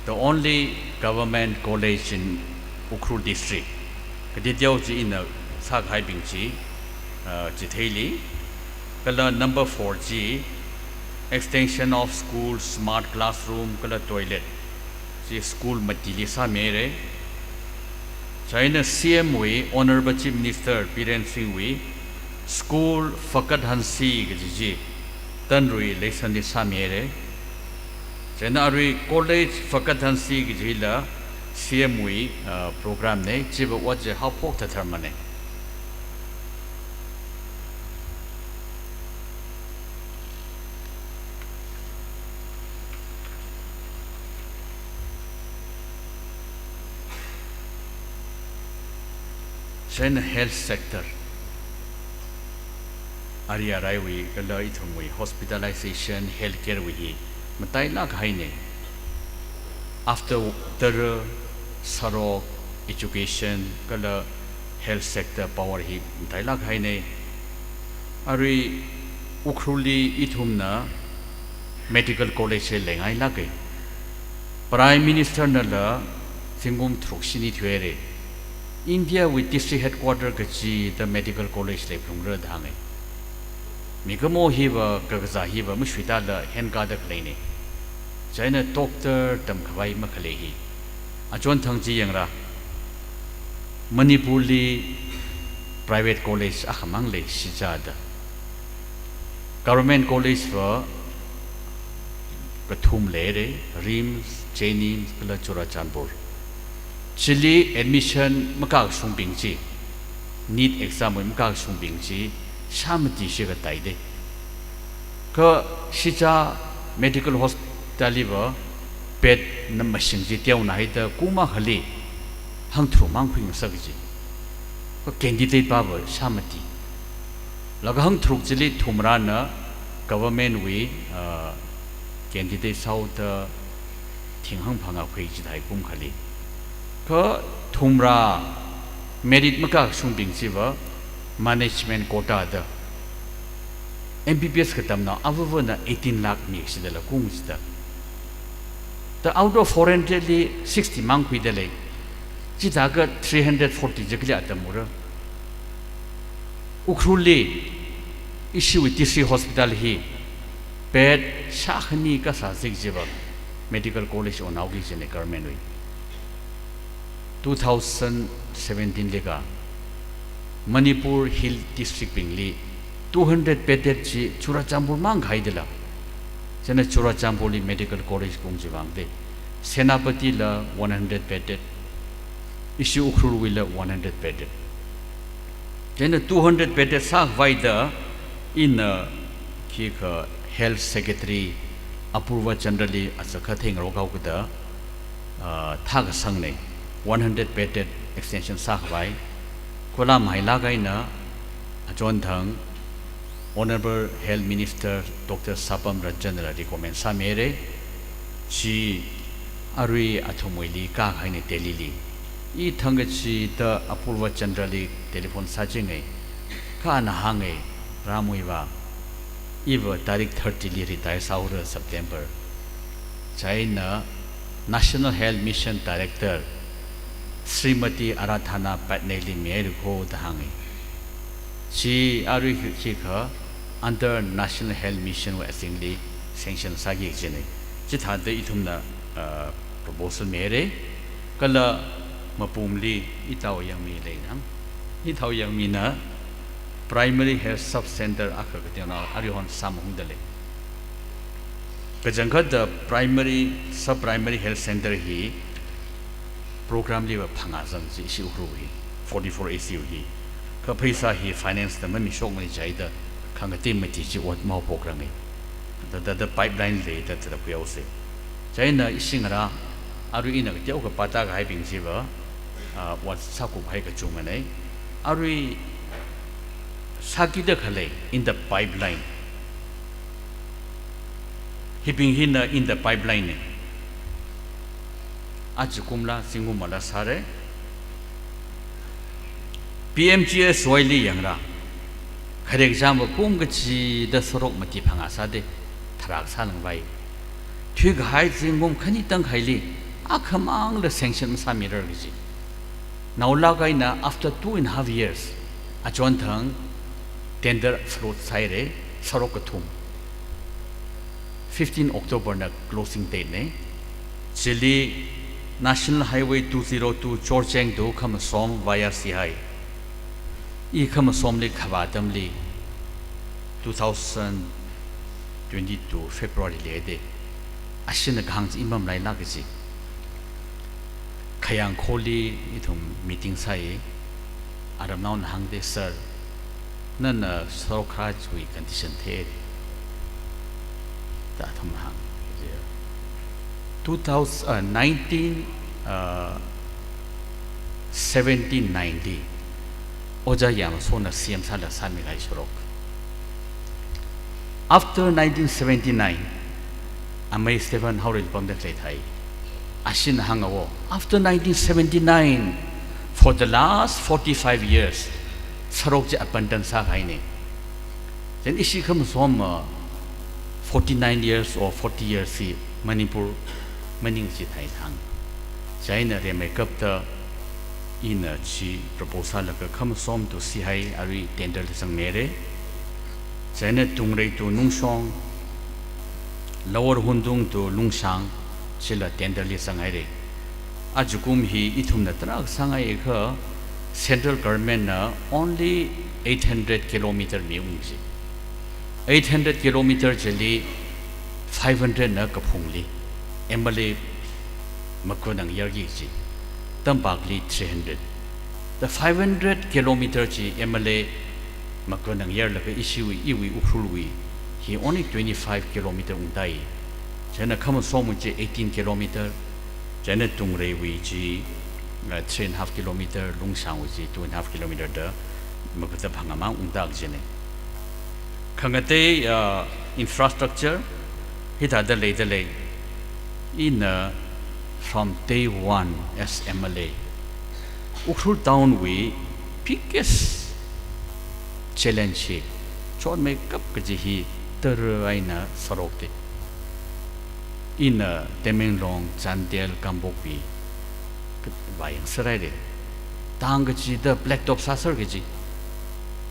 Speaker 3: the only government college in Ukhrul district. Kadidyaw ji in Saghai Bingji, Jitheli. Kala number 4G, extension of school, smart classroom, kala toilet. Ji school matili sa mere. China CMW, Honorable Chief Minister Biren Singh Wee, school Fakat Hansi Giji, Tanrui election di sa mere. China Ari college Fakat Hansi Giji la CMW program ne, jiba wajah how pok tatarmane. China health sector area raiwi kala ithumwi hospitalization healthcare wi matai la khaine after the sarok education kala health sector power hi matai la khaine ari ukhruli ithumna medical college lengai la ke prime minister na la singum thruksini thwere India with district headquarters gachi the medical college le phungra dhangai migamo hiwa gagza hiwa mushwita la henka da kleine China doctor tam khawai makhale hi achon thangji yangra Manipur li private college akhamang le sijada government college for Kathum le re Rims Jainim kala Chura Chandpur Chile admission makak sung bingji need exam makak sung bingji shamati shiga taide ka shija medical hospital liver bed na machine ji tiaw na hita kuma khali hang thru mang phing sakji ka candidate ba shamati laga hang thru chili thumra na government we candidate south thinghang phanga phei ji dai kum khali ka thumra merit maka sungbing siwa management quota da MBBS katamna avuvana 18 lakh mi sidala kungsta the out of 460 mangkui dele jitaga 340 jekli atamura ukhruli issue with DC hospital hi bed shakhni ka sa sikjiba medical college on augi jene government we 2017 lega Manipur Hill District Bingli 200 bedded chi Churachandpur mang khaidela jana Churachandpur li medical college kung jiwangde Senapati la 100 bedded issue Ukhrul wila 100 bedded jana 200 bedded sa vaida in kika health secretary Apurva Chandrali asakha theng rogau kada thag sangne 100 bedded extension sakhwai kola mahila gaina ajon thang honorable health minister Dr. Sapam Ranjanra recommend samere chi arui athumoili ka khaine telili I thangachi the Apurva Chandrali telephone sajingai ka na hangai ramuiwa iwa tarik 30 li retire saura September China National Health Mission Director Srimati Arathana Patneli Merko Dahangi. She Ari Chika under National Health Mission wa asingli sanction sagi jene chi tha de ithumna proposal mere kala mapumli itaw yang mi leinam itaw yang mi na primary health sub center akagationa arihon samung dale kajangka the primary sub primary health center hi program li wa phanga jang ji issue ru hi 44 ACU hi ka paisa hi finance the mami shok mani jaida khanga team mati ji wat mau program hi the pipeline le that the pyo se jaina isingara aru ina ke ka pata ga hai bing ji ba wat sa ku hai ka chung ne aru saki de khale in the pipeline hipping hina in the pipeline ajukumla singumala sare PMGS soili yangra khare exam pum gachi da sorok mati phanga sade tharak salang bai thig hai singum khani tang khaili akhamang the sanction sa mirror gi naula gaina after 2.5 years achon thang tender float saire sorok thum 15 October na closing date ne Chile National Highway 202 Chorcheng do kham som via CI I kham som le khabatam le 2022 February le de ashin gang imam lai la gi khayang kholi ithum meeting sai aram naun hang de sir nan sorokha chui condition the ta thum hang 1790 oja yam sona siam sala sami gai sorok after 1979 amai Stephen Howrell pom de klei thai ashin hangawo after 1979 for the last 45 years sarok je abundance sa gai ne then ishi kham som 49 years or 40 years si Manipur maning si thai thang China re makeup the in a chi proposal ka kham som to si hai ari tender sang mere China tungrei to nungsong lower hundung to lungsang sila tender li sang hai re ajukum hi ithum na trak sang ai kha central government na only 800 kilometer mi ungji 800 kilometer jeli 500 na kapungli emale makonang yargi ji tambakli 300 the 500 kilometer ji emale makonang yar la issue iwi ukhulwi he only 25 kilometer undai jana kham somu ji 18 kilometer jana tungre wi ji 3.5 kilometer lungsang wi ji 2.5 kilometer da makata phangama undak jene khangate infrastructure hita da lay in from day one as MLA Ukhul town we biggest challenge chon make up kaji hi teraina sarokte in Temenglong Chandel Kambopi bayang sarai tang kaji the black top sasar kaji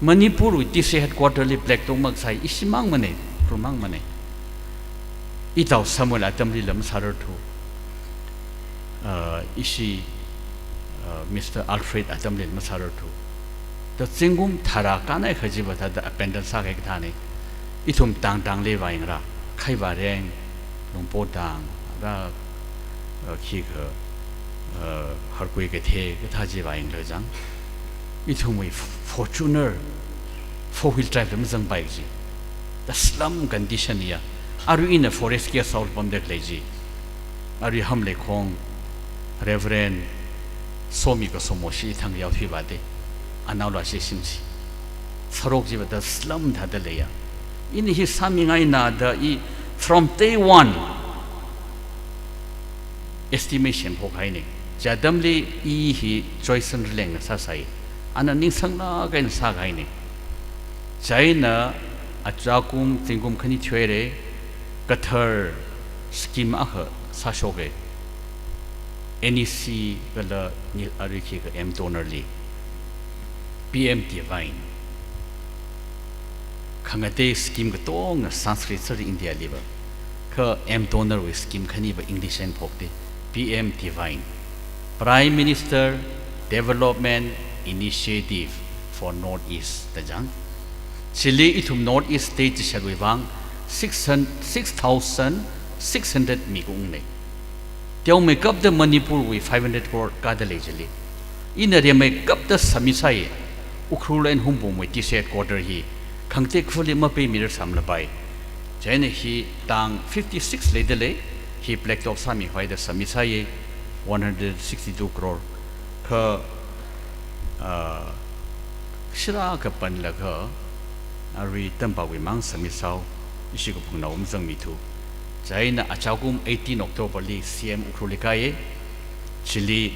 Speaker 3: Manipur with this headquarter li black top magsai isimang mane prumang mane itaw Samuel atamli lam sarar thu ishi Mr. Alfred atamli lam sarar thu the singum thara kana khaji bata the appendix sa ke thane ithum tang le waing ra khai ba reng longpo tang ra khi kha har koi ke the ke tha ji waing le jang ithum we Fortuner 4-wheel drive lam jang bike ji the slum condition ya Aru in a forest care south from the clergy. Aru hamle kong Reverend Somiko Somoshi Tang Yao Hibade. Anala Shimsi. Sarokji with the slum Tadaleya. In his summing aina the from day one estimation Hokaine. Jadamli he choice and leng sasai. Ananisanga again Sagaine. China at Jakum Tingum Kanituere. Kathar scheme aha sashoge NEC gala ni ariki ga M donorly PM divine khangate scheme ka tong Sanskrit sar India liba ka M donor with scheme khani ba English and phokte PM Divine Prime Minister Development Initiative for Northeast tajang Chile itum Northeast state sharwang 6,600 mikung ne Teo make up the Manipur with 500 crore kadale jali in a make up the Samisai Ukrul and Humbo with this headquarter he Kang take fully mape mirror samlabai Jen he tang 56 ladele he blacked off Sami by the Samisai 162 crore ka Shira kapan laga Ari tempa we mang Samisao Ishikupung na umzang mitu Jaina achagum 18 October li CM Ukrulikaye Chile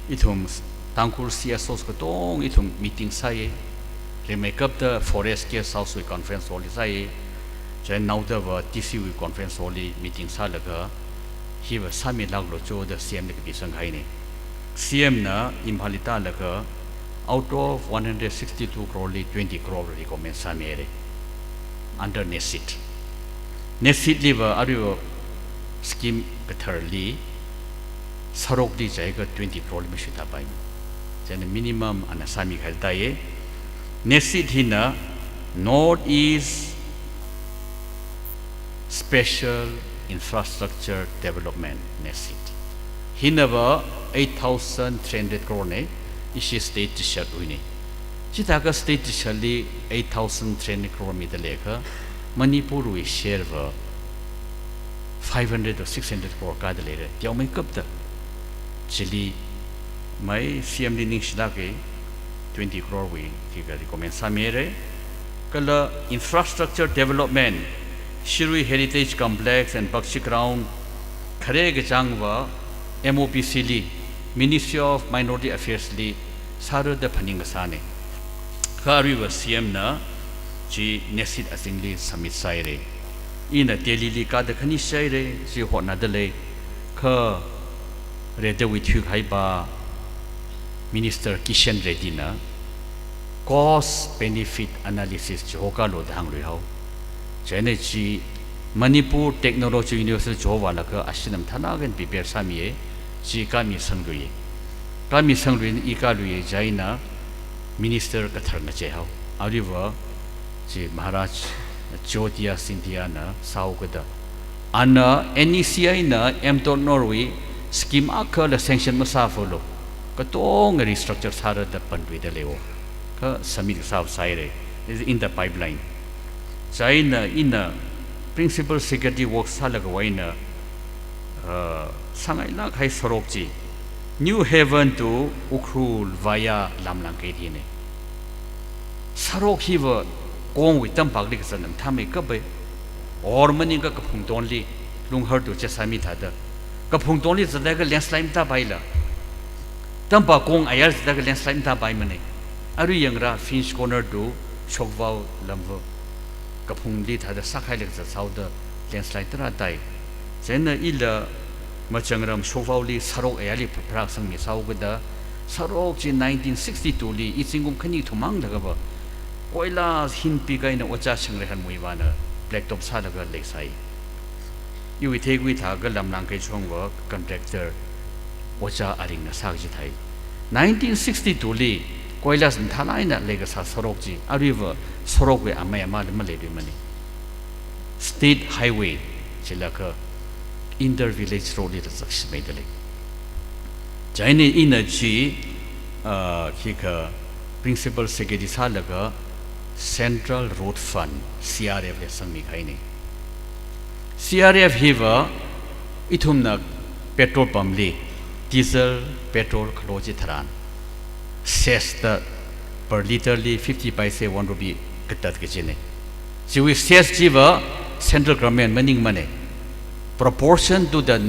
Speaker 3: itum tangkul CSOs katong itum meeting saye they make up the forest care south we conference hall saye jan now the TCU conference hall meeting sa laga he was sami laglo cho the CM ke bisang khai ne CM na imphalita laga out of 162 crore li 20 crore recommend sami re under NESIT liver are scheme thoroughly sarok di jaiga 20 crore mishita pai then minimum an asami khaltaye NESIT hina Northeast Special Infrastructure Development NESIT hinaba 8,300 crore ne ishi state tishat uini chitaka state tishali 8,300 crore midaleka Manipur we share 500 or 600 crore kada later. Tiao make up the Chile my CM Lining Shilake 20 crore we recommend Samere Kala infrastructure development Shirui Heritage Complex and Bakshi Ground Khareg Jangwa MOPC Ministry of Minority Affairs Li Saru the Paningasane Kari was CM na Ji NESIT asingli samit saire ina Delhi li ka de khani saire ji ho na de le kha re de wi thu khai ba Minister Kishan Reddy na cost benefit analysis joka lo dang ri hau jene ji Manipur Technology University jowa la ka ashinam thana gen prepare sami ji ka mi sangui i ka lu jaina minister ka tharna che hau ariwa ji Maharaj Jyotia Scindia na saugada ana NECI na MTO Norway scheme akala sanction masa follow katong restructure sara da panwi da lewo ka samil saw saire is in the pipeline China in principal security work salaga waina sangai la khai sorokji New Haven to Ukrul via Lamlang Kedine Sarok hiva Gong with them public san and Tame Kabe or Maninga Kapung Donli Lung her to Chesami Tada Kapung Donli is the legal landslide tabaila Tampa Gong Ayers the landslide tabaimane Ari Yangra Finch corner do Chokvao Lamvo Kapung lit had a Sakai South the landslide Ratai Zena Illa Machangram Shovali Saro Eali Praxang Misauga Sarok in 1962 li Itsingum Kani to Mang the Gaba Koila Hin Piga in Ocha Shangrehan Muivana Black Top Salaga Lakeside. You will take with Haga Lamlanke Chong work contractor Ocha Aring Sagitai. 1962 li Koilas in Talaina Legasa Sorokji, a river Sorokwe Amayama Malay money. State Highway Chilaka Inter Village Road is a medley. China Energy Kika Principal Secretary Salaga Central Road Fund CRF Lesang Mikaini CRF Hiva Itumnak Petrol Pumli Diesel Petrol Klojitaran says the per literally 50 paise 1 rupee Katat Kachine. So we says Jiva central government money proportion to the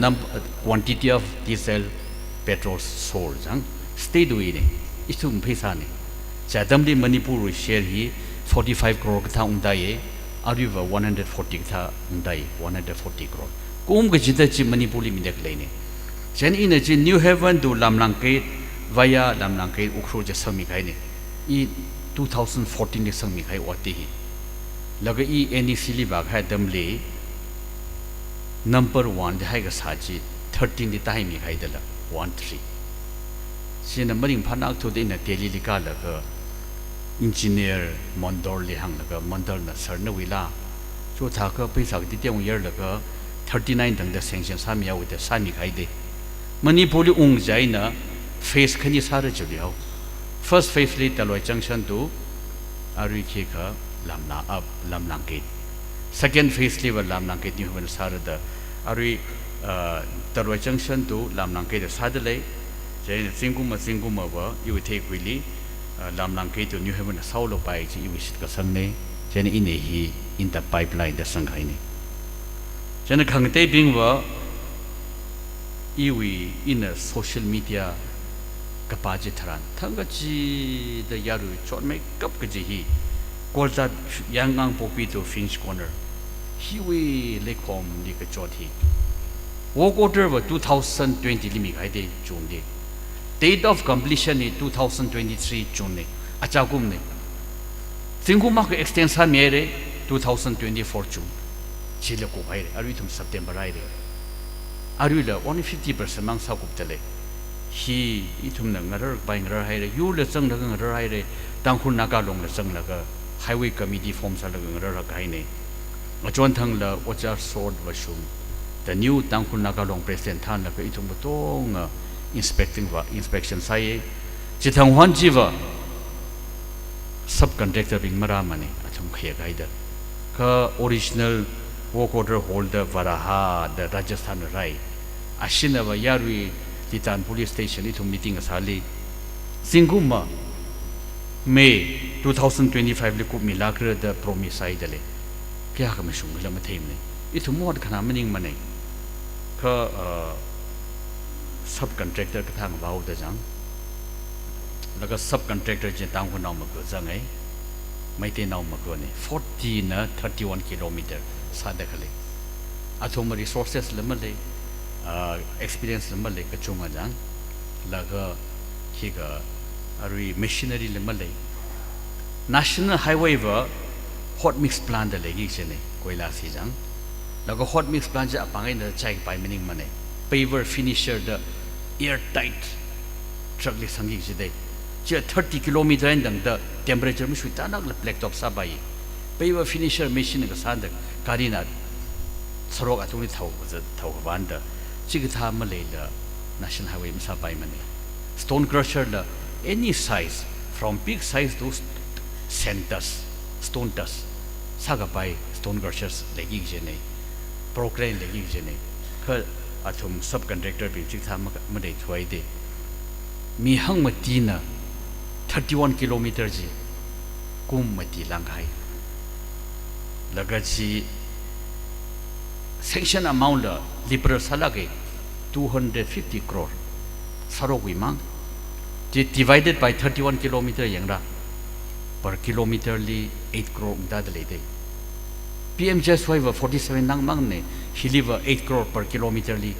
Speaker 3: quantity of diesel petrol sold state doing it to Pisani. Chadamli Manipur we share he 45 crore ka undaye ariva 140 ka undaye 140 crore kum ga jida chi Manipuri mi dak lene chen in a New Haven to Lamlanke via Lamlanke Ukro ja sami kai ne I 2014 ni sami kai wati hi แล้วก็อีNECลีบากให้ดำลีnumber 1ได้ให้กับสาจี13ที่ตายมีใครเดละ13สิ่งนั้นมันยิ่งพันนักทุดินเตลีลิกาแล้วก็ engineer มอนดอร์ลีหังแล้วก็มอนดอร์น่ะสารนวิลาช่วยทาก็ไปสักที่เดียวเยอะแล้วก็39ตั้งแต่เซงเซนสามีเอาแต่สามีใครเดมันนี่พูดอุ้งใจนะ face ขันยี่สาระจุดเดียว first phase ลีตลอดจังชันดูอารุยเคก็ลำลังเกต second phase ลีว่าลำลังเกตนี่มันสาระเดอารุยตลอดจังชันดูลำลังเกตสาระเลยเจนซิงกุมาว่าอยู่ที่กุลีลำลังเกตนี่มันสาวลงไปที่อยู่สิทธิ์ก็สังเนี่ยเจนอินเฮีอินแต่ pipeline เดสังไห้เนี่ยเจนขังเตบิงว่าอีวีอินsocial media กับป้าจิตรันทั้งก็จีเดียร์ชดไม่กับก็จีฮีกอลตัดยังงังพอปีตัวฟินช์คอร์เนอร์ฮีวีเล็กคอมลีกจอดฮีวอล์กออเดอร์ว่า2020ลิมิกให้ได้จูนเด date of completion นี่2023จูนเนี่ยอาจารย์กุมเนี่ยสิ่งกุมมาคือ extension มีอะไร2024จูนชิลกูไปเลยอารุยถึง September ไรเลยอารุยละ only 50% มั่งสาวกุบเตเลยฮีอีทุ่มหนึ่งเราไปเราให้เลยยูเลซังเราเราให้เลยตั้งคุณนักการลงเลซังแล้วก็ highway committee form สารเราเราให้เนี่ยจนทั้งละว่าจะสอดว่าชุม the new ตั้งคุณนักการลง president ท่านแล้วก็อีทุ่มก็ต้อง inspection ใส่จิตทางวันจีว่า subcontractor บิงมารามันเนี่ยทุ่มเขียนไว้เด้อก็ original work order holder วาระฮา the Rajasthan ไรอาชินว่ายารุยที่ตาน police station นี่ทุ่ม meeting สาลีสิงคุมา May 2025 เลยกุมิลากระดับ promise ไอ้เดเลยแก่ก็ไม่ชุ่มเลยมาเทมเลยอีทุ่มหมดขนาดมันยิ่งมันเนี่ยก็ subcontractor ก็ทางว่าวเดจังแล้วก็ subcontractor จะตั้งคนเอามาเกิดจังไงไม่ได้เอามาเกิดเนี่ย40นะ31 kilometer สาเด็กเลยอาทุ่ม resources เลยมันเลยexperience เลยมันเลยก็ชุ่มจังแล้วก็ที่ก็อารุย machinery เลยมันเลย national highway ว่า hot mix plant เลยกี่เช่นเนี่ยกุยลาสีจังแล้วก็ hot mix plant จะปังไอ้เนี่ยใช้ไปมันยิ่งมันเนี่ย paver finisher เด airtight truck เลยสังเกตสิได้จะ 30 kilometer นั่งเด temperature ไม่สุดตานักเลย black top สบาย paver finisher machine ก็สานเด็กการีน่ะสโรกอันตรงนี้เท่ากับวันเดจิกท่ามาเลยละ national highway ไม่สบายมันเนี่ย stone crusher ละ any size from big size to centers stone dust สักไป stone crushers เลยกี่เช่นนี้ proclaim เลยกี่เช่นนี้คืออาทุ่ม subcontractor เป็นจิกท่ามาได้ช่วยดีมีห้างมาตีน่ะ31 kilometer จีกุมมาตีลังไห้แล้วก็จี section amount ละ liberal สลัก250 crore สรุปวิมังจี divided by 31 kilometer อย่างไร per kilometer ลี 8 crore ได้เลยได้ PMJSY ว่า47นั่งมั่งเนี่ย he live 8 crore per kilometer ลี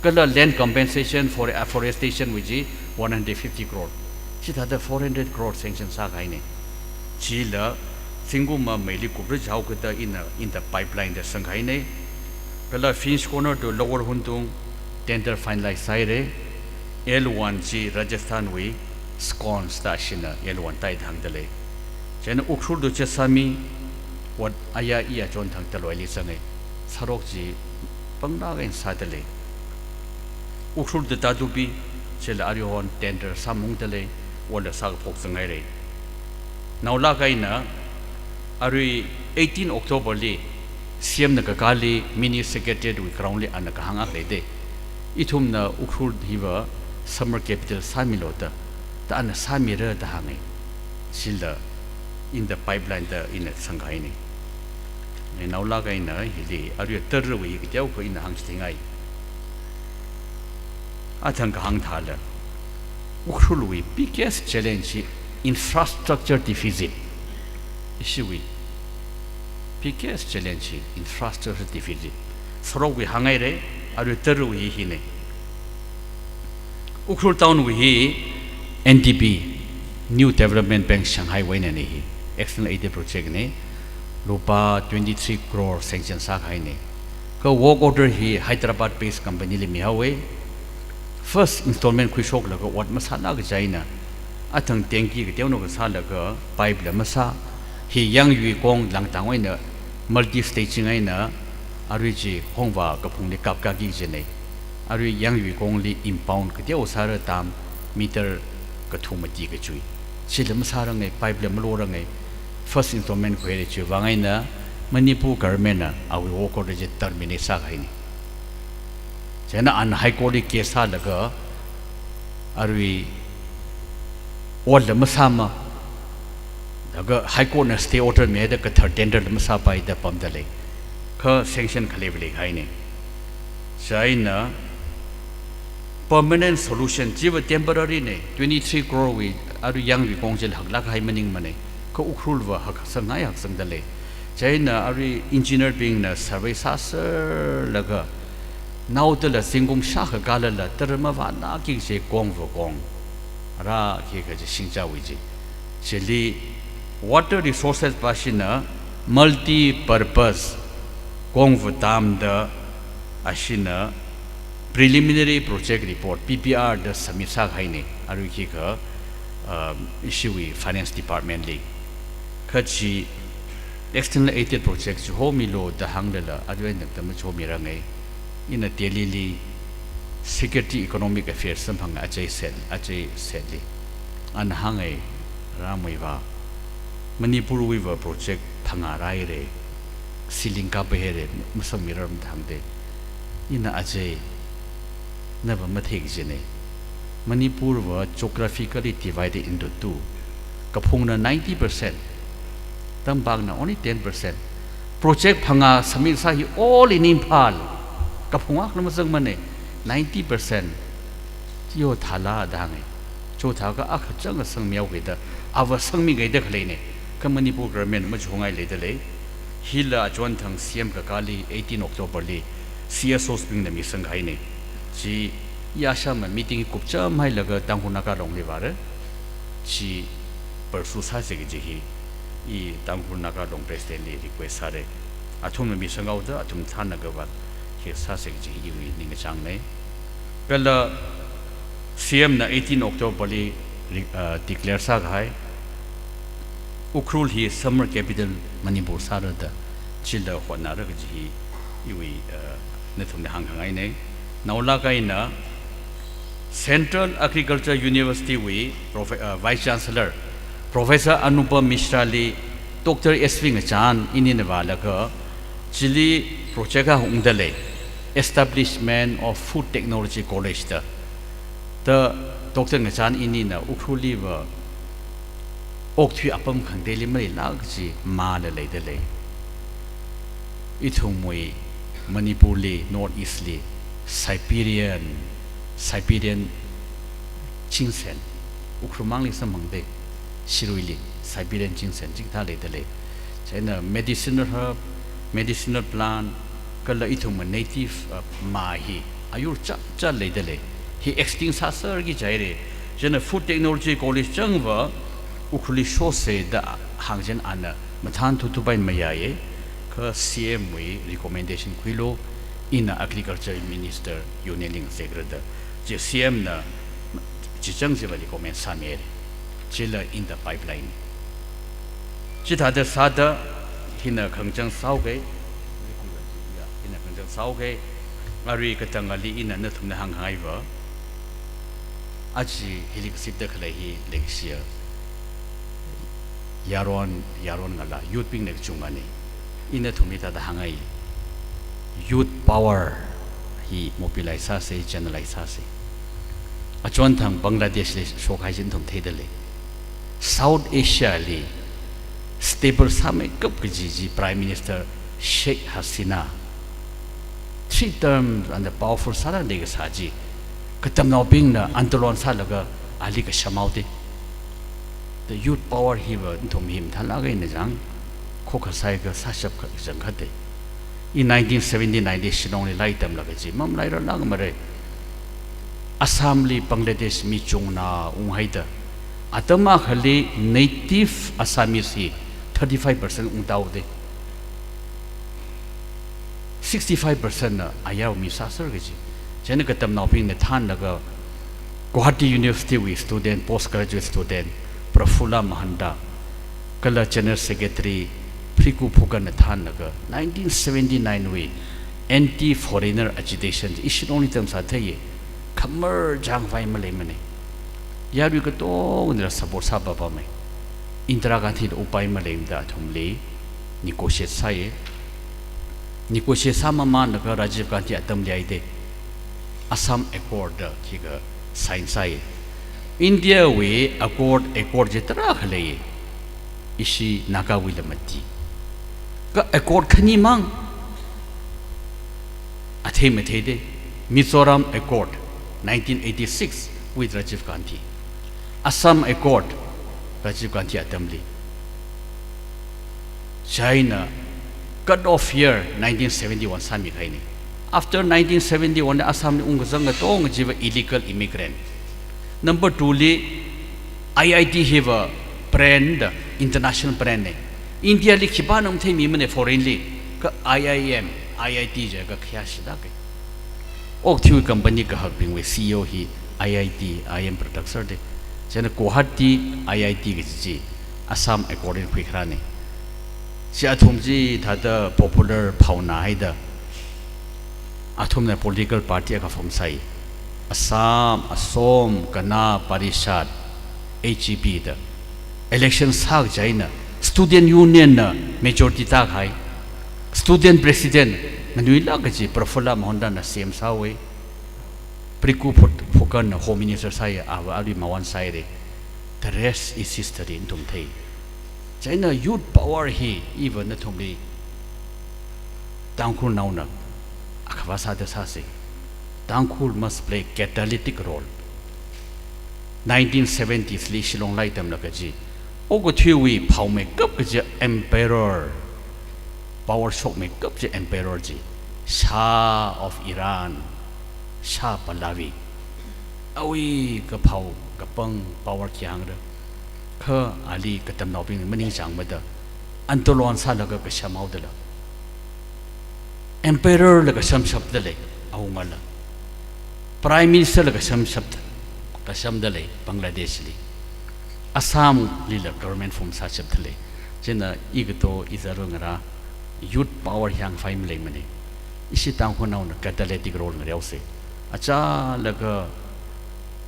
Speaker 3: ก็ละ land compensation for afforestation วิจี150 crore ที่ถ้าได้ 400 crore sanction สักไงเนี่ยจีละสิงคุมาไม่ลีกุบริจาคก็ได้ in the pipeline เดสังไงเนี่ยก็ละ Finch Corner to lower หุ่นตุง tender finalize ใส่เลย L1 จี Rajasthan วิ scones ตาชินะ L1 ใต้ทางเดเลยเช่นอุกรุดูเจสามีวัดอายาอีอาจนทางตลอดลิสังไงสรุปจีปังดากันสาเดเลยอุกรุดูตาดูบีเช่นอาริฮอน tender สามุงเดเลยวันละสักพกสังไงเลยนาวลาไกนะอาริ18 October ลีCM นักการลี mini secretary วิกรองลีอันนักหางอักเลยเดอีทุ่มนะอุกรุดูฮีว่า summer capital สามีโลตาแต่อันนั้นสามีเรื่องต่างไงสิละ in the pipeline แต่ in สังไงนี่ในนาวลาไกนะฮิลีอาริตร์วิกเจ้าก็ in หางสิงไงอาทังก็หางท่าละอุกรุลุย biggest challenge infrastructure deficit ชิวิ biggest challenge infrastructure deficit สรุปวิหางไงเลยอาริตร์วิฮิเนี่ยอุกรุลตาวน์วิฮิ NDB New Development Bank Shanghai ไว้เนี่ยนี่ External Aid Project เนี่ย lupa 23 crore sanction sa khai ne ka work order hi Hyderabad based company le mi hawe first installment khui shok la ka wat masala ga jaina athang tanki ga tewno ga sa la ka pipe la masa hi yang yu kong lang tang wai na multi staging ai na ariji hongwa ka phung le kap ka gi je ne ari yang yu kong li impound ka teo sa ra tam meter ka thumati ka chui silam sa ra ngai pipe la mlo ra ngai first installment ko re chu wangai na Manipur government na awi work order je terminate sa khai ni jana an high court case sa la ka ari all the masama daga high court na stay order me da ka third tender la masa pai da pam da le ka sanction khale bele khai ni China permanent solution jiwa temporary ne 23 crore we aru yang wi kong jel hak la khai maning mane ko ukrul wa hak sangai hak sang da le China ari engineer being na survey sasser laga now the la singum sha ka kala la terma wa na ki se kong vo kong ra ki ka ji singja wi ji chili water resources pasina multi purpose kong vo tam da ashina preliminary project report PPR da submit sa khai ne aru ki ka issue wi finance department li khachi external aid projects homi lo da hangla adwen da ma chomi rangai in a daily security economic affairs samphang ajay sedli an hangai ramai wa Manipur Weaver project phanga rai re silinka behere musam miram thangde in a ajay never mathek jene Manipur wa geographically divided into two kapungna 90% tambang na only 10% project phanga samir sa hi all in Impal kapunga na masang mane 90% yo thala dangai cho tha ka akh chang sang miao ge da awa sang mi ge da khle ne ka Manipur government ma chungai le da le hila chon thang CM ka kali 18 October li CSO spring na mi sang gai ne ji ya sha ma meeting kup cha mai laga tanghuna ka rong le bare ji persu sa se ge ji hi I tanghuna ka rong president li request sare athum mi sangau da athum than na ga ba ke sa se ji hi wi ning chang ne pela CM na 18 October li declare sa gai ukrul hi summer capital Manipur sarada childa khona ra ji iwi ne thum ne hang hangai ne naula kai na Central Agriculture University wi Vice Chancellor Professor Anupam Mishra li Dr. S.V. Ngachan inin wala ka chili project ha ungdale establishment of food technology college da Dr. Ngachan inin na ukruli wa okthui apam khangdeli mai lag ji ma la le de le ithumui Manipur li North East li Siberian Chinsen ukrumang li samangde Shiruili Siberian Chinsen jikta le de le China medicinal herb medicinal plant kala ithum native mahi ayur cha le de le he extinct sasar gi jaire China food technology college changwa ukhuli show se da hangjen ana mathan thu bai mayaye ka CM we recommendation khilo in agriculture minister Yuneling Segrada je CM na chichang je ba recommend samere chila in the pipeline chita da sada hina khangjang sauge hina khangjang sauge ari katangali ina na thumna hangai wa aji helikopter da khlai hi leksia yaron ngala youth ping nek chungani ina thumita da hangai youth power hi mobilize sa se channelize sa se achon thang Bangladesh le shokai jin thum thedale South Asia li stable same kap ji Prime Minister Sheikh Hasina 3 terms and the powerful sara le ga saji katam no ping na antolon sa laga ali ka shamauti the youth power hi wa thum him thala ga in jang khokha sai ga sa shap ka jang khate in 1979 de Shillong li lai tam laga ji mam lai ra lag mare Assam li Bangladesh mi chungna unghaida atama khali native Assamese 35% ungdau de 65% na ayaw mi sa sir gaji jena katam na ping ne than laga Guwahati University we student postgraduate student Prafula Mahanda kala general secretary Priku Phukan na than laga 1979 we anti foreigner agitation ishin only term sa thaye khamar jang vai malay mane yaru ka to nira support sa baba mai Indira Gandhi upai malay da thumle negotiate saye negotiate sama man ka Rajiv Gandhi atam liai de Assam Accord ki ga sign saye India we accord jitra khale ishi naga wilamati ka accord khani mang athe mathe de Mizoram Accord 1986 with Rajiv Gandhi Assam Accord Rajiv Gandhi atamli China cut off year 1971 sami khaini after 1971 Assam ungzang tong jiva illegal immigrant number 2 li IIT have a brand international brand India li khibanam the mi mane foreign li ka IIM IIT jaga khya sida ke ok thiu company ka helping with CEO hi IIT IIM producer de jana Guwahati IIT ge ji Assam Accord in khikhrani si athum ji thada popular phauna haida athum na political party ka form sai Assam Asom Kana Parishad HEP da election sak jaina student union na majority ta khai student president manuila gaji Prafula Mahanda na CM sawe Priku Phukan na home minister sai ali mawan sai re the rest is history in thei China youth power he even na thumli tangkhul nauna akhwasa da sa se tangkhul must play catalytic role 1970s li Shillong lai tam la gaji ogo thiwi phau me kap gaji emperor power shock me kap je emperor ji Shah of Iran Shah Pahlavi awi ka phau ka pang power kyang ra kha ali ka tam naw ping maning chang ma da antolon sa la ka shamau da la emperor la ka sham shab da le au ma la prime minister la ka sham shab da sham da le Bangladesh li Assam li la government form sa shab da le jena igto izaro ngara youth power yang fai mle mane isi tang ko naw na catalytic role ngrew se acha laga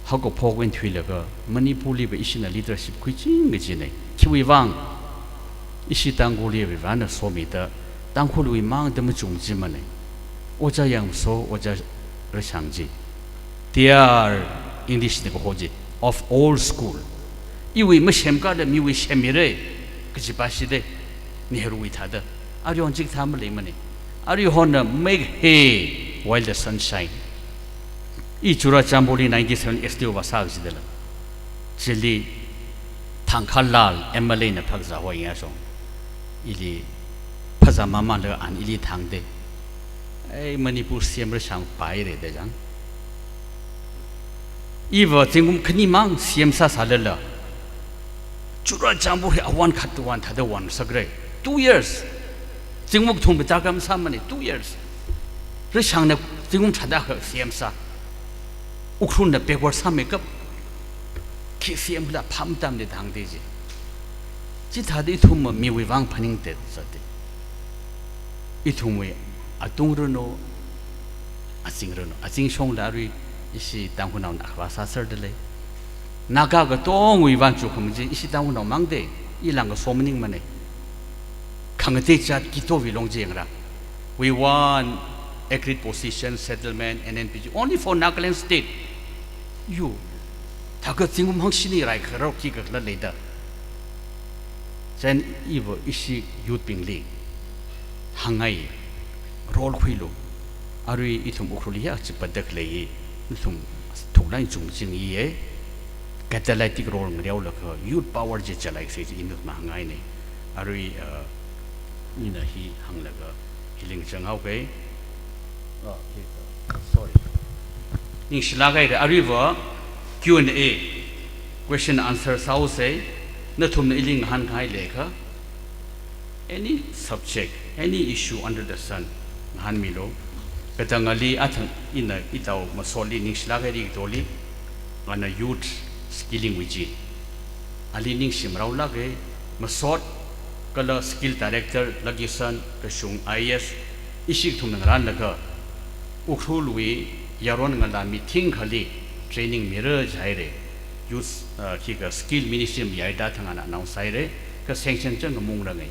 Speaker 3: hago phogwen thui laga Manipur li ba isi na leadership kuching ge jine khiwi wang isi tang go li ba na so mi da tang ko lui mang da mu chung ji mane oja yang so oja ra sang ji tiar English ne ko hoji of all school iwi ma shem ka da mi wi shemire ge ji ba shi de Nehru wi tha da Aryon jik tham le mane Aryon make hay while the sun shine I chura chamboli 97 STO wasag jidela chili thangkhalal MLA na phagza wa ya song ili phaza mama le an ili thangde ai Manipur siam ra sang pai re de jang iwa jingum khni mang siam sa salala chura chamboli awan khatwan thada wan sagre 2 years Jingmuk thung betakam samani 2 years. Rishang na jingmuk chada ka CM sa. Ukrun na backward sa makeup. Ki CM la pham tam de dang de ji. Ji tha de thum mi wi wang phaning te sa de. I thum we atung ro no asing shong la ri isi tang hu naw na khwa sa sar de le. Naga ga tong wi wang chu khum ji isi tang hu naw mang de I lang ga somning mane. We want agreed position, settlement, and NPG only for Nagaland state. You, Takat Singum Hongshini Rai Karoki later. Then Evo Ishi Youth Ping League Hangai Roll Quilu Ari Itum Ukrulia Chipadakle Itum Tulan Chung Jing Ye catalytic role Reolaka youth power jet like says in Mangaine Ari Ina he hang like a healing chang okay. Sorry. Ning Shilagai the Ariva Q&A question answer sao say Natum iling han kai leka any subject, any issue under the sun. han mi lo katangali athang ina itaw masoli ning slagari doli ana youth skilling wiji ali ning simraw lage masot kala skill director lagisan kasung is isik thum ran laga ukhulwi yaron ngala meeting khali training mirror jaire youth ki ka skill ministry yaida thangana announce saire ka sanction chang mung rangai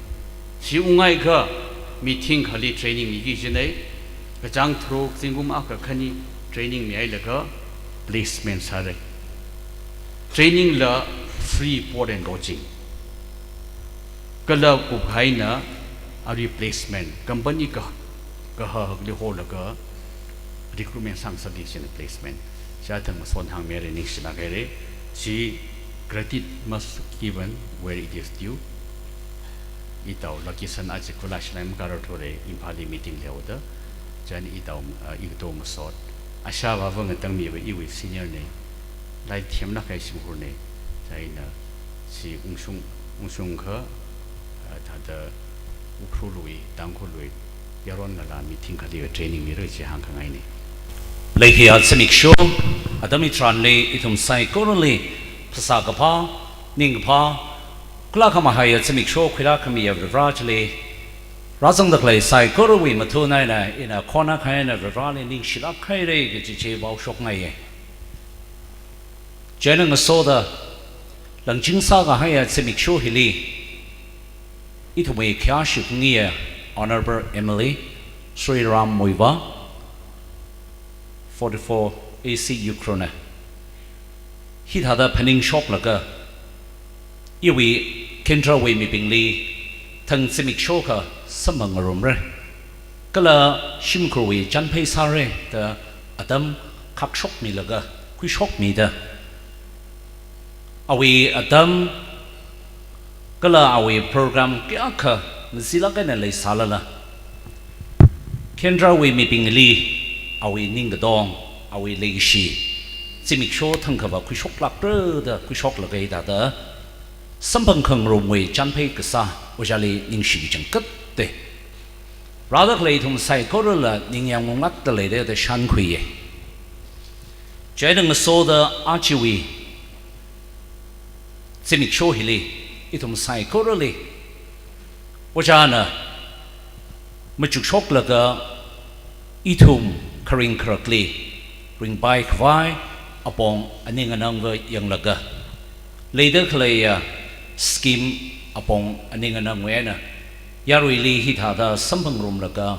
Speaker 3: si ungai ka meeting khali training mi gi jinai ka jang throk singum aka khani training mi ai laga placement sare training la free board and lodging kala ku bhaina a replacement company ka ha li ho laga recruitment sang selection placement Shatham Son Hang Mary Nixila Gere, she credit must given where it is due. Itau Lakisan Ajikulash Lam Garatore in Pali meeting the order, Jan Itau Igdom Sort. Ashava Vangatami with senior name, like Tiamnakashi Hune, Jaina, she Unsung her, Tata Ukrului, Dankului, Yaronala meeting Kali training Mirachi Hankangaini.
Speaker 13: Lehi at semik show, adami tranle itum sai korole, pasagapa, ningpa, kulakamahay at semik show, kulakami of the rajle, razang the clay sai korowi matuna in a corner kind of the rally ning shilak kaire, gichi wow shock naye. Jenning a soda, Langjing saga hay at semik show hili, itume kyashik near Honorable Emily, Sri Ram Muiva. 44 AC Ukraine. He had a penning shop laga. Iwi Kendra way me being Lee, Tang Simic Shoka, Samang Rumre. Kala Shimkrowi, Jan Pay Sare, the Adam Kak shock me laga, qui shock me the. Awi Adam Kala awi program Kiaka, Zilagan and Lay Salala. Kendra way me being Lee. Awi ning the dong, awi legacy. Simik show Tankava, Kushok Lakra, the Kushok Lagada, the Sampang Kung room way, Janpay Kasa, Ojali Ning Shi Jankat. Rather late on Saikorola, Ning Yang Lat the lady, the Shankui. Jadang soda Archiwi Simik show Hilly, itum Saikoroli. Ojana Machuk Shok Laga itum. Karing correctly, bring bike vai upon a ning ananga young laga. Later clay scheme upon a ning anangwena. Yarili hit had a sumping room laga.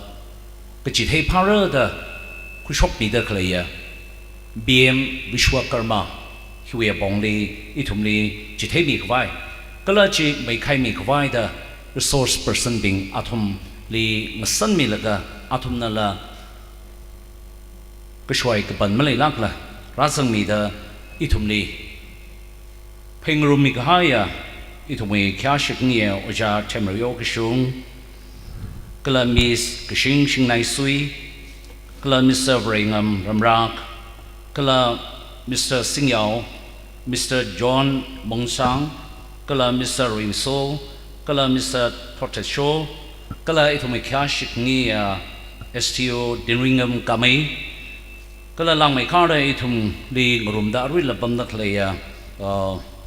Speaker 13: But you take para the Kushok leader clay. BM Vishwakarma, Huey Bongli, Itumli, Jitemi vai. Galaji may kaimi vai the resource person being atom li masan milaga, atom nala. Kishwai Kapan Malay Lakla, Rasang Mida, Itumli Pingrumikahaya, Itumi Kashik near Oja Temario Kishung, Kala Miss Kishing Shing Nai Sui, Kala Mr. Vringam Ramrak, Kala Mr. Singyao, Mr. John Mongsang, Kala Mr. Rinso, Kala Mr. Protesho, Kala Itumi Kashik near STO Dinringham Kamei. Kala lang may kara itum di ngurumda arwi labam na klaya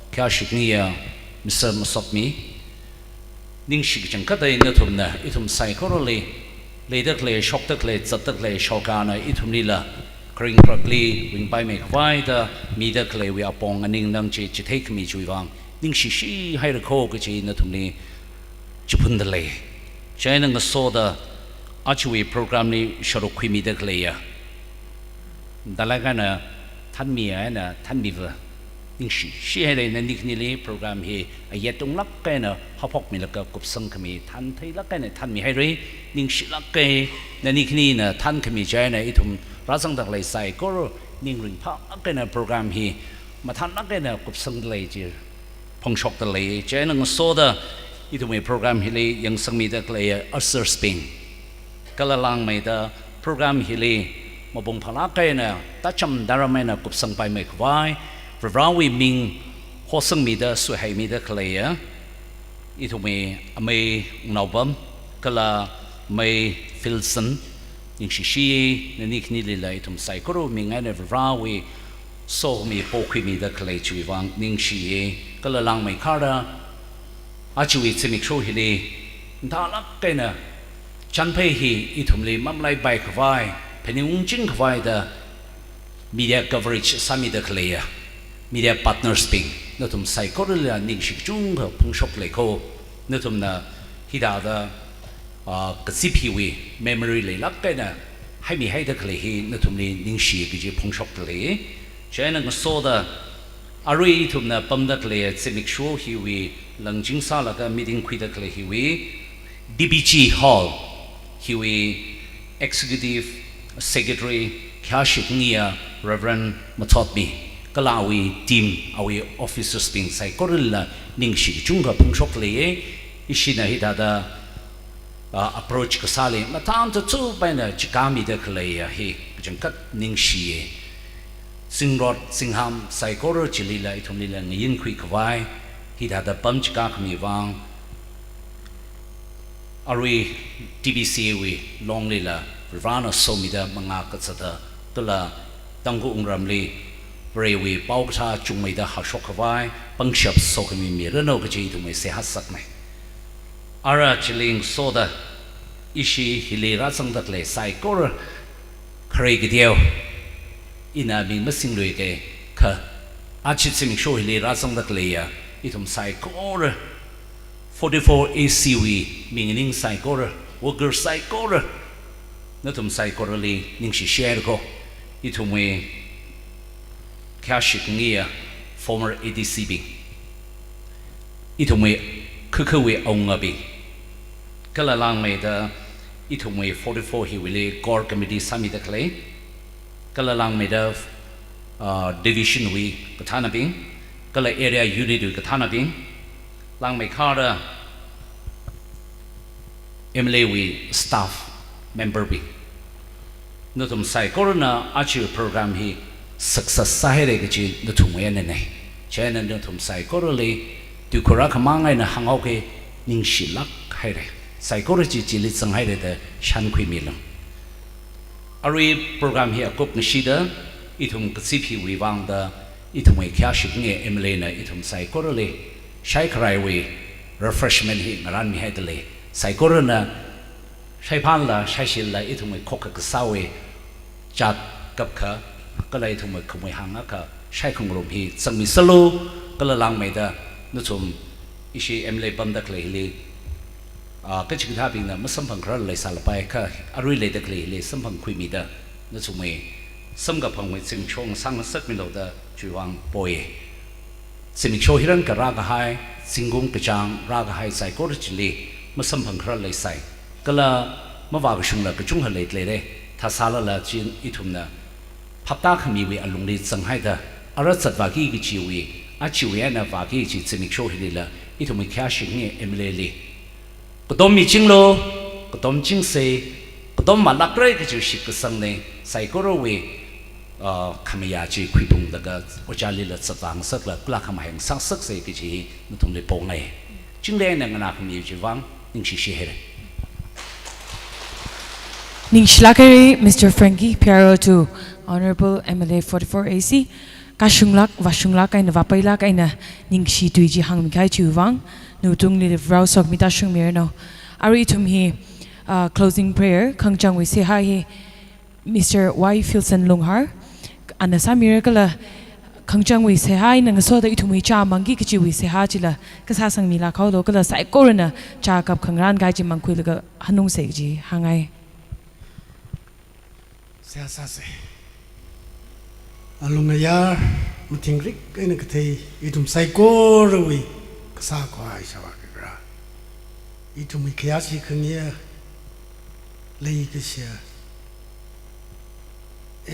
Speaker 13: kashik niya Mr. Masopmi ning shik chang katay natum na itum psychorally later klaya shock the klaya zata klaya shokana itum nila kring prakli wing by make why the media klaya we apong aning nang chi take me juiwang ning shi hay ko kachi natum ni chupundale china nga soda actually program ni sharukwi media klaya Dalagana Tanmia and Tanmiva. She had a nickname program here, a yet don't luck and a hopok milaka kupsung kami, Tan Taylak and a Tanmi Harry, Ning Shilake, the nickname Tan Kami Jana, itum Razang the Lay Sai Goro, Ning Ring Park and a program here, Matan and a kupsung lay, Pong Shock the Lay, Jana Soda, itum a program here, young Sami the Clay, Usher Spin. Kalalang made a program here. Mabung palakay na tacham daramay na kupsang pay may kway Vravrawi ming hosang mida suhay mida kalaya ito may amay naubam kala may Filson นิ่งชีนั่นนี่คือนี่เลยทุ่มใส่ก็รู้มีไงในราวีโซ่มีโปคุมีเด็กเลยช่วยวังนิ่งชีก็เลยลังไม่ขาดอาชีวิตสมิกโชฮิลีถ้าลักกันนะฉันเพย์อีทุ่มเลยมั่มไล่ใบขวายเพนิงจิงขวายเดอ media coverage สามีเด็กเลย media partners ปิงนั่นทุ่มใส่ก็รู้เลยนิ่งชิกจุงกับพุ่งชกเลยเขานั่นทุ่มนะฮิดาเดอกระซิบฮิวี memory เลยลักกันนะให้มีให้เด็กเลยนั่นทุ่มเลยนิ่งชีก็จะพุ่งชกเลยใช่นั่นก็โซ่เดออารุยทุ่มนะปั๊มเด็กเลยสมิกโชฮิวีหลังจิงซาแล้วก็มีดิ้งคุยเด็กเลยฮิวี DBG Hall ฮิวี Executive Secretary แค่ชิดเงีย Reverend มาทอดมีก็ลาวีทีมอาวี Officers ปิงใส่ก็เรื่องละนิ่งชิจุงกับพุ่งชกเลยอิชินะฮิดาดาapproach ก็สาเลยมาตามจะจู่ไปนะจิกามีเด็กเลยฮิจังกัดนิ่งชีสิงรถสิงหามใส่ก็เรื่องจิลีละทุ่มลีละเงียนคุยกับไว้ฮิดาดาปั๊มจิกาขมีวังอารี TBC วีลองเลยละร้านสมิดามังอากัสดาตัวละตั้งกุอุงรำลีเรวีป้าวชาจุงไม่ได้หาชกไว้ปังชับโซกมีมีเรื่องนกจีตุไม่เสียหัสักไหมอาราจิลิงโซดาอิชิฮิลีรัสังดักเลยใส่ก็ระใครก็เดียวอินามิไม่สิ่งเลยแกค่ะอาชิตสิมิโชฮิลีรัสังดักเลยอิทุมใส่ก็ระ44 ACV มีเงินใส่ก็ระ worker ใส่ก็ระนั่นทุ่มใส่ก็ระลีนิ่งชิเชร์ก็อีทุ่มเวแค่ชิคเงีย former ADC บิงอีทุ่มเวคือเวองค์บิงก็ละลังไม่ได้อีทุ่มเว44ฮิวิลี core committee สามีตะเคลก็ละลังไม่ได้division วีก็ท่านาบิงก็ละ area unit วีก็ท่านาบิงลังไม่ขาดMLA วี staff member บินั่นทุ่มใส่ก็รู้นะอาชีพโปรแกรมฮี success สาเหตุก็จีนั่นทุ่มเองนั่นเองใช่นั่นทุ่มใส่ก็รู้เลยดูคนรักมั่งไงนะหางเอาแค่นิ่งชิลักให้เลยใส่ก็รู้จีจิลิตสังให้เลยแต่ฉันคุยมีลงอารีโปรแกรมฮีกุบนิชิดะอีทุ่มกสิบฮีวิวังดะอีทุ่มไอ้แค่ชิบเงี้ย MLA นะอีทุ่มใส่ก็รู้เลยใช้ใครวี refreshment ฮีงานมีให้เลยใส่ก็รู้นะใช้พันละใช้ชิลละอีทุ่มไอ้คกกษาวีจัดกับเขาก็เลยทุ่มไอ้ขโมยหางก็ใช้ของลมฮีสังมิสโลก็เลยลังไม่ได้นั่นทุ่มอิชิเอ็มเลยปั๊มดักเลยเลยก็ชิคท้าบิงนะมันสัมพันธ์ครั้งเลยสารไปค่ะอารุยเลยดักเลยสัมพันธ์คุยมีได้นั่นทุ่มไอ้สัมกับพังไว้สิ่งช่วงสังสักไม่รู้ได้ช่วยวังปอยสิ่งช่วยให้รันกับรากหายสิ่งกงกระจังรากหายใส่ก็จะเลยมันสัมพันธ์ครั้งเลยใส่ก็ละมาว่าก็ชุ่มละก็ชุ่มหันเลยเลยถ้าสารละจีนอีทุ่มนะพับตาขมีวิอารมณ์ดีสังให้ได้อารัศดวากีกิจิวิอาชิวินะวากีจิสิ่งช่วยให้เลยละอีทุ่มแค่สิ่งนี้เอ็มเลยก็ต้องมีจริงโลก็ต้องจริงเสก็ต้องมาลักเลยก็จะสิกสังเนี่ยใส่ก็รู้วิขมียาจีคุยปุ่งแต่ก็ว่าจะลีละสตางค์สักละกล้าขมาแห่งสักเสกิจินั่นทุ่มเลยปงไงจริงเลยนั่งนาขมีจีวังนิ่งชิเชเฮ
Speaker 2: Ning Shlakari, Mr. Frankie Piero to Honorable MLA 44AC, Kashunglak, Vashunglak, and Vapailak, and Ning Shi Tuiji Hang Mikai Chuvang, Nutung Liv Rausok Mitashung Mirno. Ari tum he closing prayer, Kang Chang we say hi, Mr. Y. Filson Lunghar, and the Sam miracle. Kang Chang we say hi, and so that it we cha mangi kichi we say hi, Kasasang Mila Kaudo, Sai Corona, Chak up Kangran Gaji Manquilga, Hanung Seji, Hangai.
Speaker 14: เสียซาเสอารมณ์ยามาทิ้งริกไอ้นักเทยอีทุ่มไซโก้รวีก็ซาควายชาวบ้านกระอีทุ่มมีขยะสีขึงเยอะเลยก็เสีย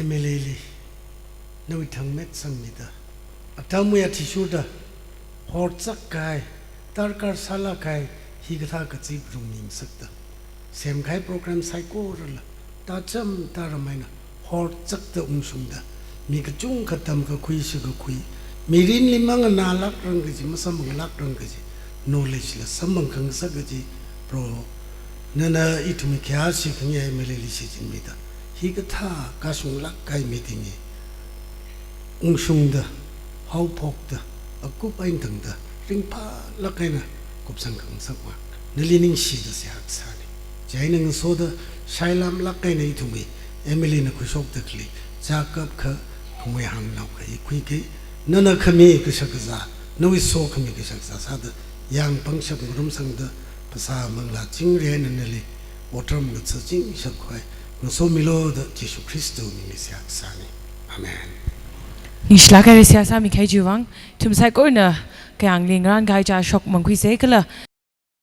Speaker 14: MLAเลยนึกถึงเม็ดสังมิดาอัตมุยที่สุดฮอร์ซักไก่ตาร์การซาลาไก่ฮีกท่ากับจีบรุงนิงสักตาเสียมไก่โปรแกรมไซโก้ระละตาจำตาละไม่นะฮอร์จักตะสุงดามีกระจุงกระทำกระคุยสึกคุยมีรินลิมังนาลักรังกจีมาสมังลักรังกจี knowledge ละสมังคังสักกจีโปร นั่นน่ะอีทุมิแค่สิขงี้ไม่เลยลิสิจินมีดาฮีก็ท่ากาสุงลักไกมีติงี้องชุงเดเฮาพกเดกุบไอ้ถึงเดริงพาลักไกนะกุบสังขังสักวันนั่นลินิงชีดเสียหักษานี่ใจนึงโซดาใช้ลำลักไกในทุมีเอมิลีนคุยชกตะคลีจากกับเขาขโมยหังเราไอ้คุยกี้นั่นน่ะขมีกุศลกษานู่นวิโซขมีกุศลกษาซาดยังปังชักรุมสังเดภาษาเมืองลาจิงเรียนนั่นเลยวัตรมกุศลจิงชักควายกุศลมิโลดเยซูคริสต์มีเสียหักษานี่อาเมน
Speaker 2: 你是哪个人？现在米开就王，他们在国内，给安利人家家 shock 门开谁去了？